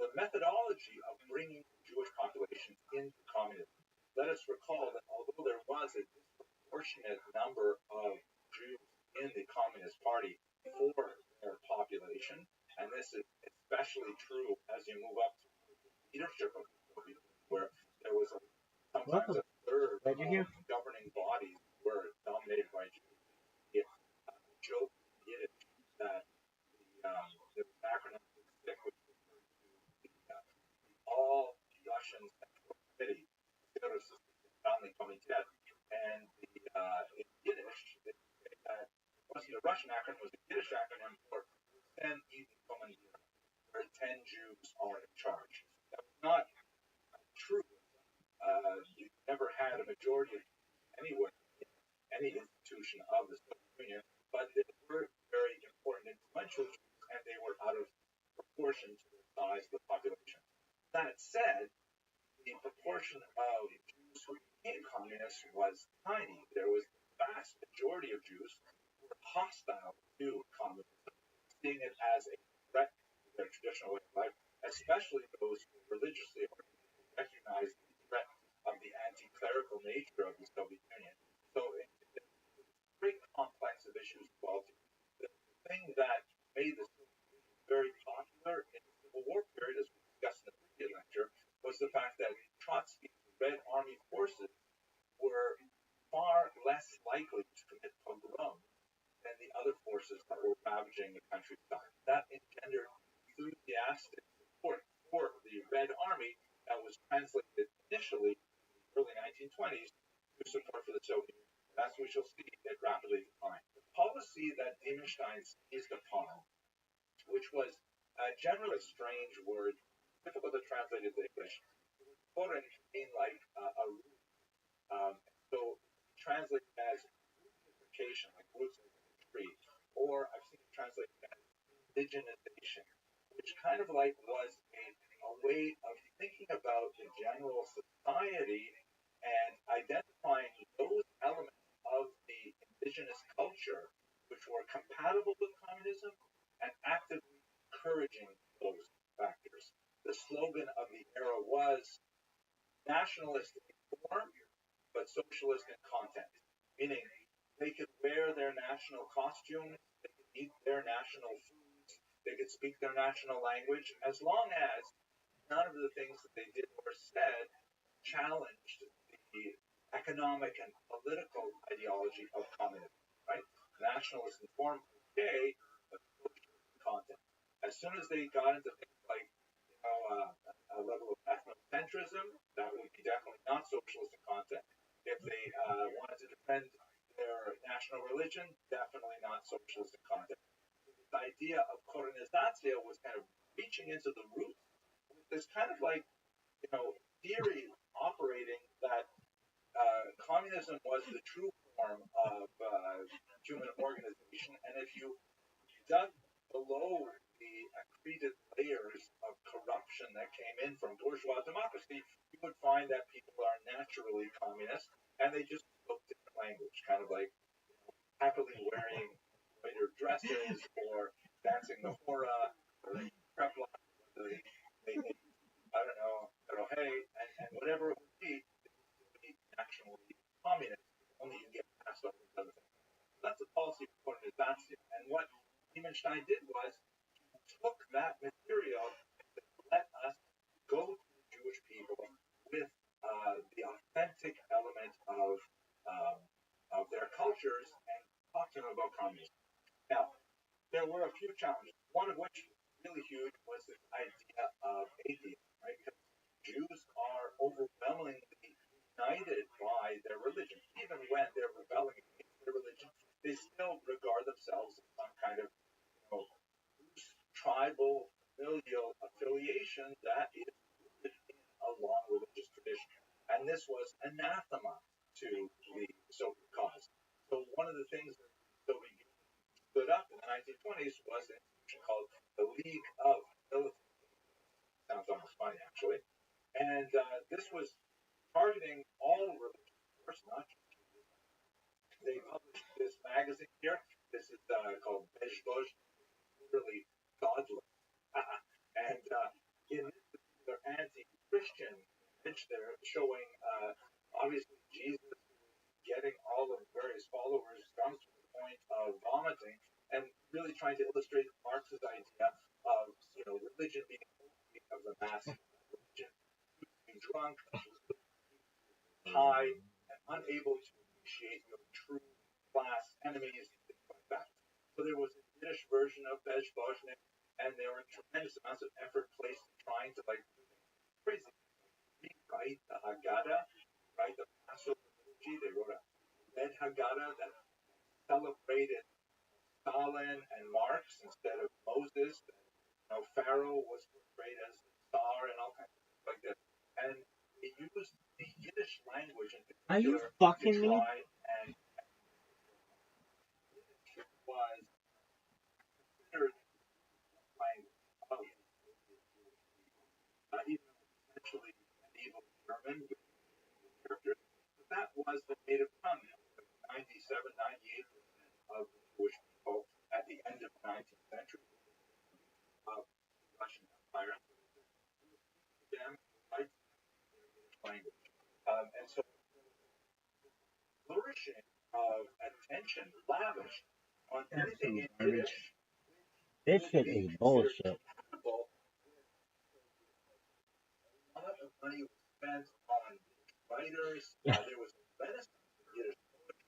the methodology of bringing the Jewish population into communism. Let us recall that although there was a disproportionate number of Jews in the Communist Party for their population, and this is especially true as you move up to the leadership of the Soviet Union, where there was sometimes a third of governing bodies were dominated by Jews. The joke in Yiddish that the acronym stick, which refers to the All Russian Central Committee, and in Yiddish, it wasn't a Russian acronym, it was a Yiddish acronym for 10 Eden Commandeer, where 10 Jews are in charge. That was not true. You never had a majority of Jews anywhere in any institution of the Soviet Union, but they were very important, influential Jews, and they were out of proportion to the size of the population. That said, the proportion of Jews who became communists was tiny. There was the vast majority of Jews who were hostile to communism, seeing it as a threat to their traditional way of life, especially those who religiously recognized the threat of the anti-clerical nature of the Soviet Union. So there's a great complex of issues involved. The thing that made the Soviet Union very popular in the Civil War period, as we discussed in the previous lecture, was the fact that Trotsky's Red Army forces were far less likely to commit pogroms than the other forces that were ravaging the countryside. That engendered enthusiastic support for the Red Army that was translated initially in the early 1920s to support for the Soviet Union. As we shall see, it rapidly declined. The policy that Liebenstein seized upon, which was generally a strange word, difficult to translate into English, foreign mean like a root. So translated as rootnification, like roots of a tree, or I've seen it translated as indigenization, which kind of like was a way of thinking about the general society and identifying those elements of the indigenous culture which were compatible with communism and actively encouraging those factors. The slogan of the era was nationalist in form, but socialist in content, meaning they could wear their national costumes, they could eat their national foods, they could speak their national language, as long as none of the things that they did or said challenged the economic and political ideology of communism, right? Nationalist in form, okay, but socialist in content. As soon as they got into things like, a level of ethnocentrism, that would be definitely not socialist in content. If they wanted to defend their national religion, definitely not socialist in content. This idea of colonizatio was kind of reaching into the roots. There's kind of like, theory operating that communism was the true form of human organization, and if you dug below the accreted layers of corruption that came in from bourgeois democracy, you would find that people are naturally communist, and they just spoke different language, kind of like happily wearing whiter dresses or dancing the hora or the prep line, they I don't know, hey, and whatever it would be nationally communist. Only you get past all these other things. That's a policy of colonization. And what Liebenstein did was he took that material and let us go to the Jewish people with the authentic element of their cultures and talk to them about communism. Now, there were a few challenges. One of which, really huge, was the idea of atheism, right? Because Jews are overwhelmingly united by their religion. Even when they're rebelling against their religion, they still regard themselves as some kind of loose tribal, familial affiliation that is rooted in a long religious tradition. And this was anathema to the Soviet cause. So one of the things that the Soviet Union stood up in the 1920s was an institution called the League of Military. Sounds almost funny, actually. And this was targeting all religions, of course, not just Judaism. They published this magazine here. This is called Bezhboj, literally godless. And in this particular anti-Christian image, they're showing obviously Jesus getting all of the various followers drunk to the point of vomiting, and really trying to illustrate Marx's idea of religion being of the masses, religion being drunk, high, and unable to appreciate your true class enemies and things like that. So there was a Yiddish version of Bezhbozhnik, and there were tremendous amounts of effort placed in trying to crazy rewrite the Haggadah, right, the Passover liturgy. They wrote a red Haggadah that celebrated Stalin and Marx instead of Moses. Pharaoh was portrayed as the star and all kinds of things like that. And they used the Yiddish language in particular. Are you fucking me? And Yiddish was considered language of even essentially medieval German with characters. But that was the native tongue. 97, 98% of the Jewish people at the end of the 19th century of the Russian Empire. Them like Yiddish language. And so flourishing of attention lavished on anything in Yiddish. This shit is bullshit. A lot of money was spent on writers. There was a renaissance of Yiddish poetry.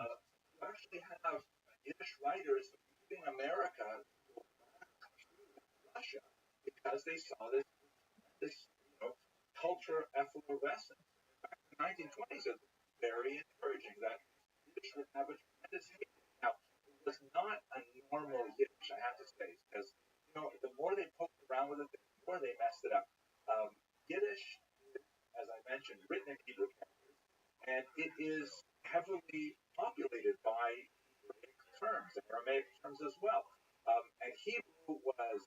You actually have Yiddish writers leaving America to go back to Russia because they saw this culture efflorescence. Back in the 1920s, it was very encouraging that Yiddish would have a tremendous heyday. Now, it was not a normal Yiddish, I have to say, because the more they poked around with it, the more they messed it up. Yiddish is, as I mentioned, written in Hebrew characters, and it is heavily populated by Aramaic terms as well. And Hebrew was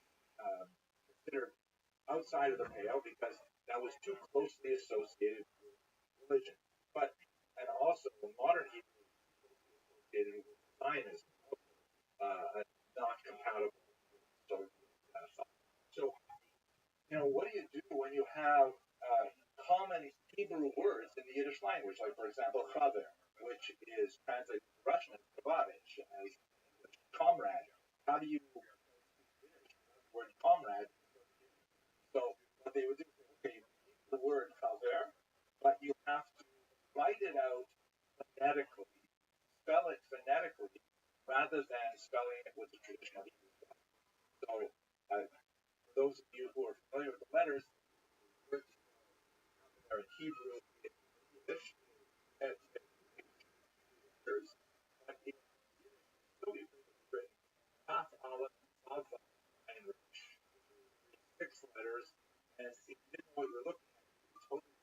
considered outside of the pale because that was too closely associated with religion. And also modern Hebrew is associated with Zionism, not compatible with thought. So, what do you do when you have common Hebrew words in the Yiddish language, like, for example, chaver, which is translated to Russian as tovarich, as comrade? How do you Yiddish the word comrade? So what they would do is, okay, you keep the word chaver, but you have to write it out phonetically, spell it phonetically, rather than spelling it with the traditional Hebrew spelling. So for those of you who are familiar with the letters, words are in Hebrew, in English, and letters, but in Yiddish, written Taf Aleph, Vav, and Resh. 6 letters, and if you didn't know what you were looking at, you would totally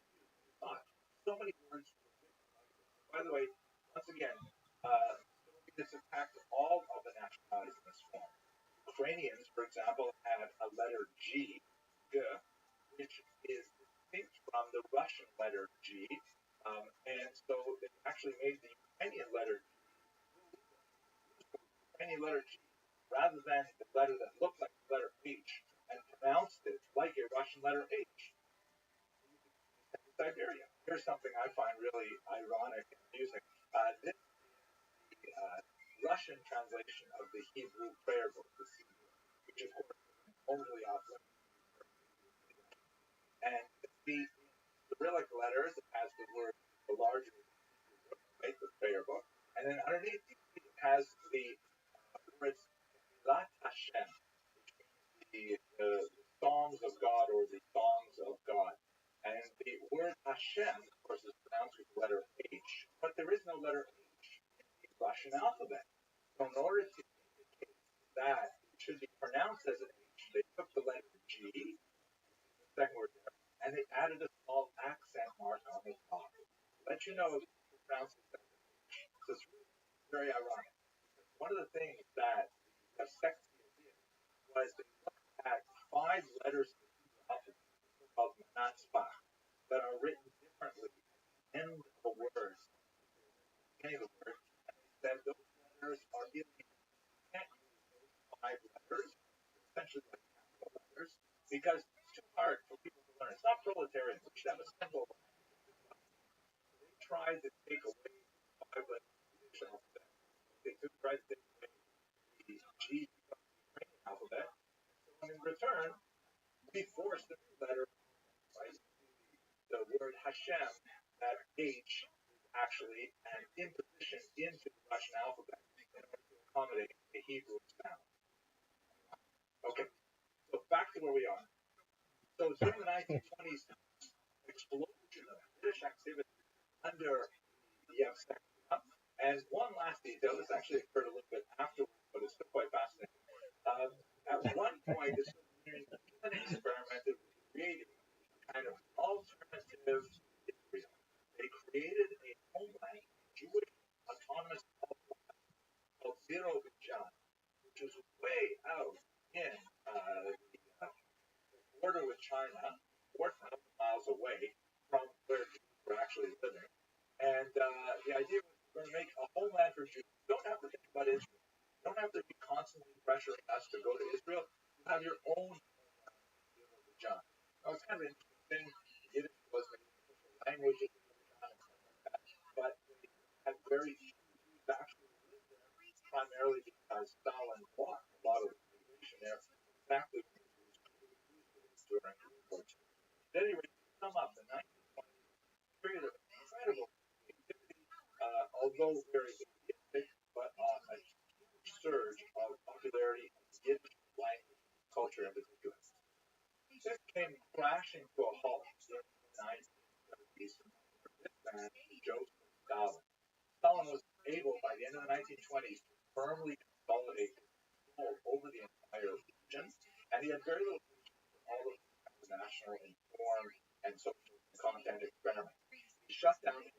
thought. So many words were written like this. By the way, once again, Soviets attacked all of the nationalities in this form. Ukrainians, for example, had a letter G, which is distinct from the Russian letter G, and so letter G rather than the letter that looked like the letter H and pronounced it like a Russian letter H. Siberia. Here's something I find really ironic and amusing. This is the Russian translation of the Hebrew prayer book, which of course is totally off limits. And the Cyrillic letters, it has the word, the larger right, the prayer book, and then underneath it has the words Lat Hashem, which means the songs of God or the songs of God. And the word Hashem, of course, is pronounced with the letter H, but there is no letter H in the Russian alphabet. So in order to indicate that it should be pronounced as an H, they took the letter G, the second word there, and they added a small accent mark on the top. Let you know it's pronounced as an H. So it's really very ironic. One of the things that the Sextia did was they looked at 5 letters of the alphabet called Manatzpa that are written differently at the end of a word, beginning of the word, and they said those letters are illegal. You can't use those 5 letters, essentially like capital letters, because it's too hard for people to learn. It's not proletarian. We should have a simple language. So they tried to take away the 5 letters of the English alphabet. They tried to take away the G from the Ukrainian alphabet. So in return, we forced the new letter, right? The word Hashem, that H is actually an imposition into the Russian alphabet in order to accommodate the Hebrew sound. Okay, so back to where we are. So during the 1920s, explosion of British activity under the Sextia. And one last detail, this actually occurred a little bit afterwards, but it's still quite fascinating. At one point, the Soviet Union even experimented with creating kind of alternative Israel. They created a homeland, Jewish autonomous called Azerbaijan, which was way out in the border with China, 4,000 miles away from where Jews were actually living. And the idea was we're going to make a homeland for Jews. You don't have to think about Israel. You don't have to be constantly pressuring us to go to Israel. You have your own Azerbaijan. Now, it's kind of interesting. Yiddish was the official language of Azerbaijan and stuff like that. But they had very few Jews actually live there, primarily because Stalin blocked a lot of the immigration there, exactly when it was during World War II. At any rate, to sum up, the 1920s period of incredible creativity, although very atheistic, but a huge surge of popularity of the Yiddish language culture in particular. This came crashing to a halt during the 1970s under this man, Joseph Stalin. Stalin was able, by the end of the 1920s, to firmly consolidate control over the entire region, and he had very little patience for all of these kinds of national inform and social content experiments. He shut down the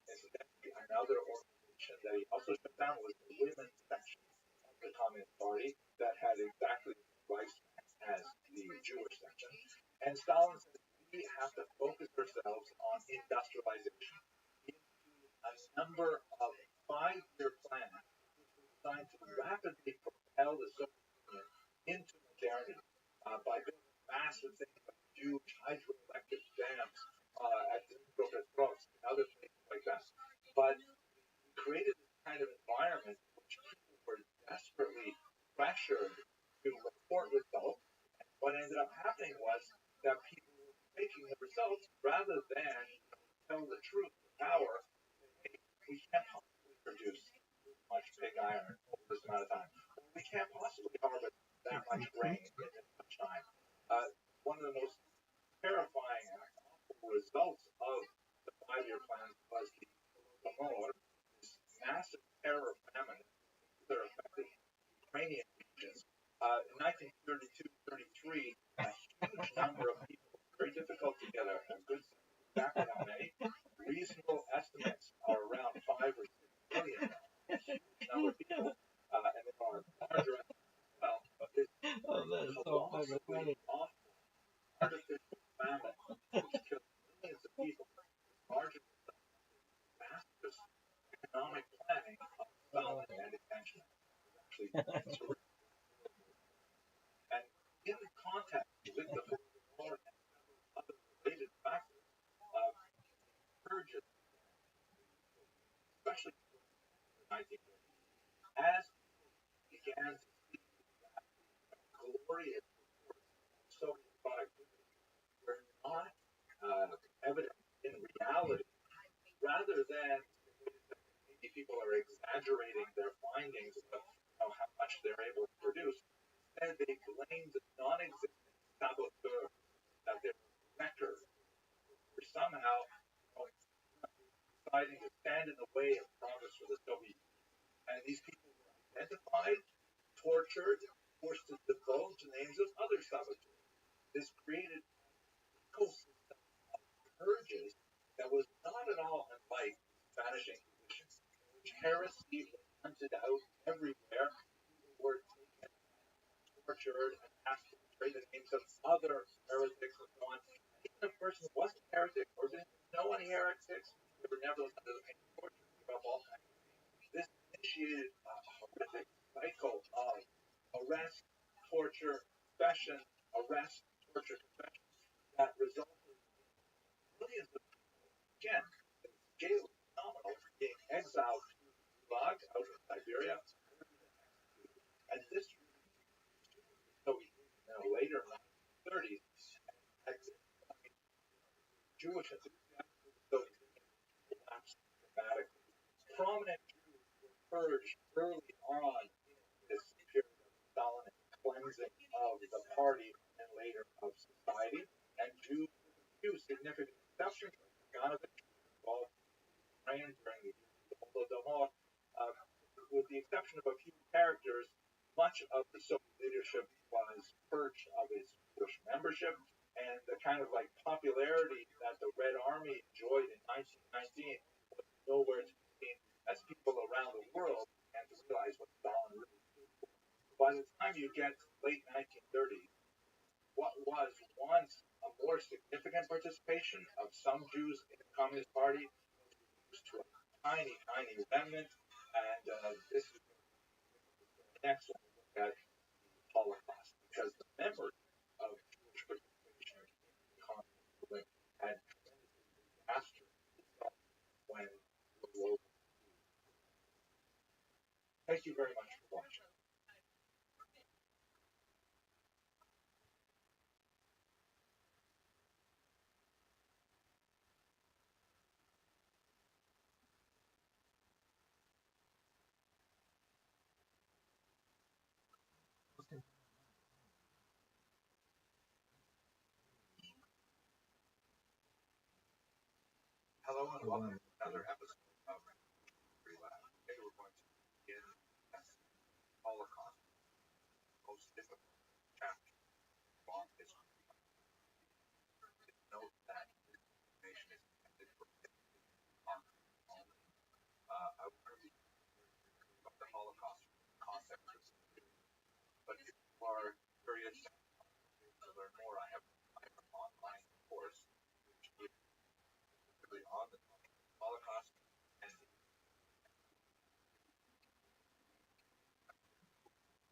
incidentally, another organization that he also shut down was the women's section of the Communist Party that had exactly the same lifespan as the Jewish section. And Stalin said, we have to focus ourselves on industrialization. He instituted a number of 5-year plans which were designed to rapidly propel the Soviet Union into modernity by building massive things like huge hydroelectric dams at Dnipropetrovsk and other places like that. But he created this kind of environment in which people were desperately pressured to report results. And what ended up happening was that people were taking the results rather than tell the truth to power. Hey, we can't possibly produce this much pig iron over this amount of time. We can't possibly harvest that much grain in this much time. One of the most terrifying and awful results of the 5-year plan was the Holodomor, this massive terror famine that affected Ukrainian regions. In 1932-33, a huge number of people, very difficult to get a good sense of exactly how many. Reasonable estimates are around 5 or 6 million. A huge number of people, and there are larger estimates as well. But this colossally awful artificial famine which killed millions of people was largely the disastrous economic planning of Stalin and his henchmen. And in contact with the folklore and other related factors of purges, especially in the 1930s, as began to see that glorious reports of Soviet productivity were not evident in reality, rather than maybe people are exaggerating their findings about how much they're able to produce. Instead, they blamed the non-existent saboteurs, that their record were somehow deciding to stand in the way of progress for the Soviet Union. And these people were identified, tortured, forced to divulge the names of other saboteurs. This created an ecosystem of purges that was not at all unlike the Spanish Inquisition, in which heresy was hunted out everywhere. People were taken, tortured, and asked to betray the names of other heretics and so on. And even a person who wasn't a heretic or didn't know any heretics, they were nevertheless under the pain of torture, give up all kinds of names. This initiated a horrific cycle of arrest, torture, confession, arrest, torture, confession, that resulted in millions of people, again, the scale is phenomenal, being exiled to Gulag out in Siberia, and this Soviet Union later in the 1930s, at this point, Jewish enthusiasm for the Soviet Union collapsed dramatically. Prominent Jews were purged early on in this period of Stalinist cleansing of the party and later of society, and Jews, with a few significant exceptions, like Kaganovich, who was involved in Ukraine during the years of the Holodomor, um, with the exception of a few characters, much of the Soviet leadership was purged of its Jewish membership, and the kind of like popularity that the Red Army enjoyed in 1919 was nowhere to be seen, as people around the world began to realize what Stalin really stood for. By the time you get to the late 1930s, what was once a more significant participation of some Jews in the Communist Party was reduced to a tiny, tiny remnant, and this is next when we look at the Holocaust, because the members of Jewish participation in the communist movement had tremendously disastrous results when World War II. Thank you very much for watching. Hello and welcome to another episode of Free Lab. Today we're going to begin discussing Holocaust, the most difficult chapter in long history. Note that this information is intended for context only. I will be about the Holocaust from the context of this period. But if you are curious to learn more, I have an online course which is specifically on the Holocaust and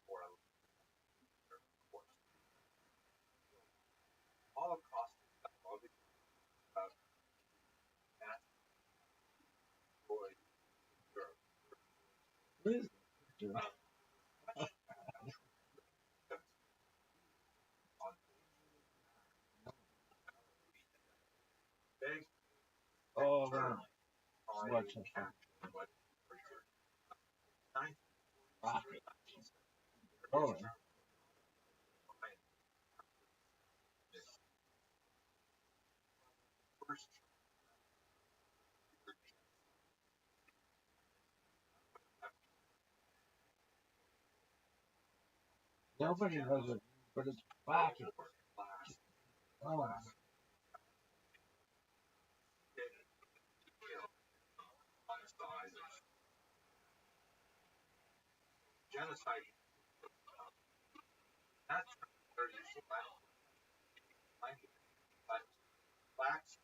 for a course. Holocaust is obviously about mass destroyed Europe. Oh, man. Watch it. Oh, nobody knows it, but it's back. Oh, Genocide. That's where you select but blacks.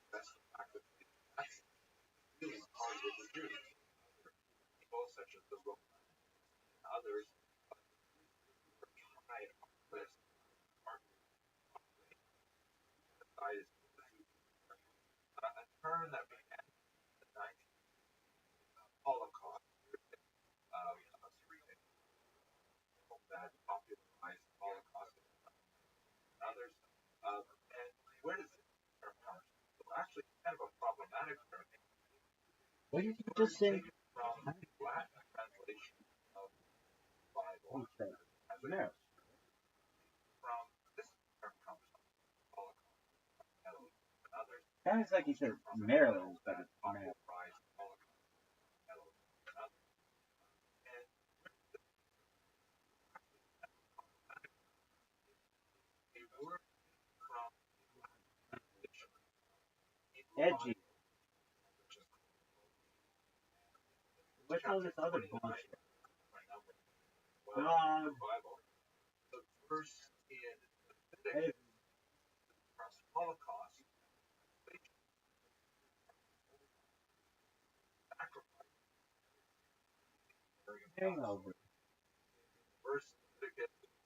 That's the fact that that's really hard to do. others high on the list are decided a term that began in the 19th Holocaust that popularized Holocaust and others. And where does this term come from? Well, actually, it's kind of a problematic term. What did you just say? From Latin translation of the Bible. No. From this term comes from Holocaust and others. Sounds like you said Maryland, but it's Maryland. Edgy. What's all this other bullshit? The verse in Holocaust Hangover. Verse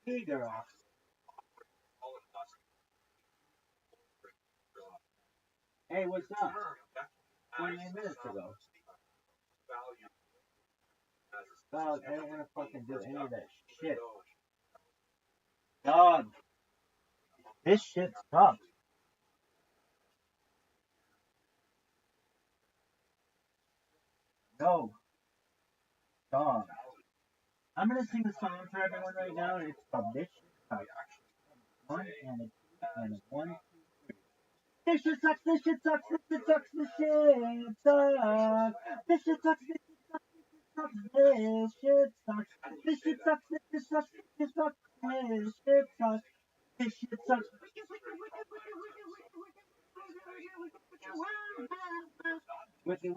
Hey, girl. Holocaust. Hey, what's up? 28 minutes ago. Dog, I don't want to fucking do any of that shit. Dog. This shit sucks. No. Dog. I'm gonna sing a song for everyone right now, and it's called This Shit Sucks. One and a two and a 1, 2, 3. This shit sucks, this shit sucks, this shit sucks, this shit sucks. This shit sucks, this shit sucks, this shit sucks. This shit sucks, this shit sucks, this shit sucks, this shit sucks. This shit sucks. Wicked,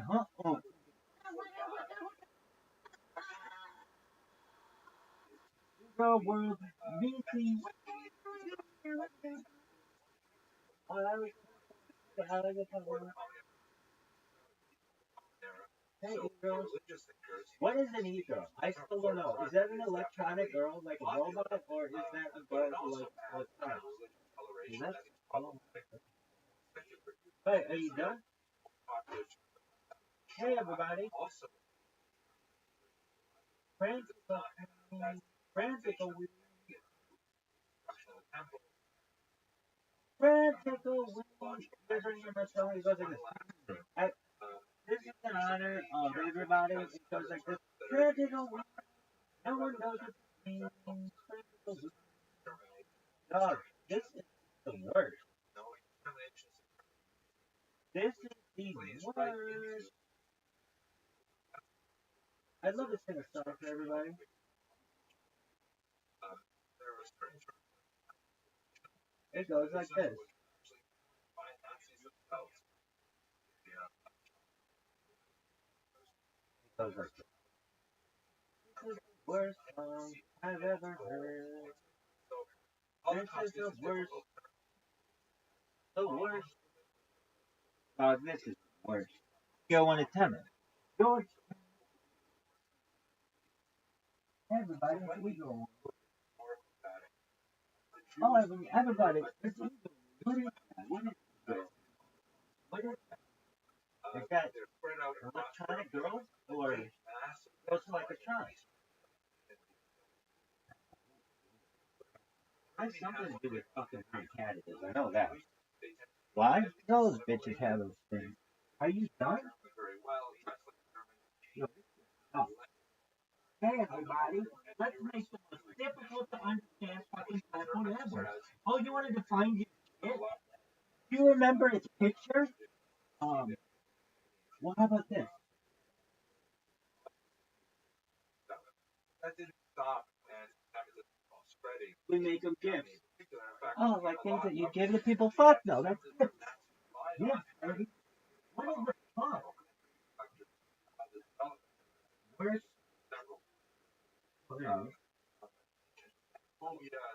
huh? Oh. The world, BC. Hey, girls. What is an e-girl? I still don't know. Is that an electronic girl, like a robot, or is that a girl like electronic? Is that? Oh. Hey, are you done? Hey, everybody. Frantical this is an honor of everybody. It goes like this. Frantical no one knows what it means. Dog, this is the worst. This is the worst. I'd love to sing a song for everybody. It goes like this. It goes like this. This is the worst song I've ever heard. This is the worst. The worst. Oh, this is the worst. Go on to 10. George. Everybody, we go. Oh, everybody. What is that? What is that? Is that electronic girls or girls like electronics? I have something to do with fucking candidates. I know that. Why? Those bitches have those things. Are you done? Oh. Hey everybody, let's make the most difficult to understand fucking telephone ever. Oh, you wanted to find your shit? Do you remember its picture? Well, how about this? That didn't stop and spreading. We make them gifts. Oh, like things that you give to people? Fuck no, that's gifts. Yeah, baby. What is the fuck? Where's... Okay. Oh, yeah.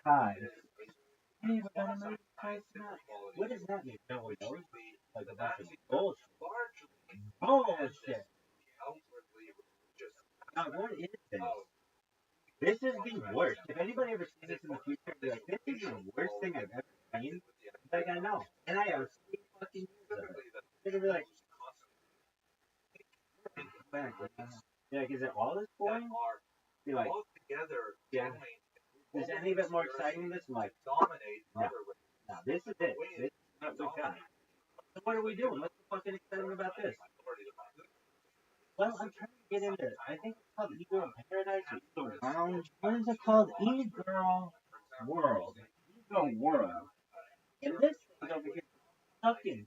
Hi. Hey, everybody. What does that mean? No one knows. Like a bunch of bullshit. Bullshit. Now, what is this? This is the worst. If anybody ever sees this in the future, be like, this is the worst thing I've ever seen. Like, I know. And I have 3 fucking years of it. They're gonna be like, yeah, like, is it all this boring? Be like, yeah. Is any of it more exciting than this? I'm like, no. No, this is it. This is what we've got. So what are we doing? What's the fucking exciting about this? Well, I'm trying to get into it. I think it's called E-Girl Paradise or E-Girl Lounge. What is it called? E-Girl World. E-Girl World. And this thing over here, fucking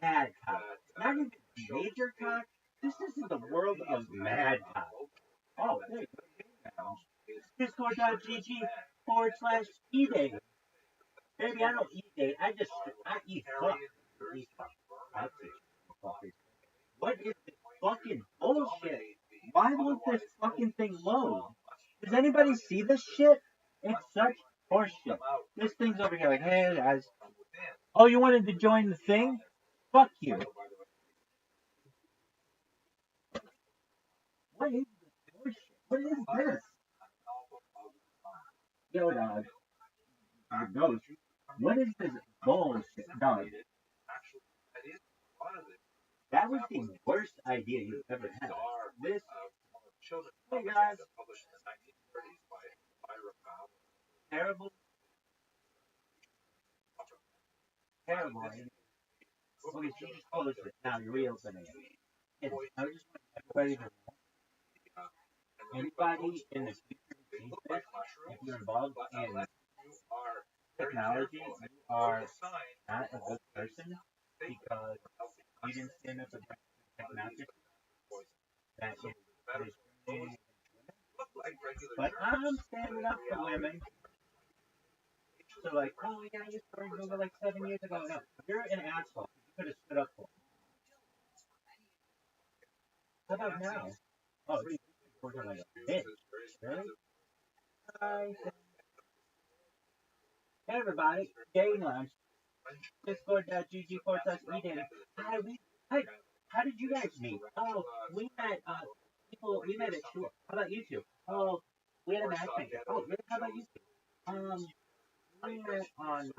mad cock. Not even major cock. This isn't the world of mad cock. Oh, there you go. Discord.gg/e-day. Baby, I don't eat date. I eat fuck. Eat fuck. That's it. What is this fucking bullshit? Why won't this fucking thing load? Does anybody see this shit? It's such horseshit. This thing's over here like, hey guys. Oh, you wanted to join the thing? Fuck you. What is this bullshit? What is this? Yo, dog. Ghost. What is this bullshit, dog? That was the worst idea you've ever had. This, hey guys, terrible, terrible. Okay, so you just close it. Now you're reopening it. I just want everybody to know. Anybody in the future who sees this, if you're involved in technology, you are not a good person because you didn't stand up for technology. That is discriminating against women. But I'm standing up for women. So like, oh yeah, you started Google like 7 years ago. No, you're an asshole. You could have stood up for me. How about now? Oh, we're like a bitch. Really? Hi. Hey everybody, Dating Lounge. Discord.gg/e-day. Hi, how did you guys meet? Oh, we met, we met at Shore. How about you two? Oh, we had a matchmaker. Oh, really? How about you two? We met on,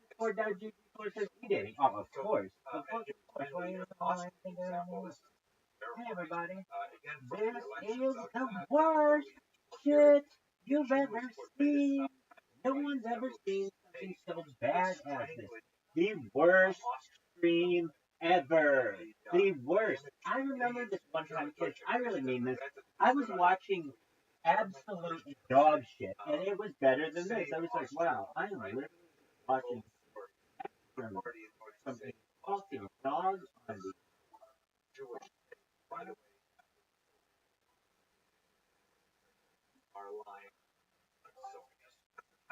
Discord.gg/e-day. Oh, of course. Of course. Why you know, hey everybody, this is the worst shit you've ever seen. No one's ever seen something so bad as this. The worst stream ever. The worst. I remember this one time, kids, I really mean this. I was watching absolute dog shit, and it was better than this. I was like, wow, I'm literally watching something fucking dog on the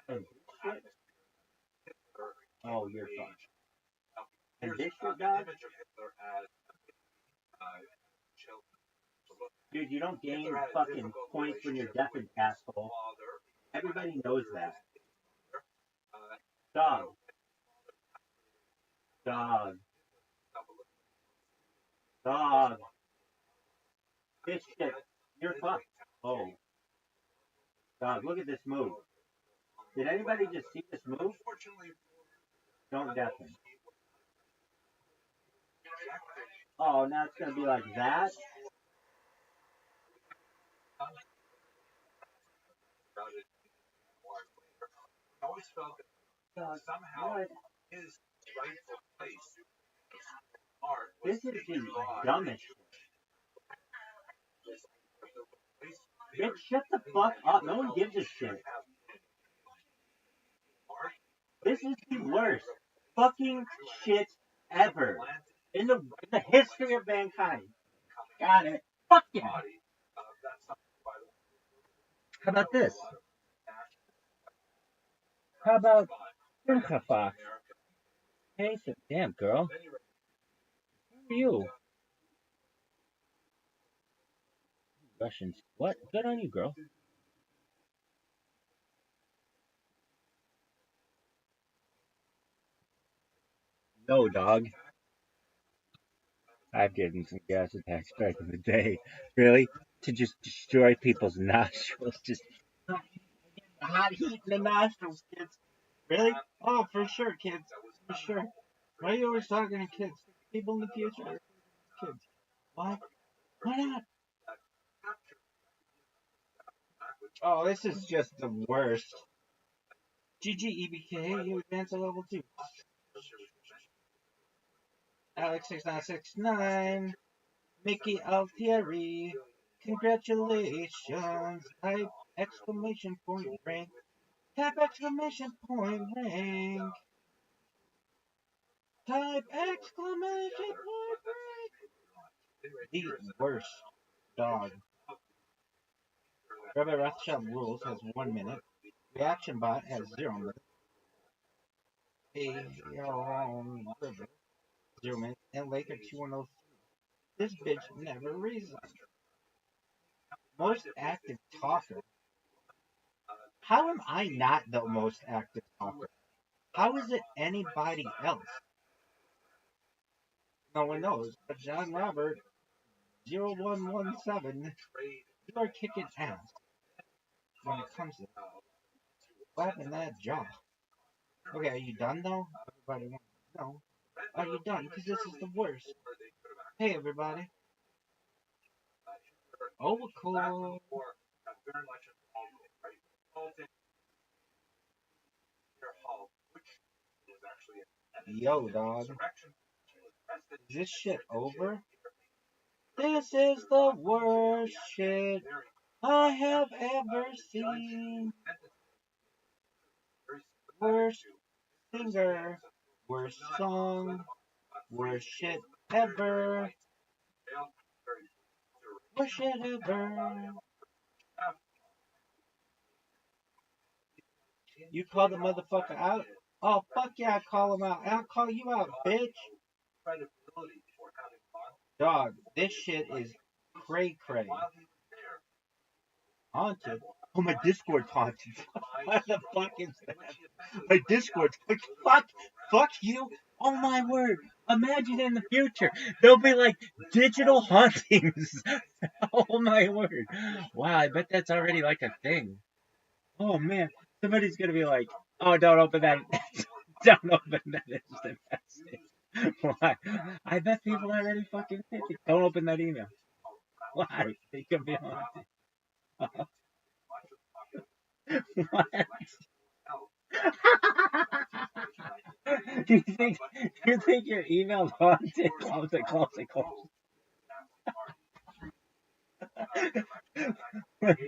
and shit. Oh, you're fine. And this shit, dog? Dude, you don't gain fucking points when you're deaf and asshole. Everybody knows that. Dog. Dog. Dog. This shit. You're fucked. Oh. Dog, look at this move. Did anybody just see this move? Don't deafen. Oh, now it's gonna be like that? Dog, what? This is the dumbest shit. Bitch, shut the fuck up. No one gives a shit. This is the worst fucking shit ever in the history of mankind. Got it. Fuck yeah. How about this? How about Simcha Fox? Hey, damn girl. Who are you? Russians. What? Good on you, girl. Go, dog. I've given some gas attacks back in the day. Really? To just destroy people's nostrils. Just hot heat in the nostrils, kids. Really? Oh, for sure, kids. For sure. Why are you always talking to kids? People in the future. Kids. Why? Why not? Oh, this is just the worst. GG you advance to level 2. Alex6969. Mickey Altieri. Congratulations. Type exclamation point rank. Type exclamation point rank. Type exclamation point rank. The worst dog. Rabbi Rothschild rules has 1 minute. Reaction bot has 0 minutes. River 0 minutes. And Laker 2103. This bitch never reasons. Most active talker. How am I not the most active talker? How is it anybody else? No one knows. But John Robert 0117, you are kicking ass when it comes to slapping that jaw. Okay, are you done though? Everybody wants to know. Are you done? Because this is the worst. Hey everybody. Oh, cool. Yo, dog. Is this shit over? This is the worst shit I have ever seen. Worst singer, worst song, worst shit ever. Worst shit ever. You call the motherfucker out? Oh, fuck yeah, I call him out. I'll call you out, bitch. Dog, this shit is cray-cray. Haunted? Oh, my Discord's haunted. What the fuck is that? My Discord's fuck you. Oh my word. Imagine in the future, there'll be like digital hauntings. Oh my word. Wow, I bet that's already like a thing. Oh man, somebody's gonna be like, oh, don't open that. Don't open that instant message. Why? I bet people already fucking think it. Don't open that email. Why? They could be haunted. What? Do you think your email's haunted? Close it, close it, close it.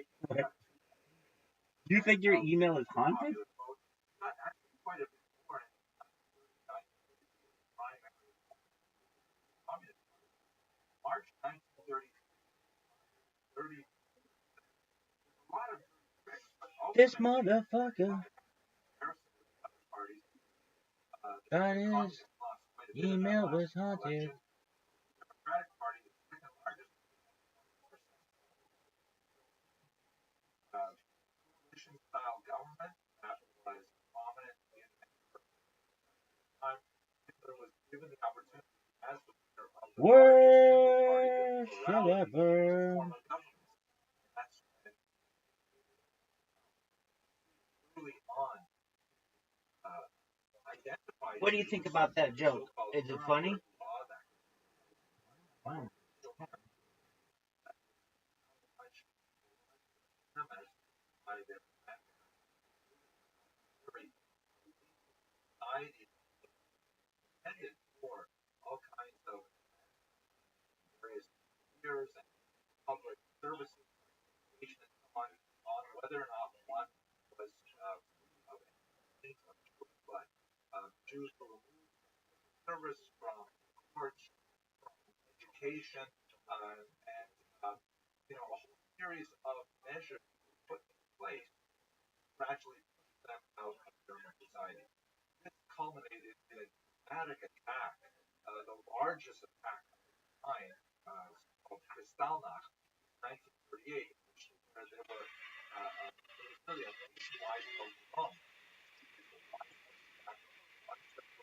You think your email is haunted? This motherfucker thought his email was haunted. Worst shit ever. What do you think about that joke? Is it funny? Wow.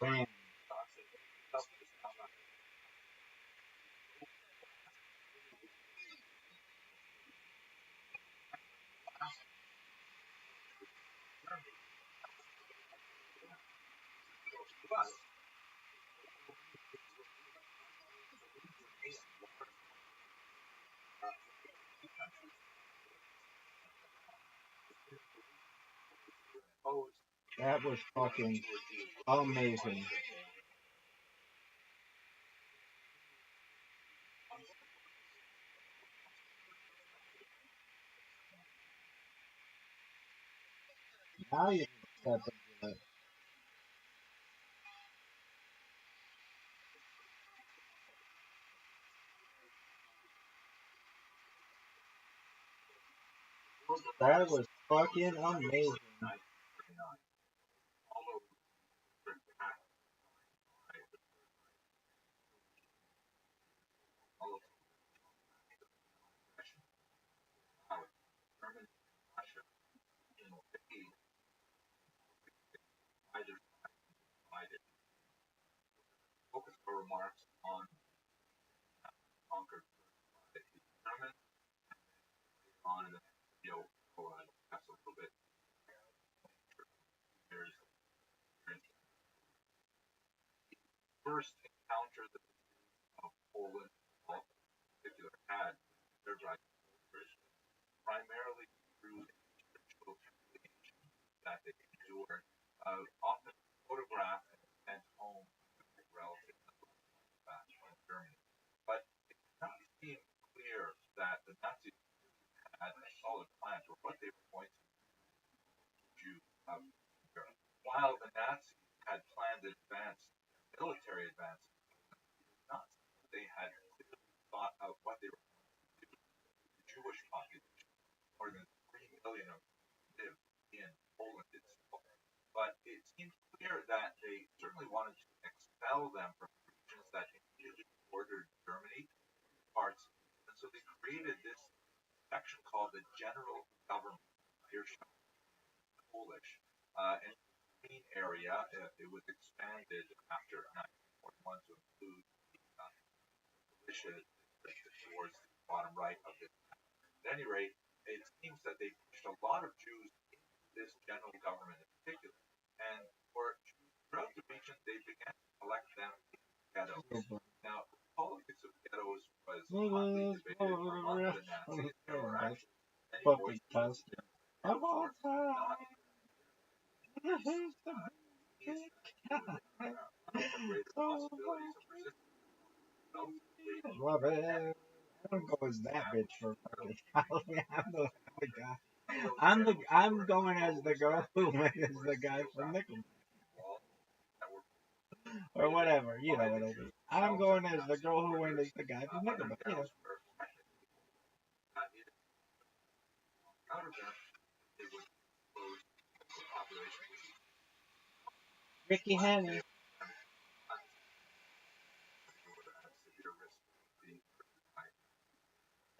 Bam. That was fucking amazing. Now you can step into it. That was fucking amazing. Focus our remarks on conquered German on the video that's a little bit there's first encounter that of Poland in particular had their right primarily through spiritual humiliation that they endured, often photographed and sent home to relatives back in Germany. But it does not seem clear that the Nazis had a solid plan for what they were going to do Europe. While the Nazis had planned advance, military advance, not they had thought out what they were going to do. The Jewish population, more than 3 million of them live in Poland itself. But it seems clear that they certainly wanted to expel them from regions that immediately bordered Germany, parts. And so they created this section called the General Government, Polish. And the main area, it was expanded after 1941 to include the militia towards the bottom right of it. At any rate, it seems that they pushed a lot of Jews into this general government in particular. And for Jews throughout the region, they began to collect them in ghettos. Now, the politics of ghettos was hotly debated among the Nazis. There were actually many voices of all time. Love it. I don't go as that bitch for fucking Halloween. I'm going as the girl who went as the guy from Nickelback. Or whatever, you know what I mean. I'm going as the girl who went as the guy from Nickelback, you know. Ricky Henny.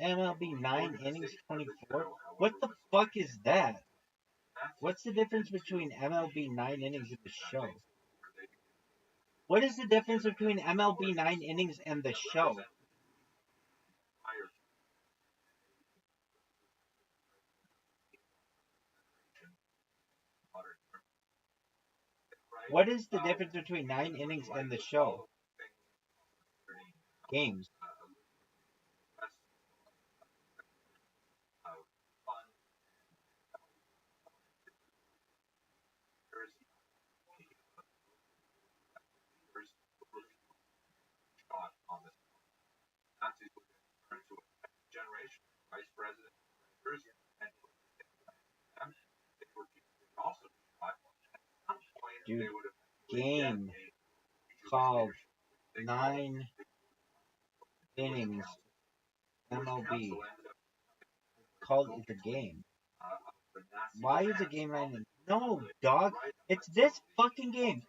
MLB 9 innings 24? What the fuck is that? What's the difference between MLB 9 innings and the show? What is the difference between MLB 9 innings and the show? What is the difference between 9 innings and the show? Games. Vice President, Dude, game called 9 innings MLB. Called it's a game. Why is a game 9 innings? No, dog. It's this fucking game.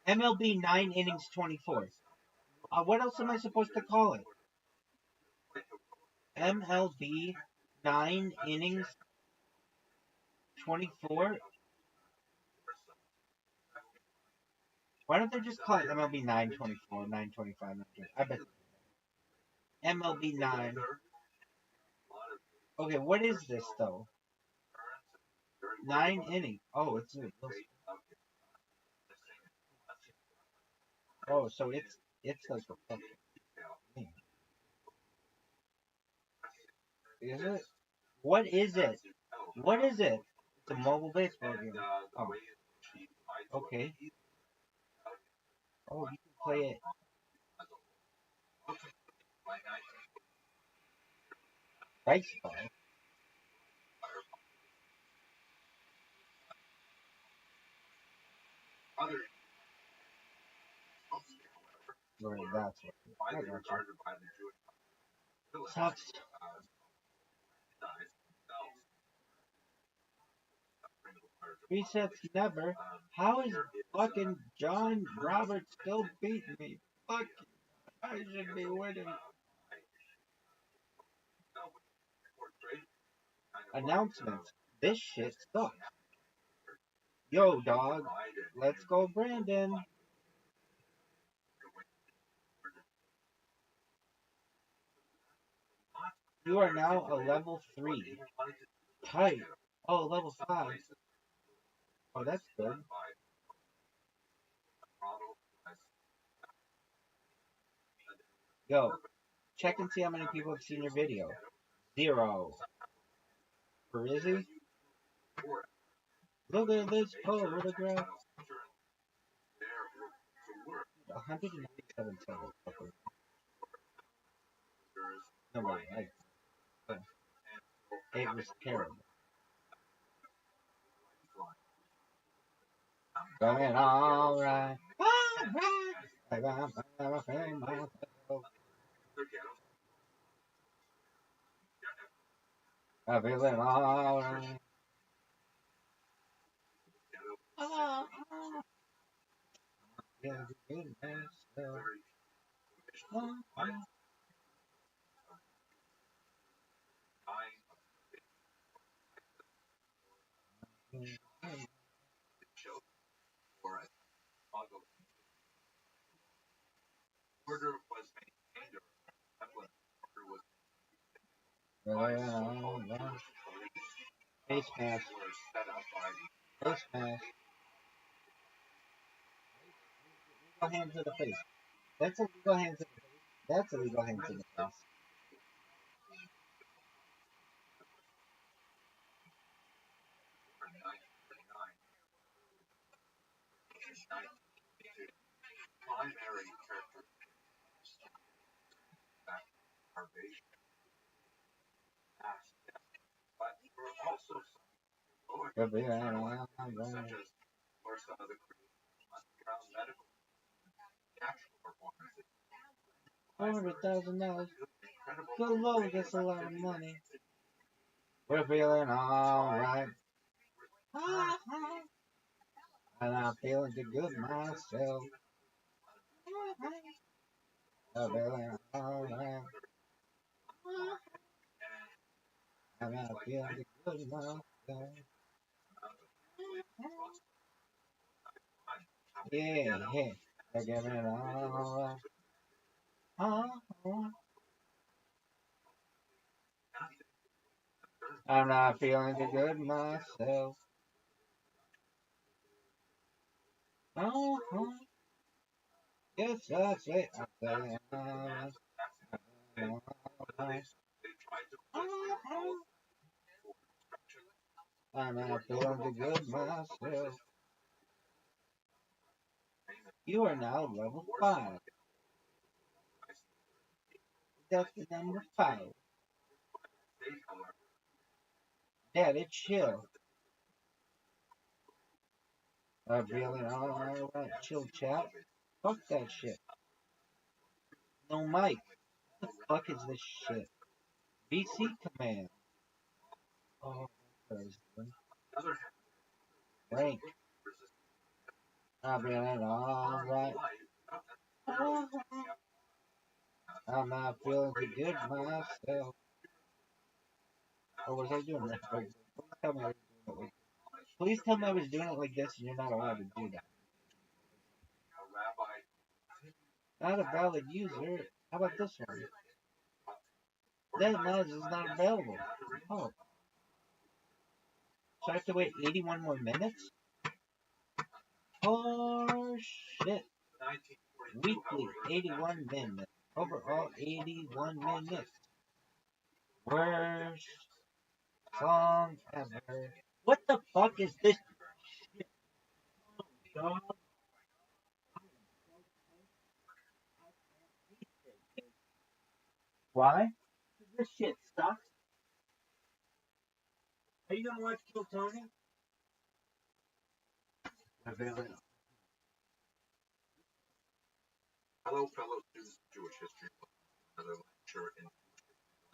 MLB 9 innings 24. What else am I supposed to call it? MLB 9 innings 24? Why don't they just call it MLB 924, 925, 925? I bet. MLB 9. Okay, what is this though? 9 innings. Oh, it's a. Oh, so it's like a fucking game. Is it? What is it? What is it? It's a mobile baseball And game. the Oh, way in which he finds what okay. he's Oh, you can play it. okay. Like Baseball. other Right, that's what. I widely got you. regarded by the Jewish village Sucks. Resets never. How is fucking John Roberts still beating me? Fuck, I should be winning. Announcements. This shit sucks. Yo, dog. Let's go, Brandon. You are now a level 3. Tight. Oh, level 5. Oh, that's good. Yo, check and see how many people have seen your video. 0. Parizzi? Look at this photograph. 197 seconds. No way. It was terrible. Going alright. I'm feeling alright. Order was maintained. Order was Face mask. set up by Face mask. Legal hands to the face. That's a legal hands to the face. That's a legal hands to the face. primary characteristics that starvation aspect, but there were also some lower such as or some of the underground medical natural performances. $400,000. Good Lord, that's a lot of money. We're feeling alright. And I'm feeling good myself. I'm feeling alright. And I'm feeling good myself. Yeah, yeah. I'm getting alright. I'm not feeling too good myself. Yes, that's it. I'm feeling alright. I'm not feeling too good myself. You are now level 5. That's the number 5. Daddy, chill. I'm feeling alright. Chill, chat. Fuck that shit. No mic. What the fuck is this shit? VC command. Oh, rank. I'm feeling alright. I'm not feeling too good myself. Or was I doing that? Please tell me I was doing it like this and you're not allowed to do that. Not a valid user. How about this one? That mouse is not available. Oh. So I have to wait 81 more minutes? Oh shit. Weekly 81 minutes. Overall 81 minutes. Worst song ever. What the fuck is this shit, dog? Why? This shit sucks. Are you gonna watch Kill Tony? Hello, fellow students of Jewish history. Another lecture in the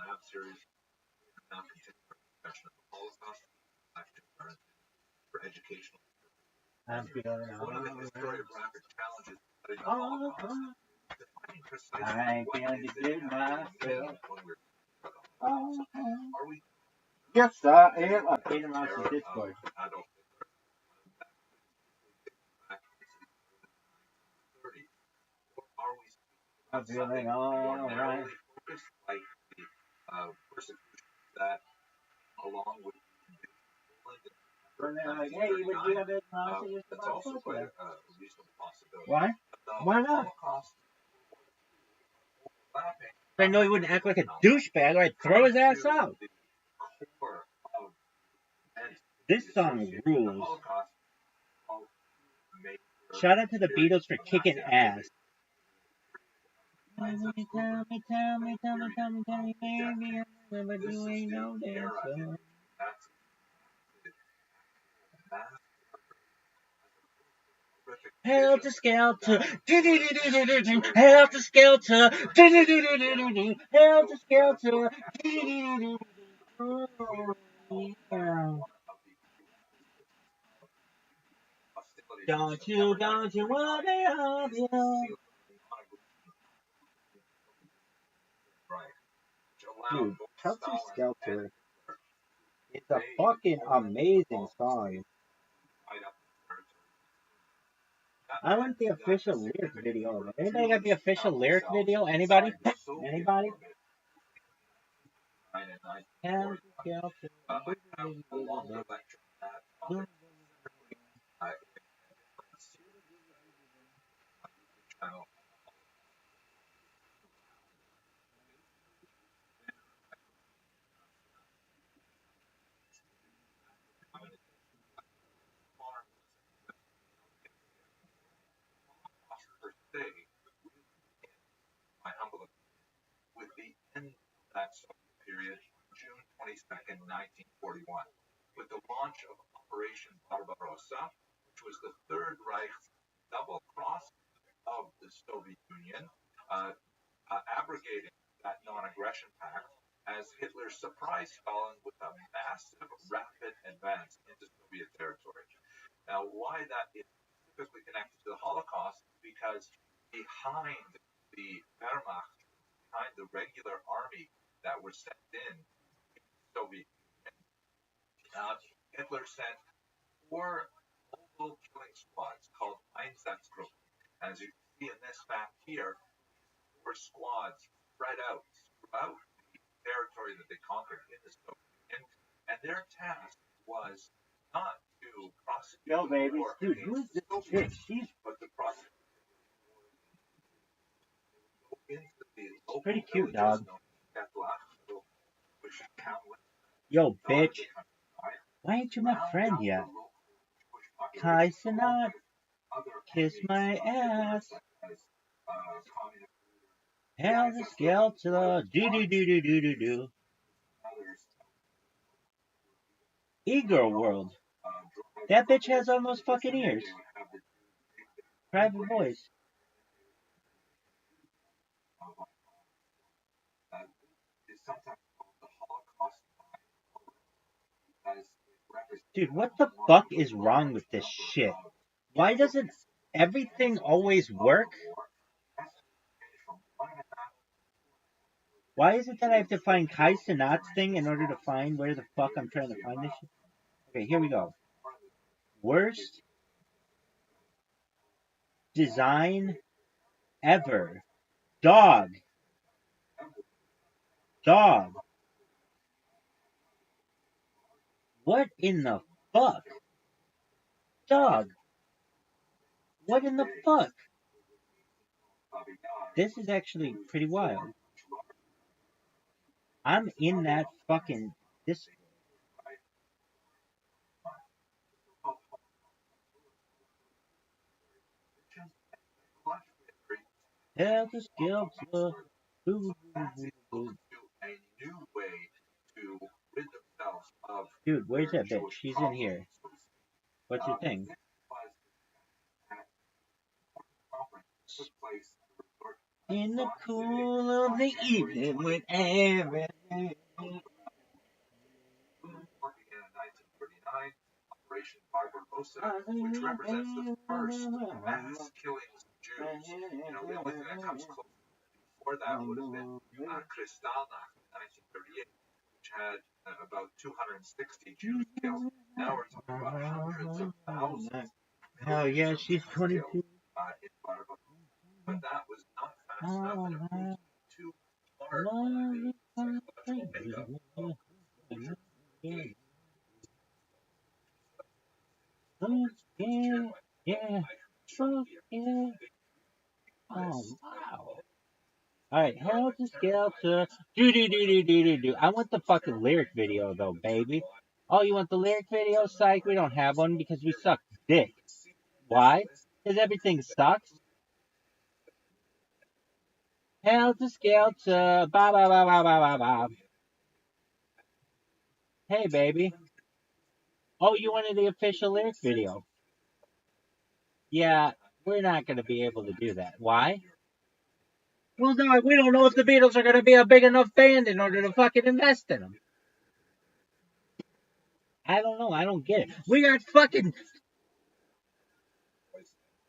lab series. Now continue our discussion of the Holocaust. Lectures are intended for educational. I'm feeling One of the historiographic challenges studying the all Holocaust is defining precisely I what can't is it get actually myself. mean when we're talking about the Holocaust. Are we Yes, I am. I paid him out to Discord. Adolf Hitler back into the 30s? Or are we I'm feeling all right. focused, like the persecution that, along with When they're like, hey, would you have it sausages that's about also quite Tokyo? a reasonable possibility. Why? Why not? Holocaust I know he wouldn't act like a douchebag or I'd throw his ass out. This song rules. Shout out to the Beatles for kicking ass. Tell me, baby, but you ain't no dancer. Helter Skelter, Helter Skelter, Helter Skelter. Don't you worry of you. Dude, Helter Skelter is a fucking amazing song. I want the official lyric video of it. Anybody got the official lyric video? Anybody? Anybody? Helter Skelter. With the end of that period, June 22nd, 1941, with the launch of Operation Barbarossa, which was the Third Reich's double cross of the Soviet Union, abrogating that non-aggression pact as Hitler surprised Stalin with a massive, rapid advance into Soviet territory. Now, why that is specifically connected to the Holocaust? Because behind the Wehrmacht, behind the regular army that were sent in Soviet Union, Hitler sent 4 mobile killing squads called Einsatzgruppen. As you can see in this map here, 4 squads spread out throughout the territory that they conquered in the Soviet Union, and their task was not to prosecute. Yo, baby, dude, who's this chick? She's pretty cute, dog. Yo, bitch. Why ain't you my friend yet? Kai Sinat, kiss my ass. Helter Skelter, do. E-Girl World. That bitch has almost fucking ears. Private voice. Dude, what the fuck is wrong with this shit? Why doesn't everything always work? Why is it that I have to find Kai Cenat's thing in order to find where the fuck I'm trying to find this shit? Okay, here we go. Worst design ever. Dog. What in the fuck? Dog. What in the fuck? This is actually pretty wild. I'm in that fucking Discord. Helter Skelter. Ooh, to a new way to rid themselves of dude, where's their that bitch? Jewish She's in problems. here. What's your thing? This was at a conference that took place at the resort In the Sun City cool of on the January evening 20th. when everything. War began in 1939, Operation Barbarossa, which represents the first mass killings of Jews. The only thing that comes close before that would have been Kristallnacht in 1938, which had about 260 Jews killed. Now we're talking about hundreds of thousands. Oh yeah, she's 22. In Barbarossa. But that was not fast enough, and it proved too hard on the psychological makeup of Jews. Yeah, yeah, yeah. Oh wow. Alright, Helter Skelter. Do. I want the fucking lyric video though, baby. Oh, you want the lyric video? Psych, we don't have one because we suck dick. Why? Because everything sucks. Helter Skelter. Ba ba ba ba ba ba ba. Hey, baby. Oh, you wanted the official lyric video? Yeah, we're not going to be able to do that. Why? Well, no, we don't know if the Beatles are going to be a big enough band in order to fucking invest in them. I don't know. I don't get it. We got fucking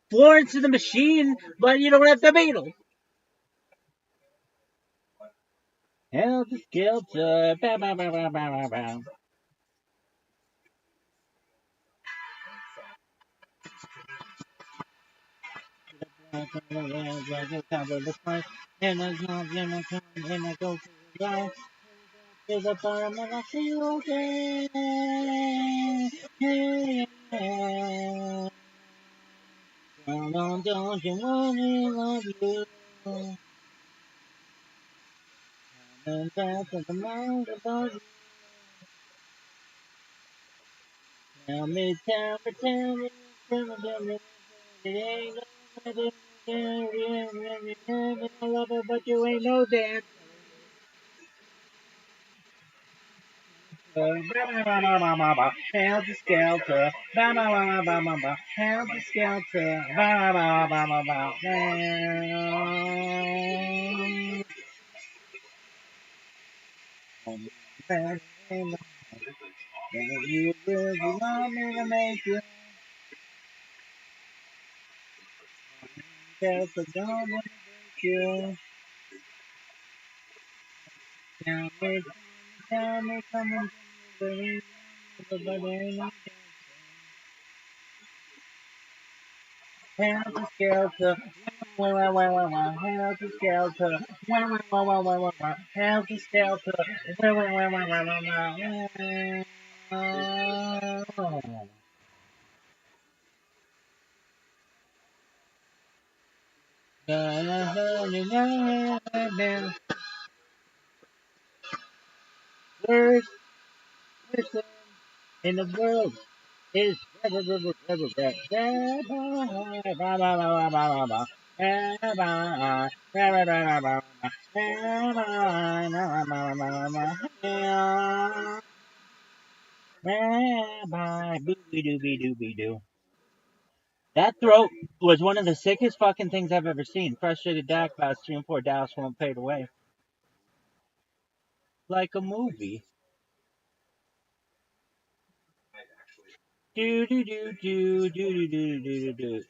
Florence and the Machine, but you don't have the Beatles. Helter Skelter. Bow, bow, bow, bow, bow, bow. And I go to the right to the bottom and I see you again. Yeah. Don't you want me love you? And back to the mind about you. Tell me, tell me, it ain't no I love her, but you ain't no dad. Helter Skelter, Helter Skelter, you really want me to make you Skelter, don't want to break you. Tell me, come on, believe everybody knows. Helter Skelter, Helter Skelter, Helter Skelter, Worst person in the world is Rabbi Booby Dooby Dooby Doo. That throat was one of the sickest fucking things I've ever seen. Frustrated Dak about 3 and 4 Dallas won't pay it away. Like a movie. Do do do do do do do do do.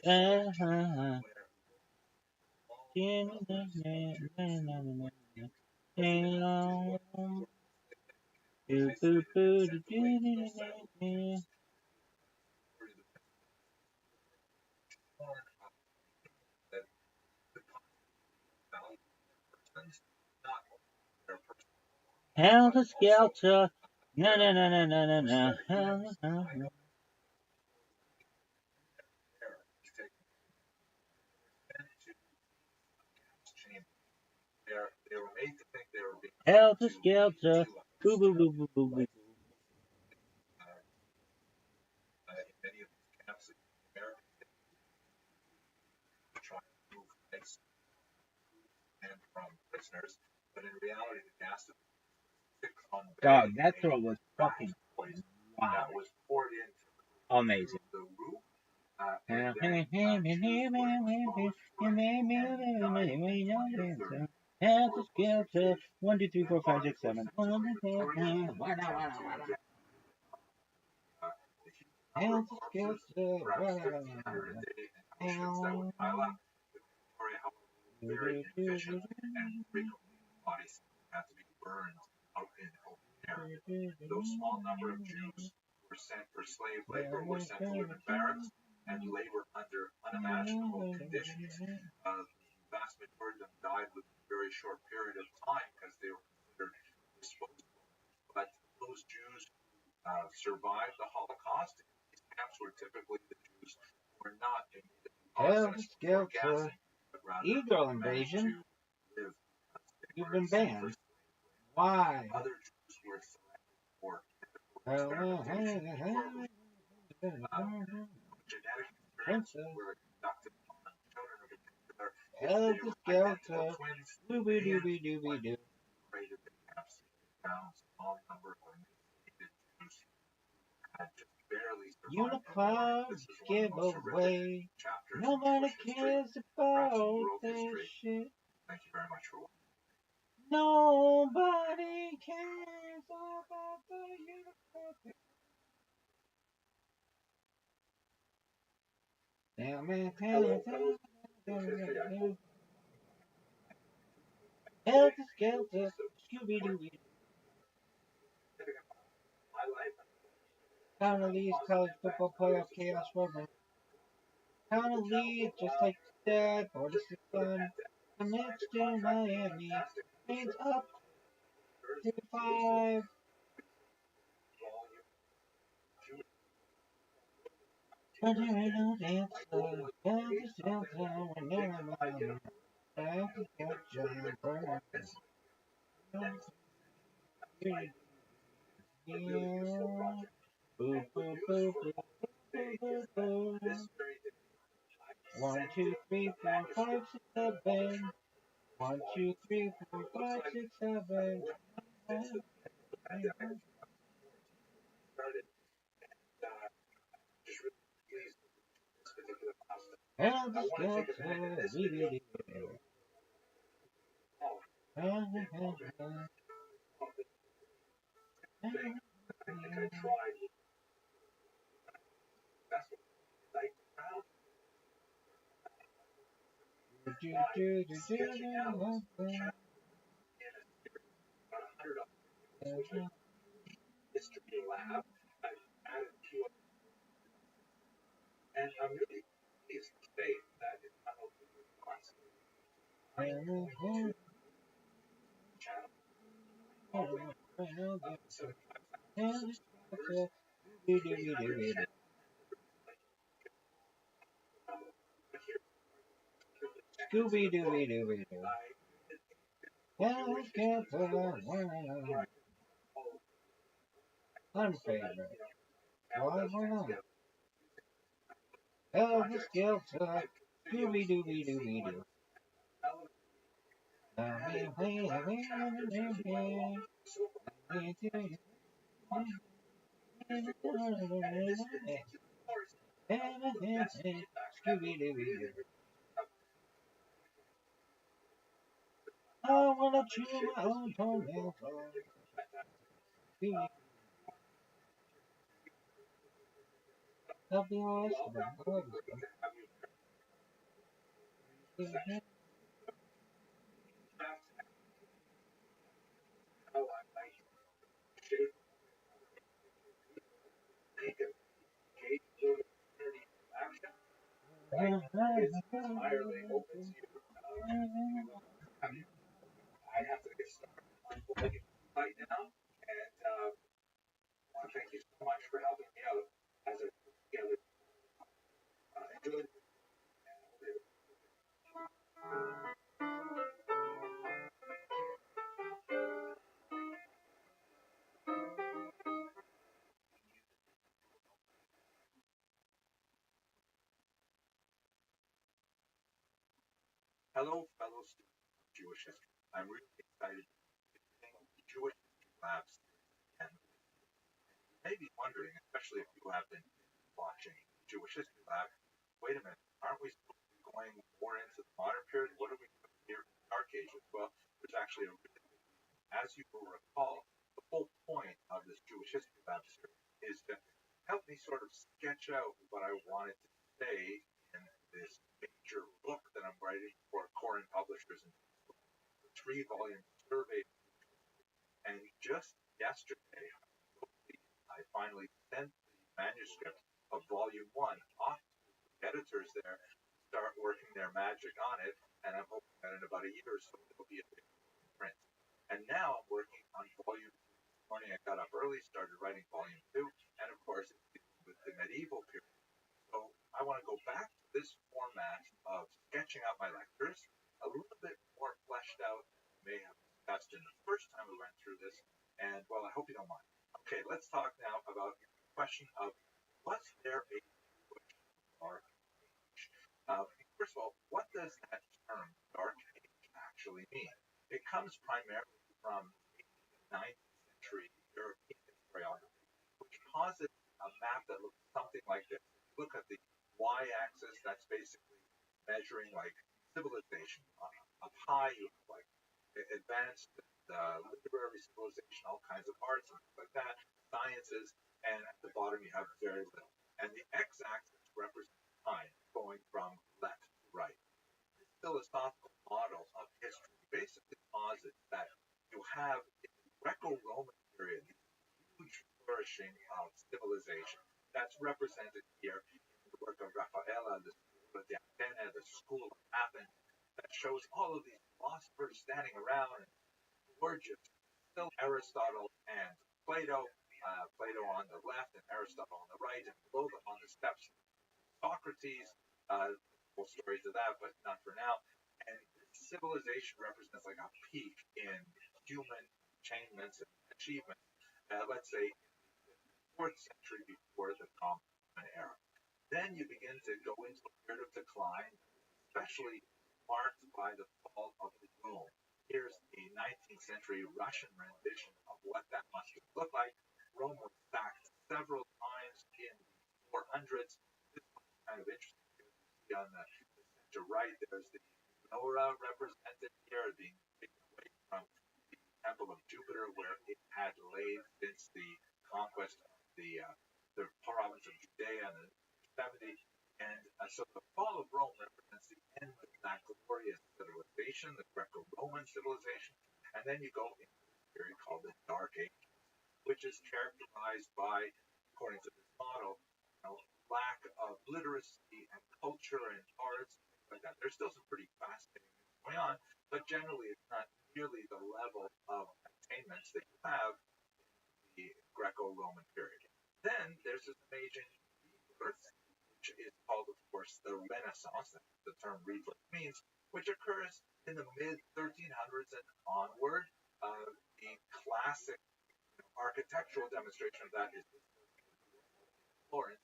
Helter Skelter. No, no, no, no, no, no, no. They were made to think they were being Helter Skelter. Boo, boo, boo, boo, boo, boo. in many of these camps in America trying to move next and from prisoners, but in reality, the gas was 6 Dog, that throw was fucking wow. That was poured into amazing. the roof. And then Helter Skelter, 1, 2, 3, 4, 5, 6, 7. Helter Skelter. Very efficient and frequently bodies had to be burned out in open air. Those small number of Jews who were sent for slave labor were sent to live in barracks and labor under unimaginable conditions. The vast majority of them died within a very short period of time because they were considered disposable. But those Jews who survived the Holocaust, these camps were typically the Jews who were not immediately processed for gassing. Eagle invasion. You've been banned. Why? Other Jews were selected for genetic experiments were conducted on children of particular Helter Skelter. Dooby-dooby-dooby-doo. Raided the camps, found a small number of emaciated Jews had just barely survived. Unicorns give away. Nobody cares about that shit. Thank you very much for watching. Nobody cares about the unicorn. Damn it, Helter Skelter, Scooby-Doo. County leads college football playoff chaos program. County lead just like that, 46-1. The next to Miami. Leads up to 5. But there ain't no dancer. Helter Skelter, whenever I'm Helter Skelter, burn. Boo, boo, boo, boo, boo, boo, boo. 1, 2, 3, 4, 5, 6, 7. 1, 2, 3, 4, 5, 6, 7. Helter Skelter, we History lab. I added a few, and I'm really pleased to say that it's not only the Scooby-Dooby-Dooby-Doo. Helter Skelter, unfavorite. Why not? Helter Skelter, Scooby-Dooby-Dooby-Doo. Scooby-Dooby-Doo. I wanna chew my own toenails off. I'll be honest about it. entirely open to you. I have to get started right now, and I want to thank you so much for helping me out as I put together. Enjoy. Hello, fellow students. Jewish history. I'm really excited to the Jewish labs, and you may be wondering, especially if you have been watching Jewish History Lab, wait a minute, aren't we supposed to be going more into the modern period? What are we doing here in the Dark Ages? Well, there's actually a really, as you will recall, the whole point of this Jewish History Lab series is to help me sort of sketch out what I wanted to say in this major book that I'm writing for Corin Publishers, and the 3-volume survey. And just yesterday, I finally sent the manuscript of Volume 1 off to the editors there to start working their magic on it, and I'm hoping that in about a year or so it'll be a big print. And now I'm working on Volume 2. This morning I got up early, started writing Volume 2, and of course it's with the medieval period. So I want to go back to this format of sketching out my lectures, a little bit more fleshed out than we may have discussed in the first time we went through this, and well, I hope you don't mind. Okay, let's talk now about the question of, was there a Jewish Dark Age? First of all, what does that term Dark Age actually mean? It comes primarily from the 9th century European historiography, which posits a map that looks something like this. If you look at the y-axis, that's basically measuring like civilization. Up high, you have like advanced literary civilization, all kinds of arts and things like that, sciences, and at the bottom you have very little. And the x-axis represents time, going from left to right. This philosophical model of history basically posits that you have in the Greco-Roman period this huge flourishing of civilization. That's represented here in the work of Raphael, the School of Athens, the School of Athens, that shows all of these philosophers standing around and gorgeous. Still Aristotle and Plato, Plato on the left and Aristotle on the right, and below them on the steps, Socrates. Full stories of that, but not for now. And civilization represents like a peak in human attainments and achievements. Let's say in the 4th century before the Common Era. Then you begin to go into a period of decline, especially marked by the fall of Rome. Here's the 19th century Russian rendition of what that must have looked like. Rome was sacked several times in the 400s. This is kind of interesting. On the center right, there's the menorah represented here, being taken away from the Temple of Jupiter, where it had laid since the conquest of the province of Judea in the 70s. And so the fall of Rome represents the end of that glorious civilization, the Greco-Roman civilization. And then you go into this period called the Dark Ages, which is characterized by, according to this model, lack of literacy and culture and arts and things like that. There's still some pretty fascinating things going on, but generally it's not nearly the level of attainments that you have in the Greco-Roman period. Then there's this amazing rebirth, which is called, of course, the Renaissance. That's the term rebirth means, which occurs in the mid-1300s and onward. The classic architectural demonstration of that is Florence,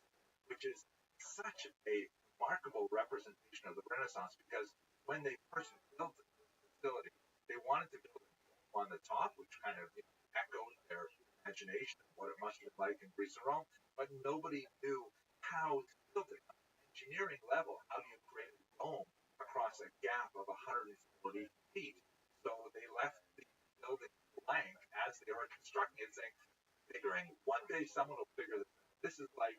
which is such a remarkable representation of the Renaissance, because when they first built the facility, they wanted to build it on the top, which kind of echoed their imagination of what it must have been like in Greece and Rome, but nobody knew how to build it. On an engineering level, how do you create a dome across a gap of 140 feet? So they left the building blank as they were constructing it, saying, figuring one day someone will figure this out. This is like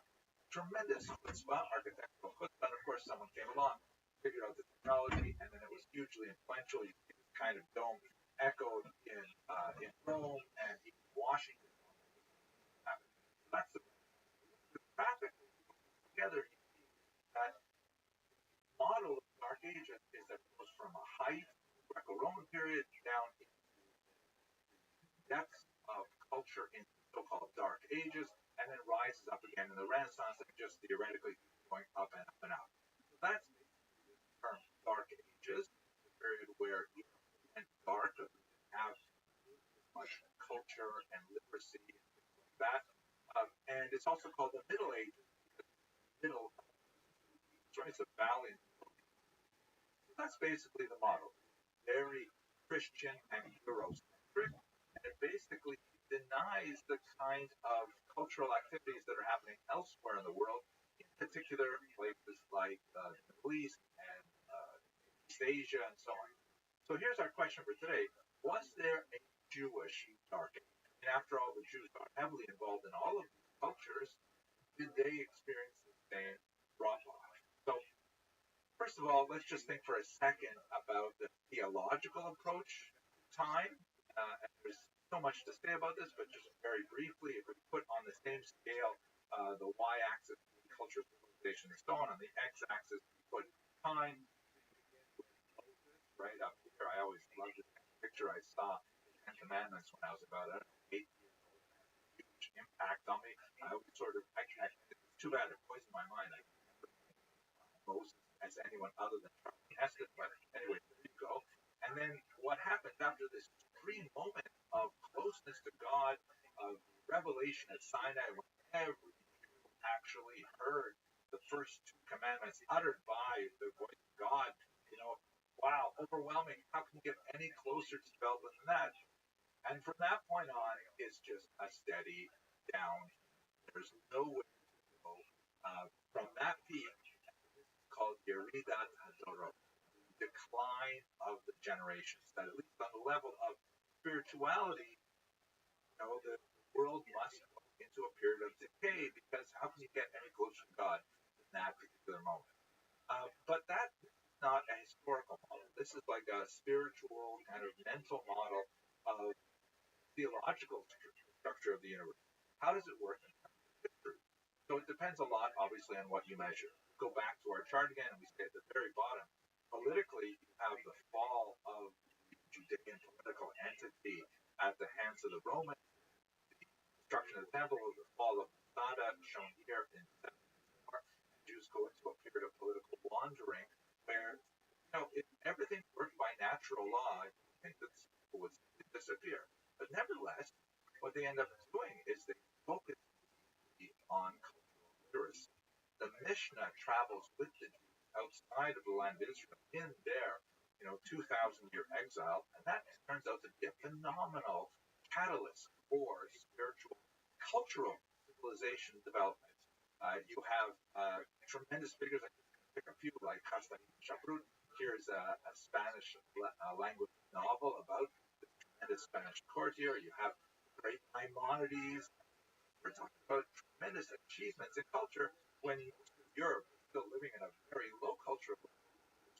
tremendous chutzpah, architectural chutzpah. And of course, someone came along, figured out the technology, and then it was hugely influential. You see this kind of dome echoed in Rome and even Washington. So that's the traffic together. You see that model of the Dark Ages is that it goes from a height, Greco-Roman period, down into the depths of culture in the so-called Dark Ages, and then rises up again in the Renaissance, and just theoretically going up and up and up. So that's basically the term Dark Ages, the period where it went dark, because we didn't have as much culture and literacy and things like that. And it's also called the Middle Ages, because middle, right, it's a valley. So that's basically the model. Very Christian and Eurocentric, and it basically denies the kind of cultural activities that are happening elsewhere in the world, in particular places like the Middle East and East Asia and so on. So here's our question for today. Was there a Jewish dark age? And after all, the Jews are heavily involved in all of these cultures. Did they experience the same drop-off? So first of all, let's just think for a second about the theological approach to time. And there's so much to say about this, but just very briefly, if we put on the same scale the y-axis, culture, civilization, and so on the x-axis, we put time, right up here. I always loved this picture I saw in Ten Commandments when I was about 8 years old. It had a huge impact on me. I always it's too bad it poisoned my mind. I remember Moses as anyone other than Charlie Heston, but anyway, there you go. And then what happens after this extreme moment of closeness to God, of revelation at Sinai, when every Jew actually heard the first two commandments uttered by the voice of God, wow, overwhelming. How can you get any closer to development than that? And from that point on, it's just a steady down. There's nowhere to go. From that peak, called Yeridat Hadorot, decline of the generations. That at least on the level of spirituality, the world must go into a period of decay, because how can you get any closer to God in that particular moment? But that is not a historical model. This is like a spiritual kind of mental model of theological structure of the universe. How does it work in history? So it depends a lot, obviously, on what you measure. Go back to our chart again, and we say at the very bottom, politically, you have the fall of the Judean political entity at the hands of the Romans, the destruction of the temple, the fall of Masada, shown here in 704. Jews go into a period of political wandering where, if everything worked by natural law, I think that people would disappear. But nevertheless, what they end up doing is they focus on cultural literacy. The Mishnah travels with the Jews outside of the land of Israel in their, 2,000-year exile, and that turns out to be a phenomenal catalyst for spiritual, cultural civilization development. You have tremendous figures. I can pick a few, like Costa Chaprut. Here's a Spanish language novel about the tremendous Spanish courtier. You have great Maimonides. We're talking about tremendous achievements in culture when Europe is still living in a very low culture.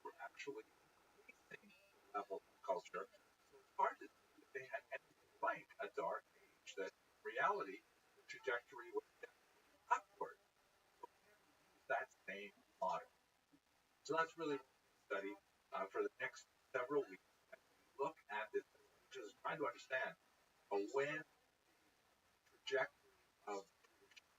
We're actually increasing the level of culture. So it's hard to see that they had anything like a dark age, that in reality, the trajectory was definitely upward. So we have to use that same model. So that's really what we study for the next several weeks as we look at this, which is trying to understand when the trajectory of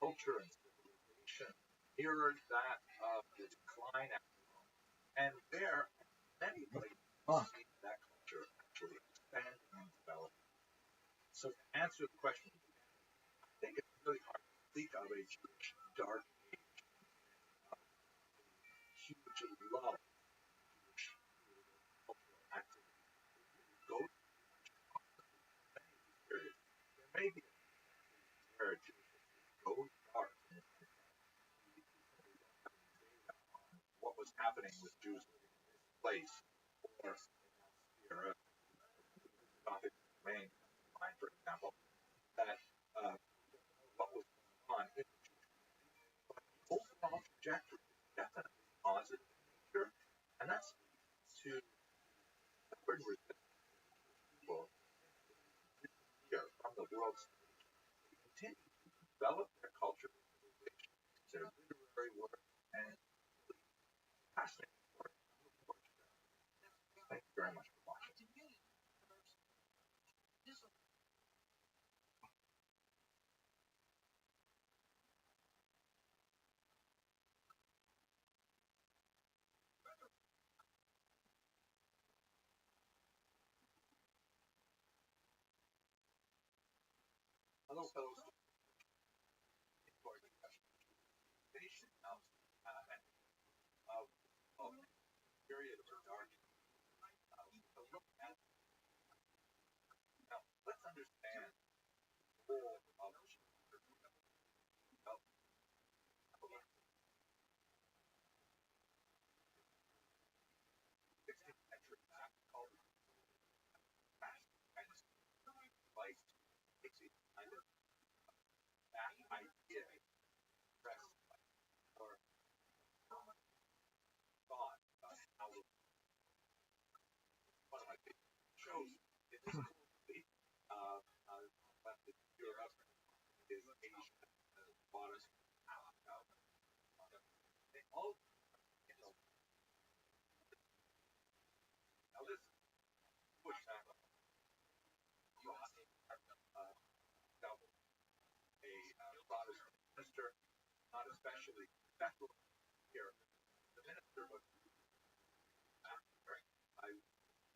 culture and civilization mirrored that of the decline after Rome, and where many places see that culture actually expand and develop. So to answer the question, I think it's really hard to speak of a Jewish dark age, huge love, Jewish cultural activity. Go to period. There may be where Jews go dark in the sense that we don't have any data on what was happening with Jews living in this place, or in that sphere. Gothic domain comes to mind, for example, that we don't know what was going on in the Jewish community, but the overall trajectory is definitely positive in nature, and that speaks to the upward resistance of the Jewish people here from the world stage. They continue to develop their culture and civilization, their literary work, and really fascinating work. I'm looking forward to that. Thank you very much for watching. Hello, fellow students. For discussion of and of period of dark. To look at understand the role of 16th century called fast kind of like takes it kind of that idea expressed or thought about how one of my big shows in this movie left in Europe is Asia bought us out. They all now this push back you have a Protestant minister, not especially special here. The minister was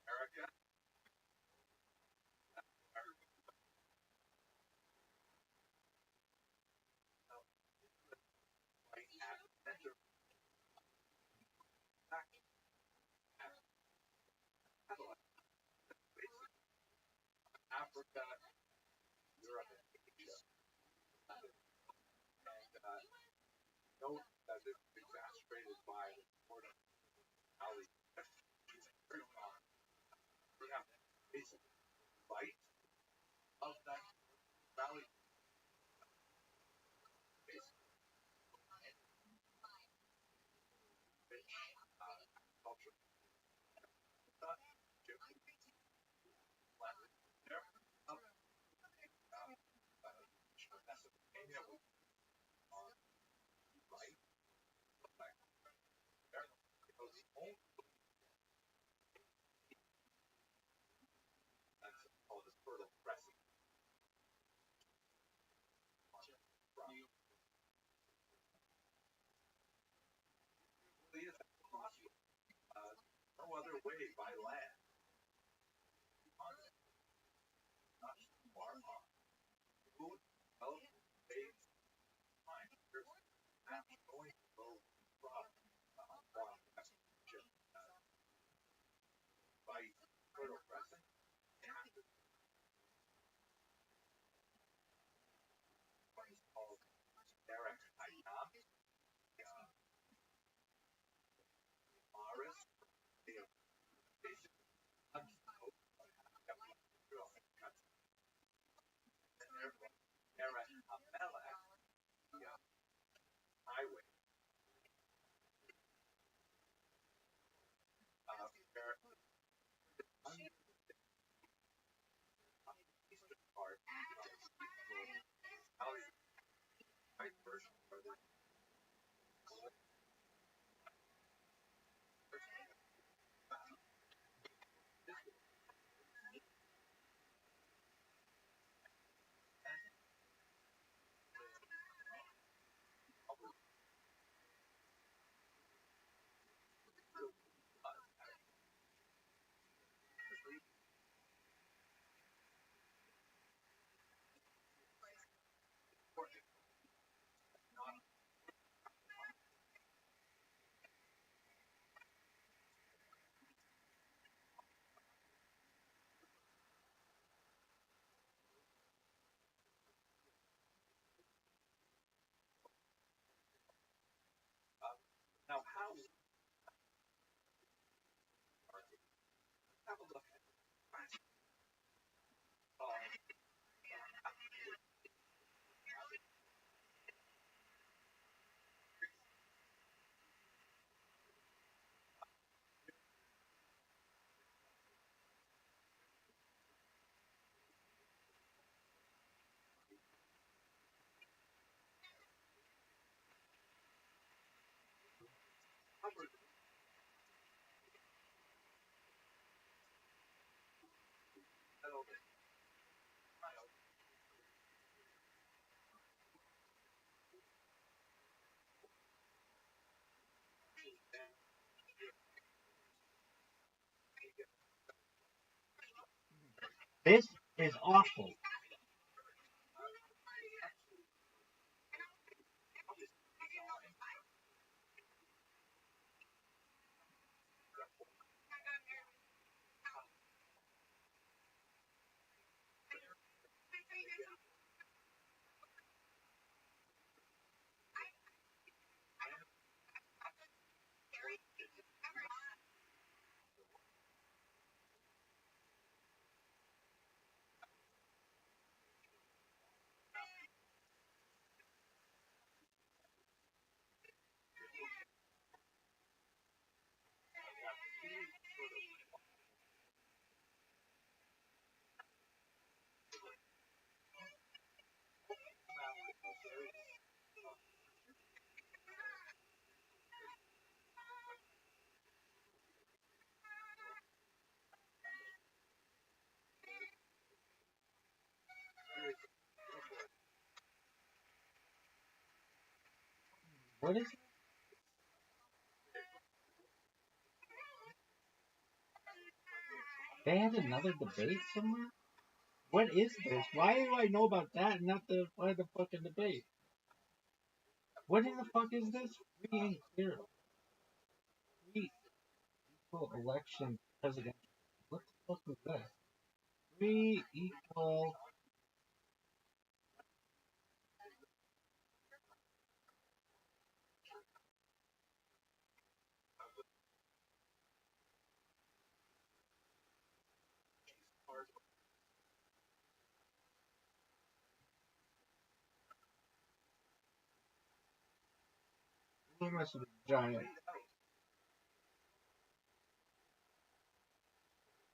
America. Africa, Europe, and Asia. And note that this is exacerbated by the Florida Valley. We have basic right of that valley. Culture. Mesopotamia was right. It was only that's called the fertile crescent. Really is possible. No other way by land. Not far off. Food, health, faith, time. There's not going to go from by fertile crescent. What is called Derek Ayam, Maris, they have basically uncoat and therefore Derek Amelech, the highway, where the eastern part right version where the now how have a look at This is awful. What is it? They had another debate somewhere? What is this? Why do I know about that and not the fucking debate? What in the fuck is this? Free and clear. Free equal election president. What the fuck is that? Free equal. Loomis is a giant.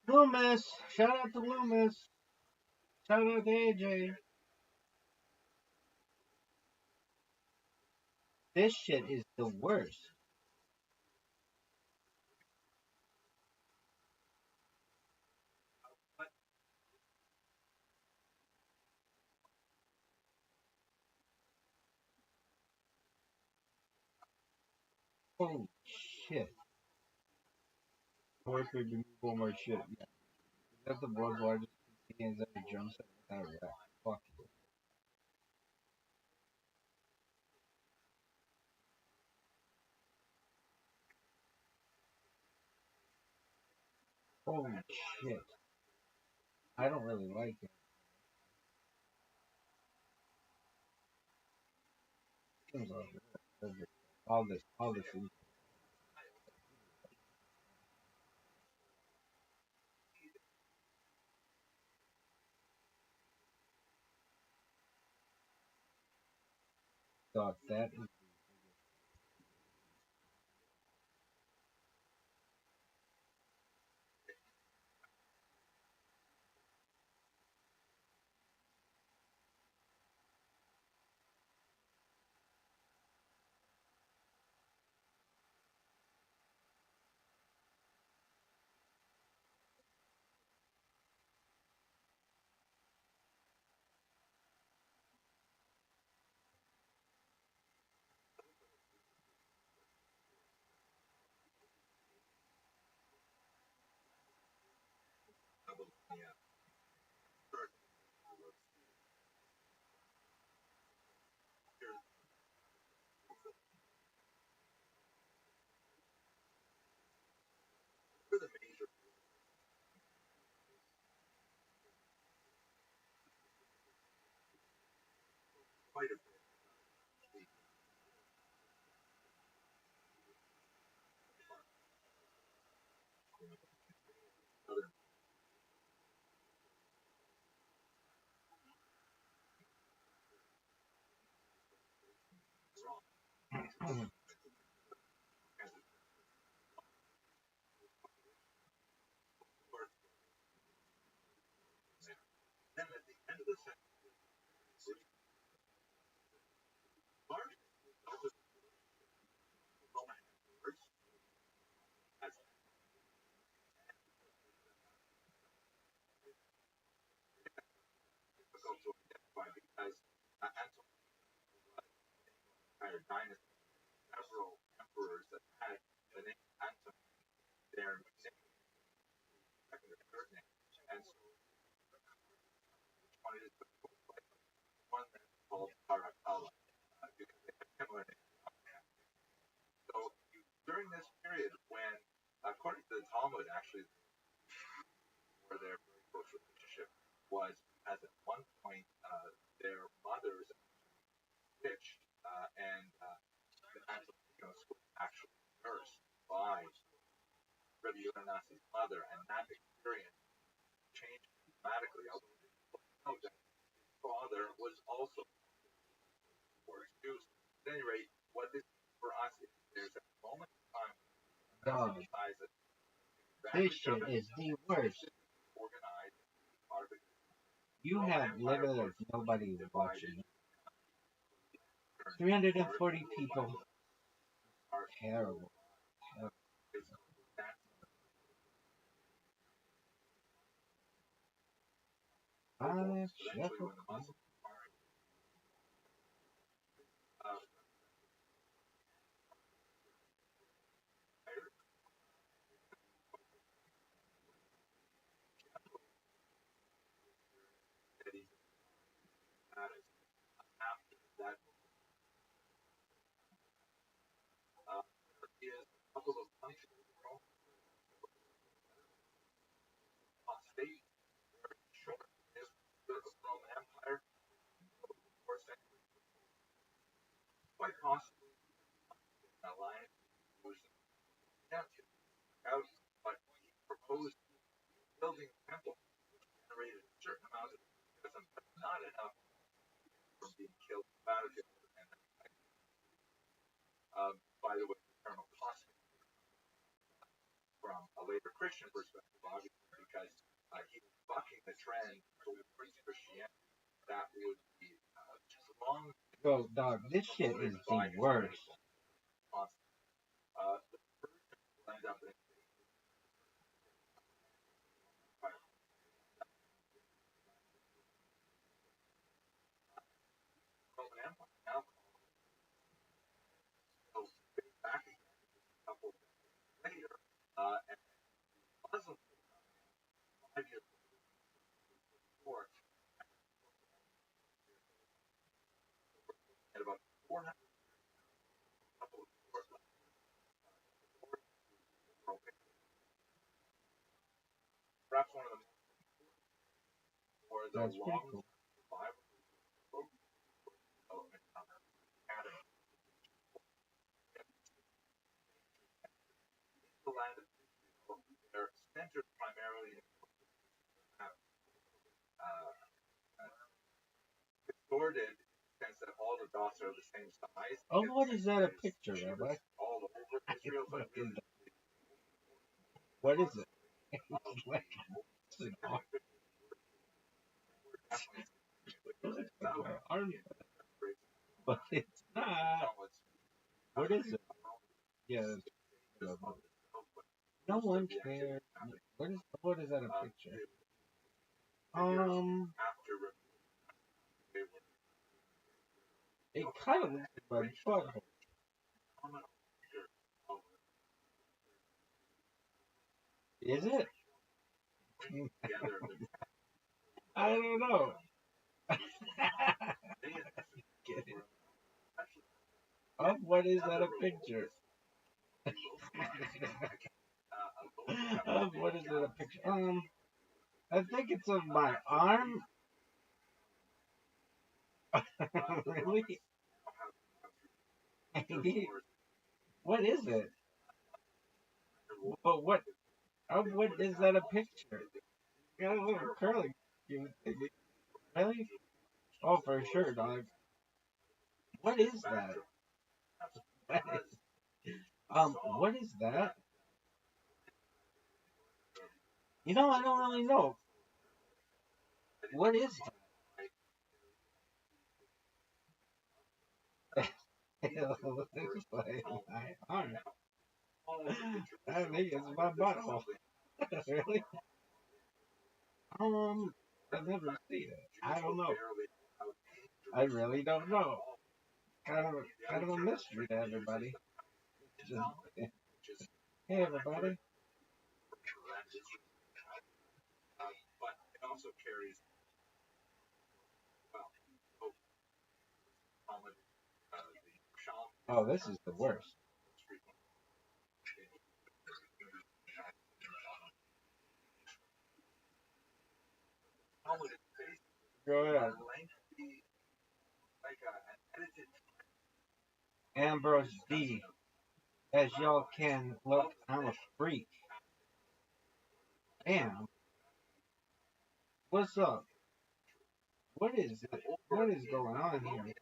Loomis! Shout out to Loomis! Shout out to AJ! This shit is the worst. Holy shit. Or if we remove one more shit. Yeah. That's the world's largest contains every drum set without a rack. Fuck you. Holy shit. I don't really like it. Seems like all this is thought that is during this period when, according to the Talmud, actually, where their very close relationship was, as at one point, their mothers switched, and was actually nursed by Rabbi Yonass's mother, and that experience changed dramatically. Although they know that his father was also Jews. At any rate, what this for us is there's a moment in time dog. This shit is the worst. organized. You have literally nobody watching. 340 people. Terrible. answer. Out, but he proposed building a temple generated a certain amount of enthusiasm, but not enough from being killed in the battlefield. And by the way, the term apostate from a later Christian perspective, obviously, because he was bucking the trend towards Christianity that would be strong. Yo, dog, this shit is the worst. The Persians will end up in Roman Empire now so back again a couple of decades later, and Muslims 5 years before at about 400 couple of perhaps one of the most or the longest survival development academy. The land of Israel, they're centered primarily in distorted in the sense that all the dots are the same size. Oh, what is that a picture, Rabbi? All over Israel, but really, what is it? But it's not. What is it? Yeah. No one cares. What is that a picture? It kind of looks like my butthole. Is it? I don't know. What is that a picture? What is that a picture? I think it's of my arm. Really? What is it? But what is that a picture? You got a little curly. Really? Oh, for sure, dog. What is that? What is that? You know, I don't really know. What is that? It looks like my arm. I think it's my butthole. Really? I've never seen it. I don't know. I really don't know. Kind of a mystery to everybody. Hey, everybody. But it also carries oh, this is the worst. Go ahead. Ambrose D. As y'all can look, I'm a freak. Damn. What's up? What is it? What is going on here?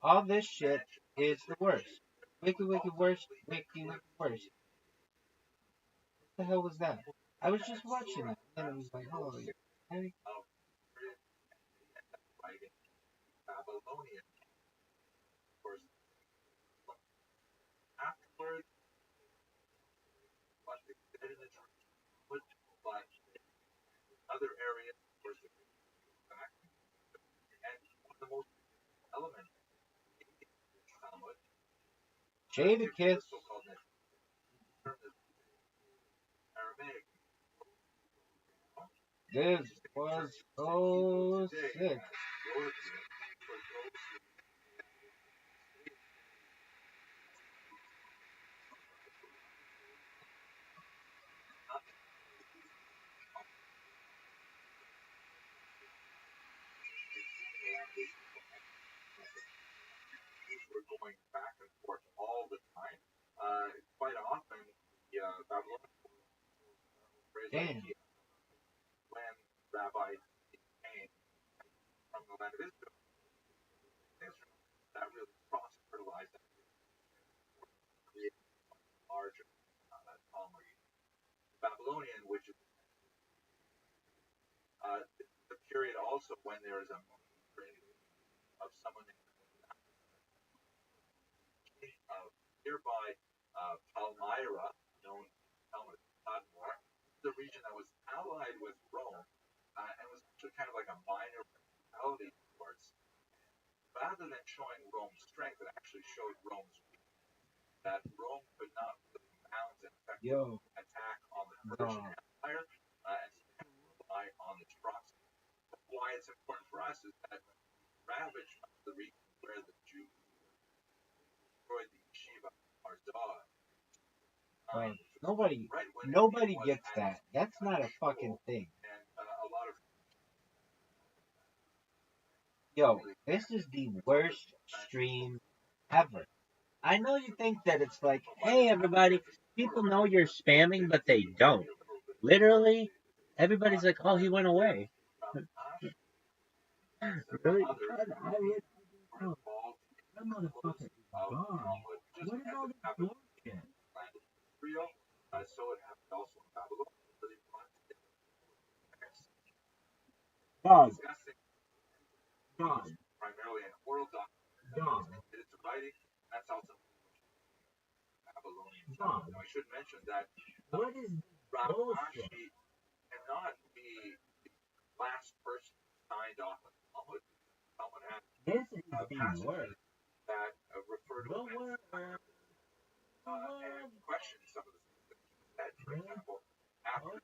All this shit is the worst. Wicked, wicked worst. Wicked, wicked worst. What the hell was that? I was just watching it, and it was like, holy. Hey. Babylonian. Of course, afterwards, but they did in the but other areas, of course, back. And one of the most elements Jadakiss. Aramaic. This was so sick. We're going back and forth all the time. Damn. When Rabbi came from the land of Israel, that really cross-fertilized that created a larger Talmud. Babylonian, which is the period also when there is a of someone nearby Palmyra, known as Tadmor, the region that was allied with Rome and was actually kind of like a minor principality towards. Rather than showing Rome's strength, it actually showed Rome's weakness. That Rome could not mount an effective attack on the Persian Empire and rely on its proxy. Why it's important for us is that ravaged the region where the Jews destroyed the yeshiva Arzah. Nobody gets that. That's not a fucking thing. And a lot of Yo, this is the worst stream ever. I know you think that it's like, hey everybody, people know you're spamming, but they don't. Literally, everybody's like, oh, he went away. Really? That motherfucker is gone. What is all this bullshit? So it happened also in Babylon. Dog. Primarily an oral document. It's writing. That's also Babylonian. Now I should mention that What is Rabbi cannot be the last person signed off on the Talmud. Someone has this is the word that refer to and question some of the things that he said. For example, after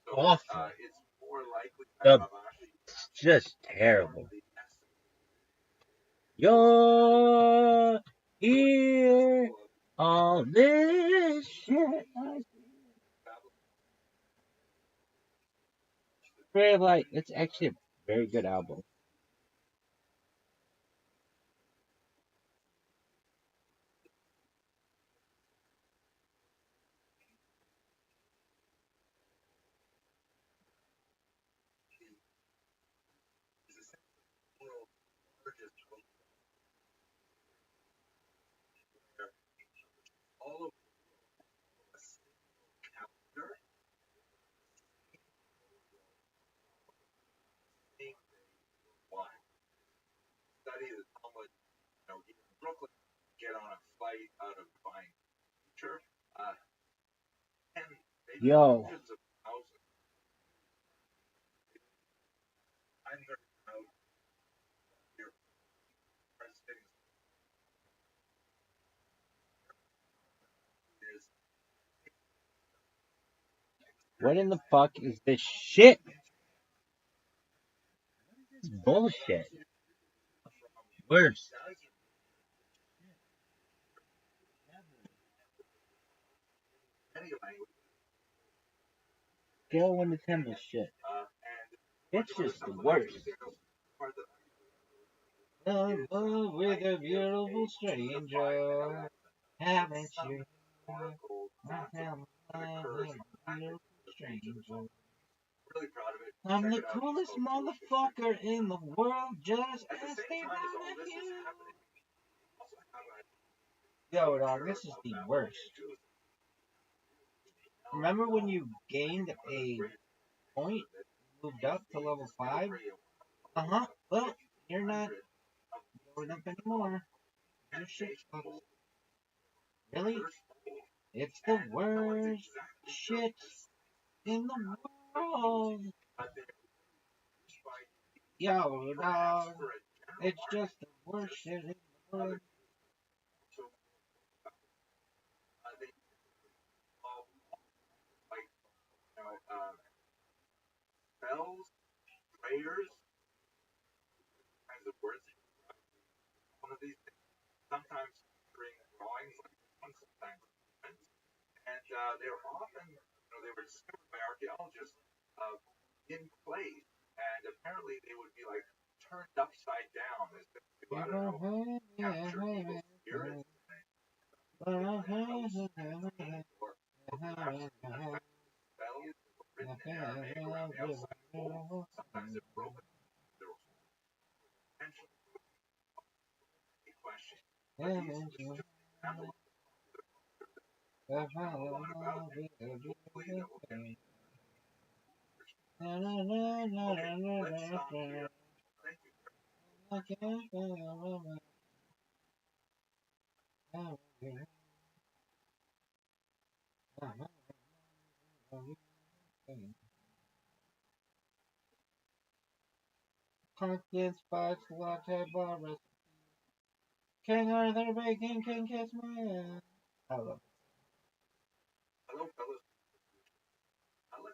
so awful. It's more likely that It's just terrible. You're here, all this shit. Very like, it's actually a very good album. all of a calendar why study the Talmud, here in Brooklyn, get on a flight out of Divine Teacher, and maybe hundreds of thousands. I'm very proud here participating is What in the fuck is this shit? This is bullshit. Worse. Scale 1 to 10 this shit. It's just the worst. Love with a beautiful stranger. Haven't you? I fell in love with a beautiful stranger. really proud of it. I'm the coolest motherfucker in the world, just as they wanted you. Yo, dog, this is the worst. Remember when you gained a point, moved up to level 5? Uh-huh. Well, you're not going up anymore. Your shit sucks. Really? It's the worst shit in the world. Yo, dog. It's just the worst shit in the world. Spells, prayers, kinds of words. One of these things, sometimes bring drawings, like one, sometimes and they're often, they were discovered by archaeologists in place, and apparently they would be like turned upside down as if to, I don't know, capture evil spirits. Spells written in Aramaic around the outside wall. Sometimes they're broken. They're intentionally a question. But this is just an example of a lot about it. Hopefully that will get okay, let's stop here. Thank you. Pumpkin spice latte bar recipe. King Arthur baking can kiss my ass. I love it. Hello, fellas. I like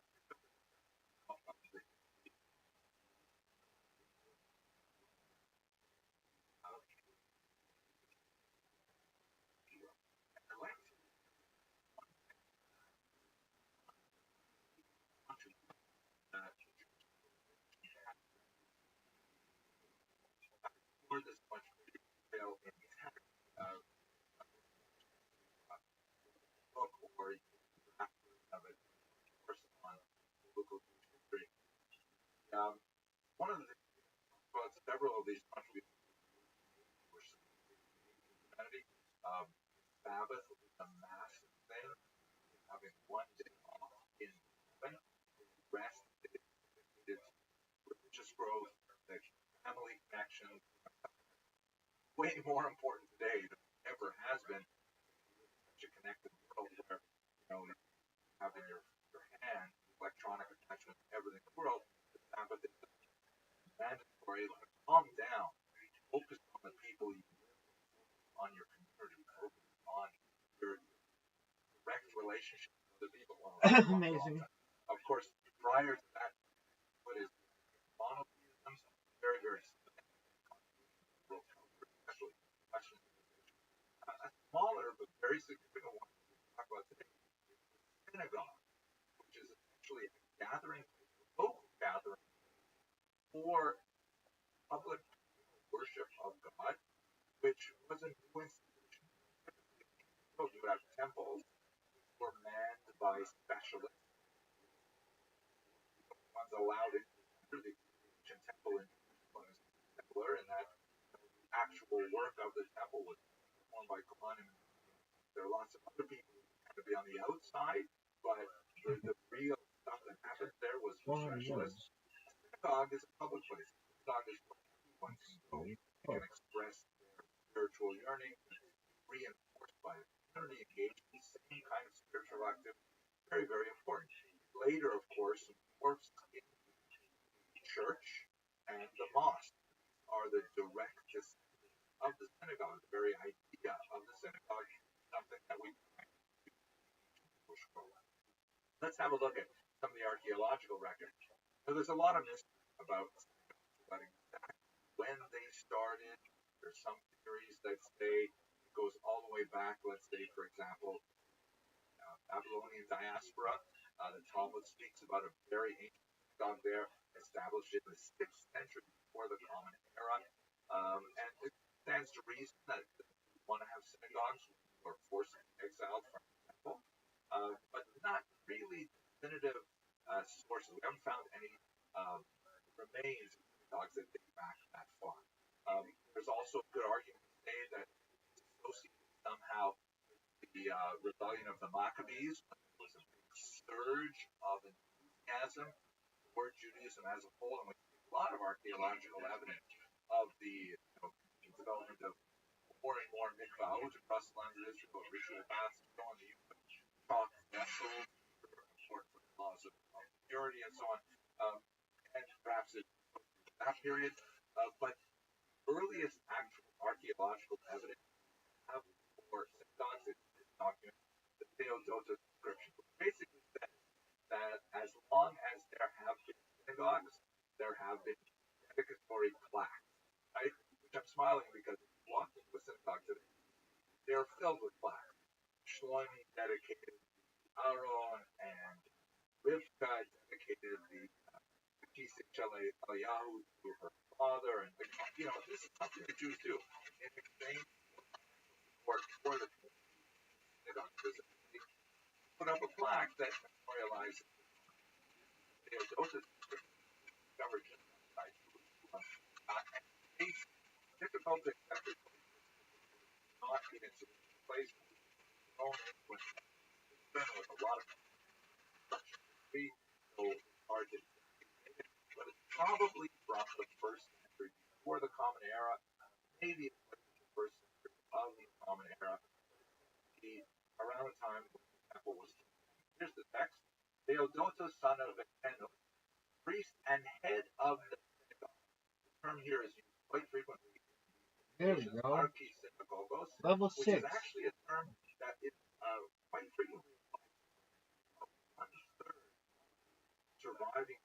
for this much detail in uh, book or of it, of course, on local history. One of the things about several of these contributions were humanity. Sabbath was a massive thing, having one day off in heaven, rest, it's religious growth, the family connection, way more important today than it ever has been. Such a connected world where you have in your hand electronic attachments, everything in the world. The Sabbath is mandatory. Calm down. Focus on the people you on your community. Focus on your direct relationship with the people. Amazing. Of course, prior to that, what is monotheism? Very, very especially questions. A smaller but very significant one we talk about today, synagogue, which is essentially a gathering, local gathering for public worship of God, which was a new institution. So you have temples were manned by specialists. Ones allowed into the ancient temple in Templar, and that the actual work of the temple was performed by Kohanim. There are lots of other people who kind of be on the outside, but the real stuff that happened there was for specialists. Synagogue is a public place. Synagogue is where anyone can go. They can express their spiritual yearning, reinforced by the community engagement, same kind of spiritual activity. Very, very important. Later, of course, morphs in the church and the mosque are the direct descendants of the synagogue. The very idea of the synagogue is something that we let's have a look at some of the archaeological records. So there's a lot of mystery about when they started. There's some theories that say it goes all the way back. Let's say, for example, Babylonian diaspora. The Talmud speaks about a very ancient synagogue there, established in the 6th century before the Common Era. And it stands to reason that you want to have synagogues or forced exiled from the temple, but not really definitive sources. We haven't found any remains of synagogues that date back that far. There's also a good argument to say that it's associated somehow with the rebellion of the Maccabees, when there was a big surge of enthusiasm for Judaism as a whole, and we see a lot of archaeological evidence of the development of more and more mikvahot across the land of Israel, ritual baths, so on, the use of chalk vessels, important for the laws of purity and so on, and perhaps it's that period, but earliest actual archaeological evidence have for synagogues in this document, the Theodotus inscription, which basically says that as long as there have been synagogues, there have been dedicatory plaques, right? Which I'm smiling because if you walk into a synagogue today, they're filled with plaques. Shlomi dedicated Aaron, and Rivka dedicated the Eliyahu to her father, and this is something the Jews do in exchange for the synagogue. They put up a plaque that memorializes Theodotus discovered just outside Jerusalem. And it's difficult to accept it not in its place. Known with a lot of construction history, so it's hard to but it's probably from the first century before the Common Era, maybe the first century of the Common Era, around the time when the temple was. Here's the text: Theodotus, son of Enos, priest and head of the synagogue. The term here is used quite frequently. There we go. Archisynagogues, Level which 6. is actually a term that is quite frequently one-third surviving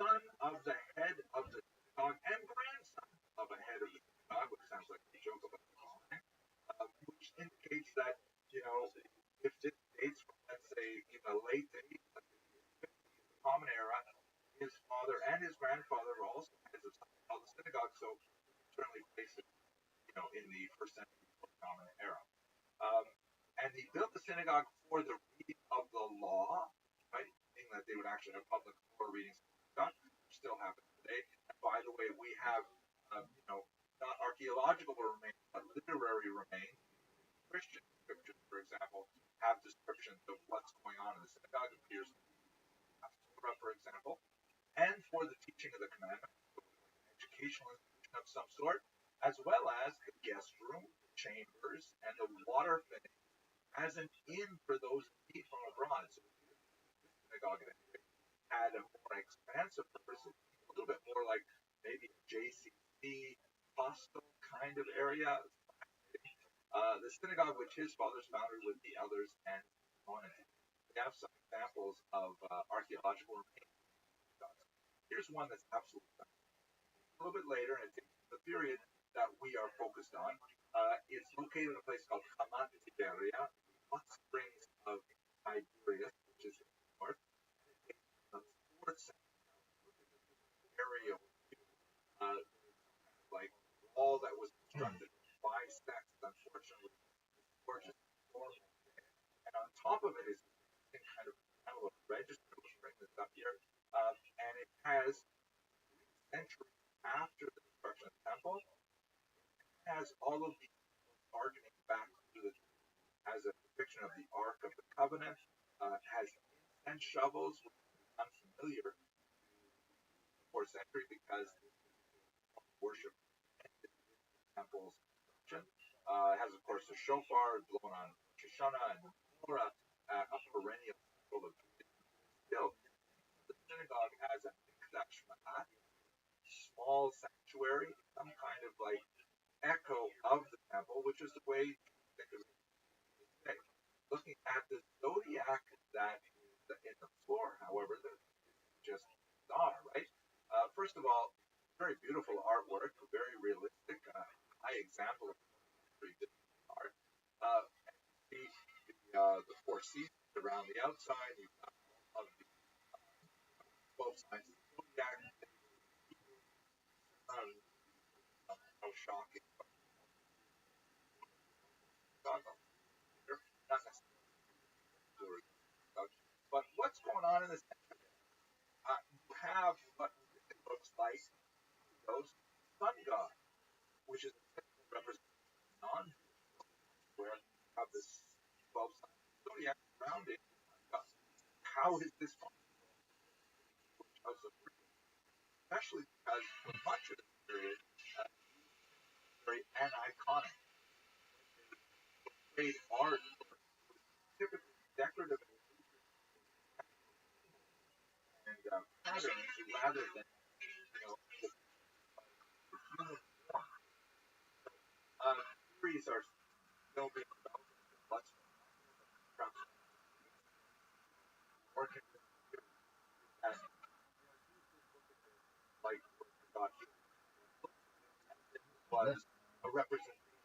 son of the head of the synagogue and grandson of a head of the synagogue, which sounds like a joke about the calling, which indicates that, if this dates from, let's say, a late date, the Common Era, his father and his grandfather were also heads of the synagogue, so certainly place it, in the first century of the Common Era. And he built the synagogue for the reading of the law, right? Meaning that they would actually have public law readings of the synagogue, which still happens today. And by the way, we have, not archaeological remains, but literary remains. Christian scriptures, for example, have descriptions of what's going on in the synagogue. It appears in Torah, for example, and for the teaching of the commandments, so an educational institution of some sort, as well as the guest room, chambers, and the water fitting as an inn for those who eat from abroad. So the synagogue had a more expansive purpose, a little bit more like maybe a JCC hostel kind of area. The synagogue which his fathers founded with the others and on it. We have some examples of archaeological remains. Here's one that's absolutely a little bit later, and it's the period that we are focused on. It's located in a place called Hamat Tiberia, hot springs of Tiberias, which is in the north. The fourth area, like all that was constructed bisects, unfortunately, gorgeous form. And on top of it is kind of a register. Let's bring this up here. And it has centuries after the destruction of the temple, it has all of the harkening back to the has a depiction of the Ark of the Covenant, has incense shovels, which is unfamiliar in the 4th century because worship temples construction. Has, of course, a shofar blown on Shoshana and the menorah, a perennial symbol of still the synagogue as a mikdash ma'at, small sanctuary, some kind of like echo of the temple, which is the way to think of it. Looking at the zodiac that is in the floor, however, just bizarre, right? First of all, very beautiful artwork, very realistic, high example of very different art. The 4 seasons around the outside, you've got all of the 12 signs of the zodiac. No shocking. Not necessarily. But what's going on in this? You have what it looks like those sun god, which is representing non where you have this 12 signs of zodiac around it. How is this possible? Especially because for much of the period, very aniconic. Great art, typically decorative and patterns rather than theories are still being developed. What's working as like God was a representation.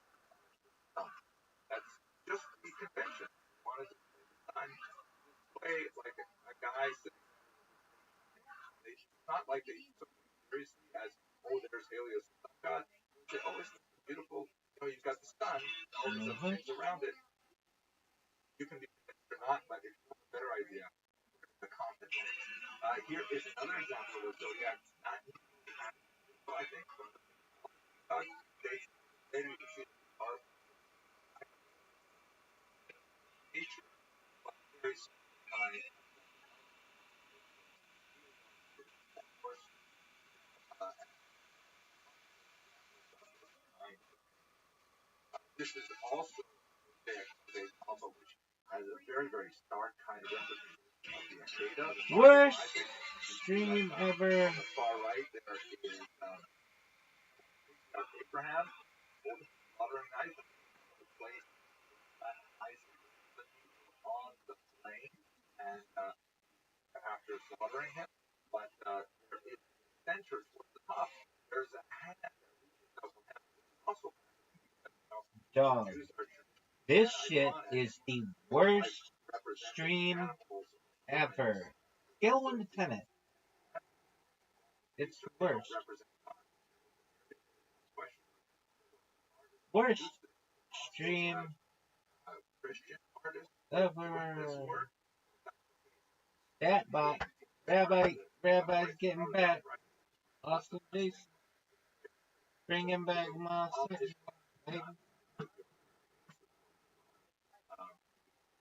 That's just the convention. Wanted to play like a guy sitting. It's not like they took it seriously as there's Helios God. They always beautiful. You've got the sun, all these other things around it. You can be not, but if you have a better idea, the comment. Here is another example of a zodiac not so I think they later you can see our nature, but very this is also a combo which has a very, very stark kind of representation of the data. Worst stream ever. On the far right, there is Abraham holding the slaughtering knife and place Isaac on the plane and after slaughtering him. But there is center towards the top. There's a hand that reaches out from heaven. Also, Dog. This shit is the worst stream ever. Scale 1 to 10 it. It's the worst. Worst stream ever. That bot. Rabbi's getting back. Austin Jason. Bringing back my section.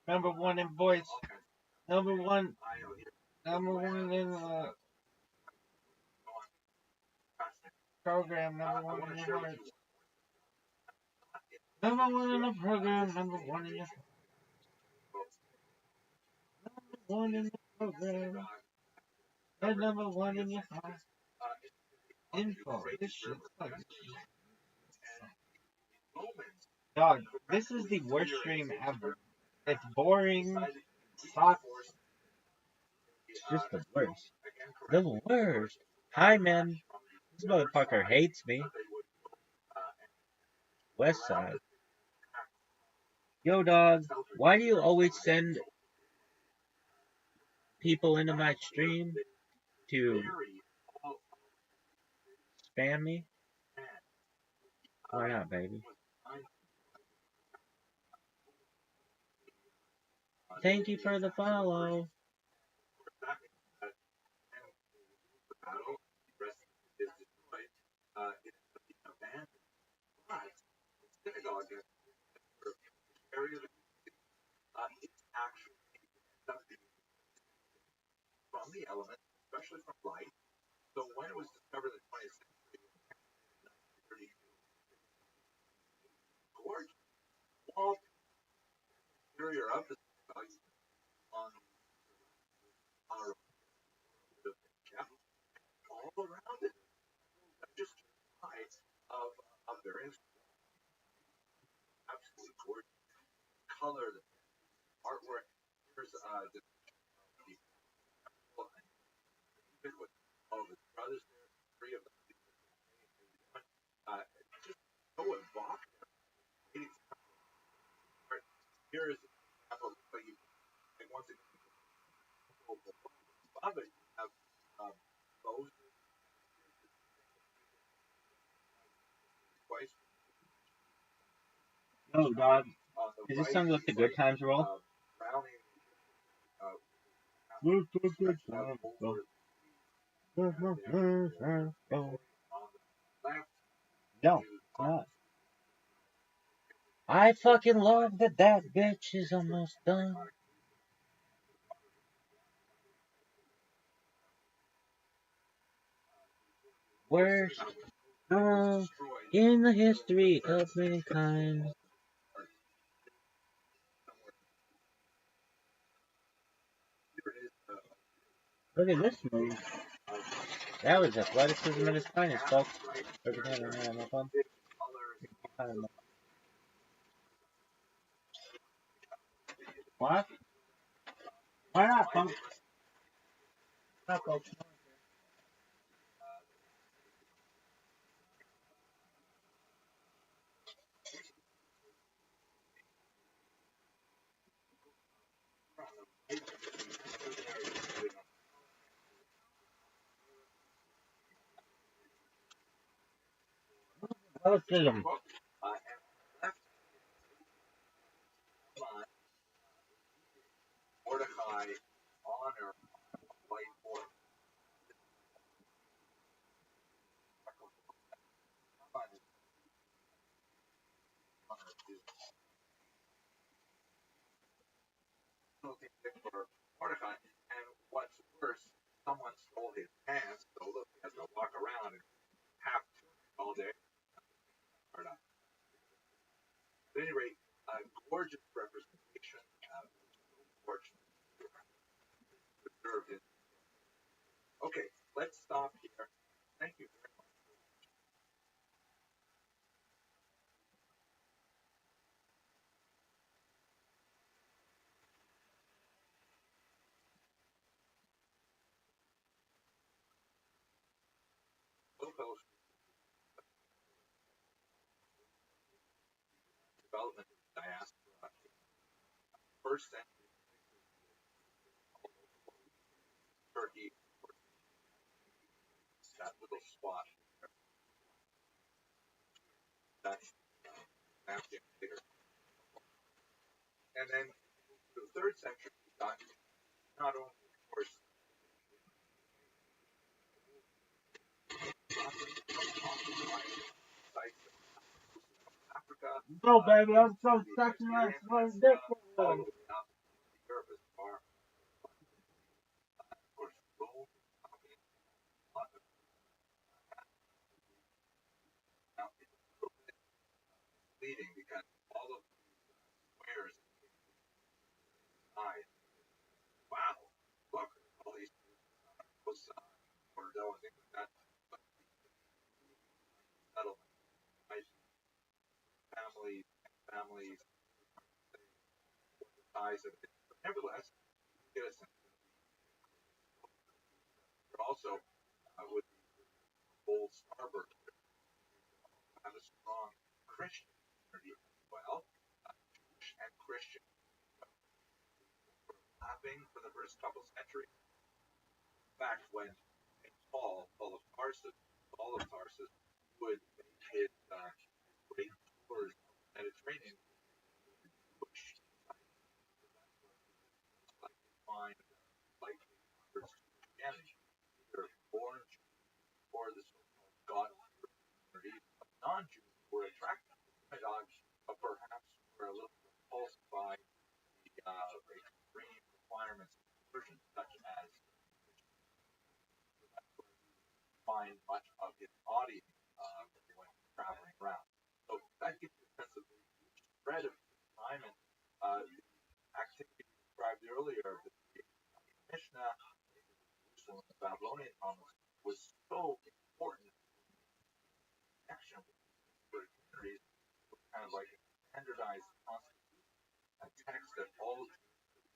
Number one in voice. Number one in program. Number one in your heart. Number one in the program. Number one in your heart. Number one in the program. And number one in your heart. Info. This shit sucks. Dog, this is the worst stream ever. It's boring. Sucks. It's just the worst. The worst. Hi, man. This motherfucker hates me. West Side. Yo, dog. Why do you always send people into my stream to spam me? Why not, baby? Thank you for the follow. From the elements, especially from light. So when it was discovered in the 20th century, gorgeous. All interior of the on our all around it. Just eyes of various absolutely gorgeous color, the artwork. Here's the with all of his brothers there, three of them. Just so evocative. Here is once again, above it, you have both twice. No, dog. Is this song with the good times roll? No, it's not. I fucking love that bitch is almost done. Worst in the history of mankind. Look at this move. That was athleticism at its finest, folks. What? Why not, folks? Not, folks. Athleticism. for Mordecai. And what's worse, someone stole his pants. So look, he has to walk around and half all day. At any rate, gorgeous representation. Fortunate to preserve it. Okay, let's stop here. Thank you very much. Development of diaspora. First century Turkey, that little spot. That's later. And then the third century, we got not only, of course, Africa. No, baby, I'm so sexy. I'm so ridiculous. Europe is far. Of course, Rome. Now, it's a little bit leading because all of these squares eyes. Wow, look, all these Bordeaux and things like that. Settlement, nice families, the size of it. But nevertheless, you get a sense. But also, with the old Starboard, have a strong Christian community as well. Jewish and Christian overlapping for the first couple centuries. In fact, when Paul of Tarsus, would make his great tours of the Mediterranean, Jewish find likely converts to Christianity, either born or the so-called God community of non-Jews who were attracted to the synagogue, but perhaps were a little repulsed by the extreme requirements of conversion, such as find much of his audience when traveling around. So that gives you a sense of the spread of time and the activity described earlier of the Mishnah, the Babylonian Talmud, was so important connection with the communities, kind of like a standardized constitution, a text that all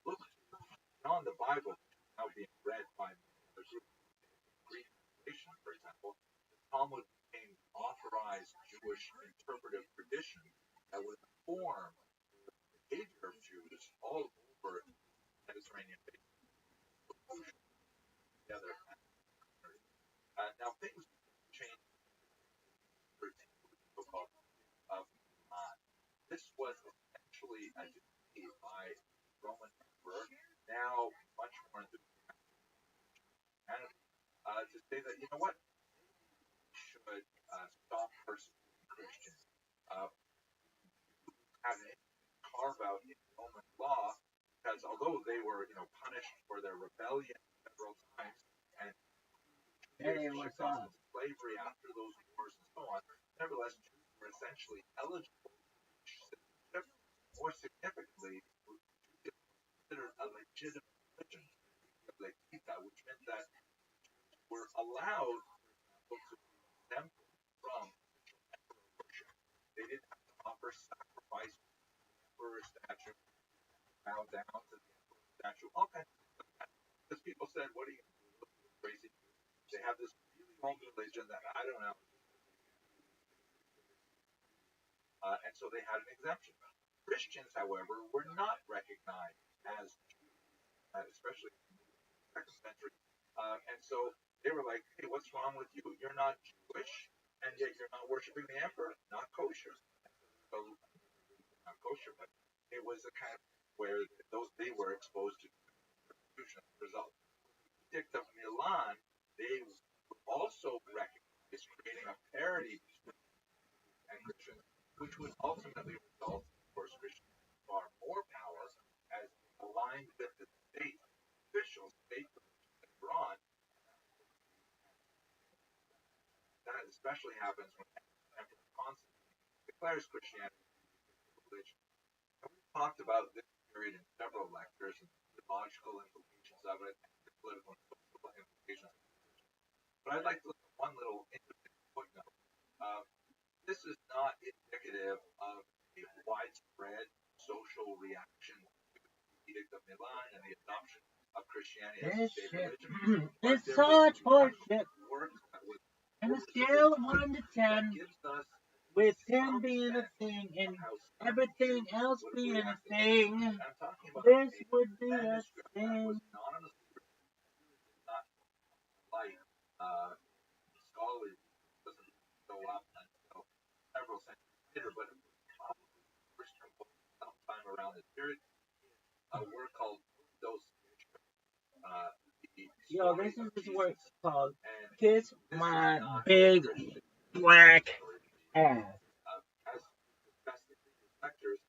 look to beyond the Bible, now being read by the Greek translation, for example. The Talmud became authorized Jewish interpretive tradition that would inform the behavior of Jews all over the Mediterranean basin. Together. Now things changed. This was essentially a decree by Roman Emperor, now much more enthusiastic, to say that, you know what, we should stop persecuting Christians. Have it carve out in Roman law, because although they were, punished for their rebellion several times and slavery after those wars and so on, nevertheless, Jews were essentially eligible to citizenship. More significantly, Judaism was considered a legitimate religion, which meant that Jews were allowed, for example, to be exempted from emperor worship. They didn't have to offer sacrifice to the emperor statue, bow down to the emperor statue, all kinds of things like that. Because people said, what are you going to do? Crazy. They have this really old religion that I don't know. And so they had an exemption. Christians, however, were not recognized as Jews, especially in the second century. And so they were like, hey, what's wrong with you? You're not Jewish, and yet you're not worshiping the emperor. Not kosher. So, not kosher, but it was a kind of where they were exposed to persecution as a result. The Edict of Milan, they were also recognized, creating a parity between and Christians, which would ultimately result especially happens when Emperor Constantine declares Christianity a religion. And we've talked about this period in several lectures and the logical implications of it and the political and social implications. But I'd like to look at one little interesting footnote. This is not indicative of a widespread social reaction to the Edict of Milan and the adoption of Christianity as a state religion. It's such horseshit. On a scale of 1 to 10, with 10 being a thing and everything else being a thing, this would be a thing. Like scholars doesn't show up until several centuries later, but probably first sometime around this period, a work called Those. Yo, this is this work called Kiss My Big Black Ass. As discussed in previous lectures,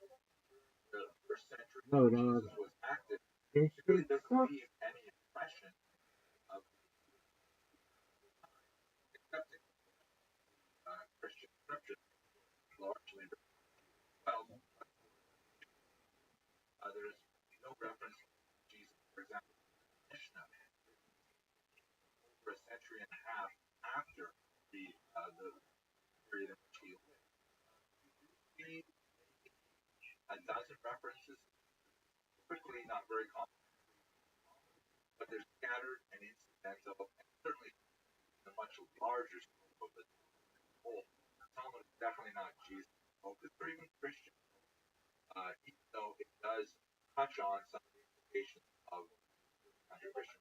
the first century No, Jesus was active. This It really is doesn't leave any impression of accepting Christian scripture largely. Well, there's no reference to Jesus, for example, Mishnah, over a century and a half after the period in which he lived. A dozen references, quickly, not very common, but they're scattered and incidental, and certainly a much larger scope of the whole. Talmud is definitely not Jesus focused or even Christian, even though it does touch on some of the implications of Christian.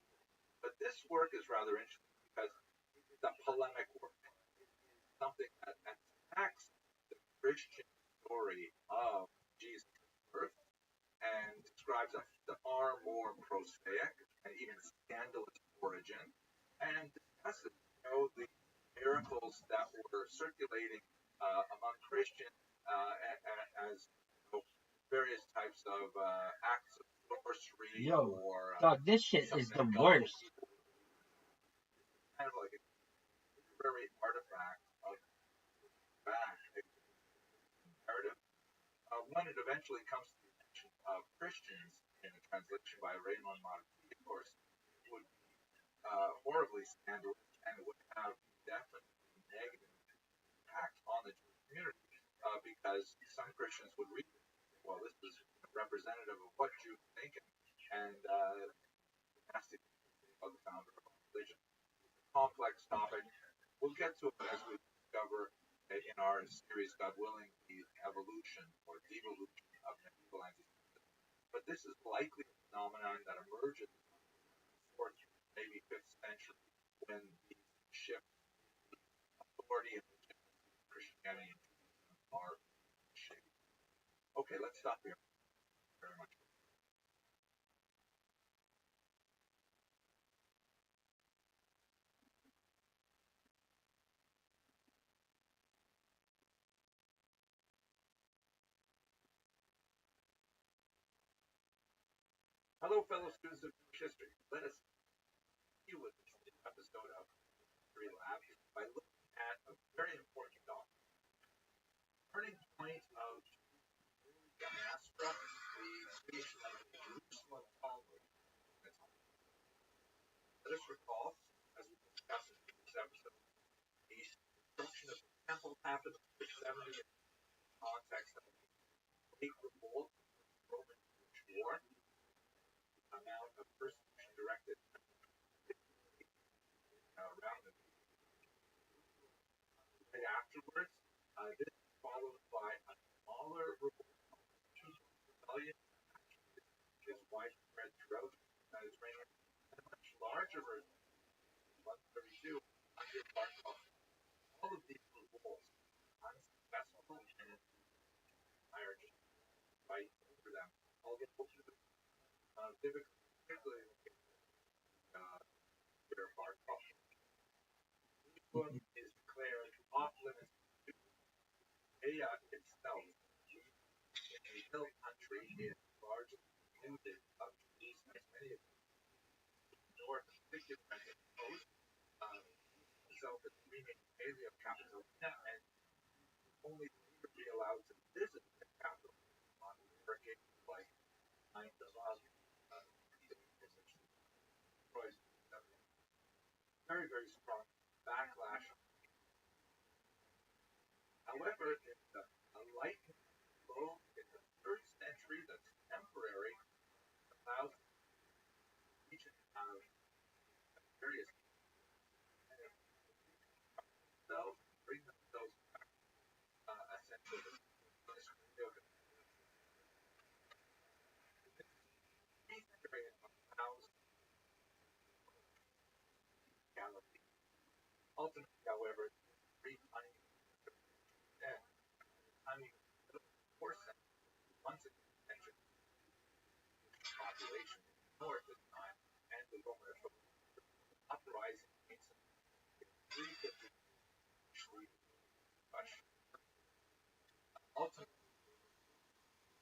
But this work is rather interesting because it's a polemic work, something that attacks the Christian story of Jesus' birth and describes a far more prosaic and even scandalous origin, and discusses the miracles that were circulating among Christians as various types of acts of sorcery. Or dog, this shit is the worst. Kind of like a literary artifact of back narrative. When it eventually comes to the attention of Christians in a translation by Raymond Marty, of course, it would be horribly scandalous and would have definitely negative impact on the Jewish community because some Christians would read it, well, this is representative of what Jews think and has to be of the founder of our religion. Complex topic. We'll get to it as we discover in our series, God willing, the evolution or devolution of medieval anti-Semitism. But this is likely a phenomenon that emerges in the 4th, maybe 5th century when the shift in authority and Christianity are shaped. Okay, let's stop here. Very much. Hello, fellow students of Jewish history. Let us continue with this episode of History Lab by looking at a very important document. Turning point of diaspora, the creation of the Jerusalem Talmud. Let us recall, as we discussed in this episode, the destruction of the temple happened in the 70th context of the Great Revolt, Roman War, amount of persecution directed around the right afterwards. This is followed by a smaller revolt, rebellion, is widespread throughout the Mediterranean, and a much larger version, 132, under Bartol. All of these revolts unsuccessful and are just fight over them. I'll get to them. Particularly where Bartol is declared off limits to Aya itself. In a hill country, is largely limited up to these as many of the north, particularly at the coast, itself as the remaining area of Capitolina, and only later be allowed to visit the capital on hurricanes like 9/11, very, very strong backlash. However, it's a light flow in the 3rd century that's temporary, allows the region to have various themselves, bring themselves back, a sense of ultimately, however, refinding death, finding more sense once again mentioned population north at the time, and the Roman uprising against 350 Rush. Ultimately,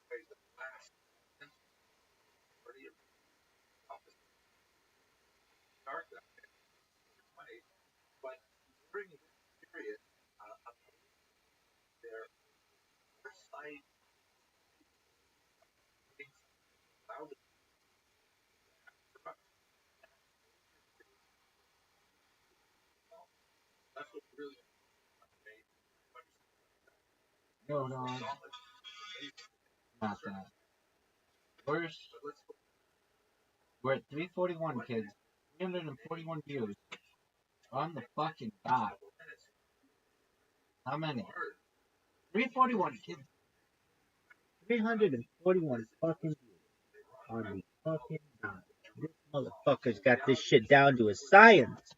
the last party of opposite start that way, but during this period, their site things loudly that's what really made No, no, not that. We're at 341, kids. 341 views on the fucking dot. How many? 341, kids. 341 fucking views on the fucking dot. This motherfucker's got this shit down to a science.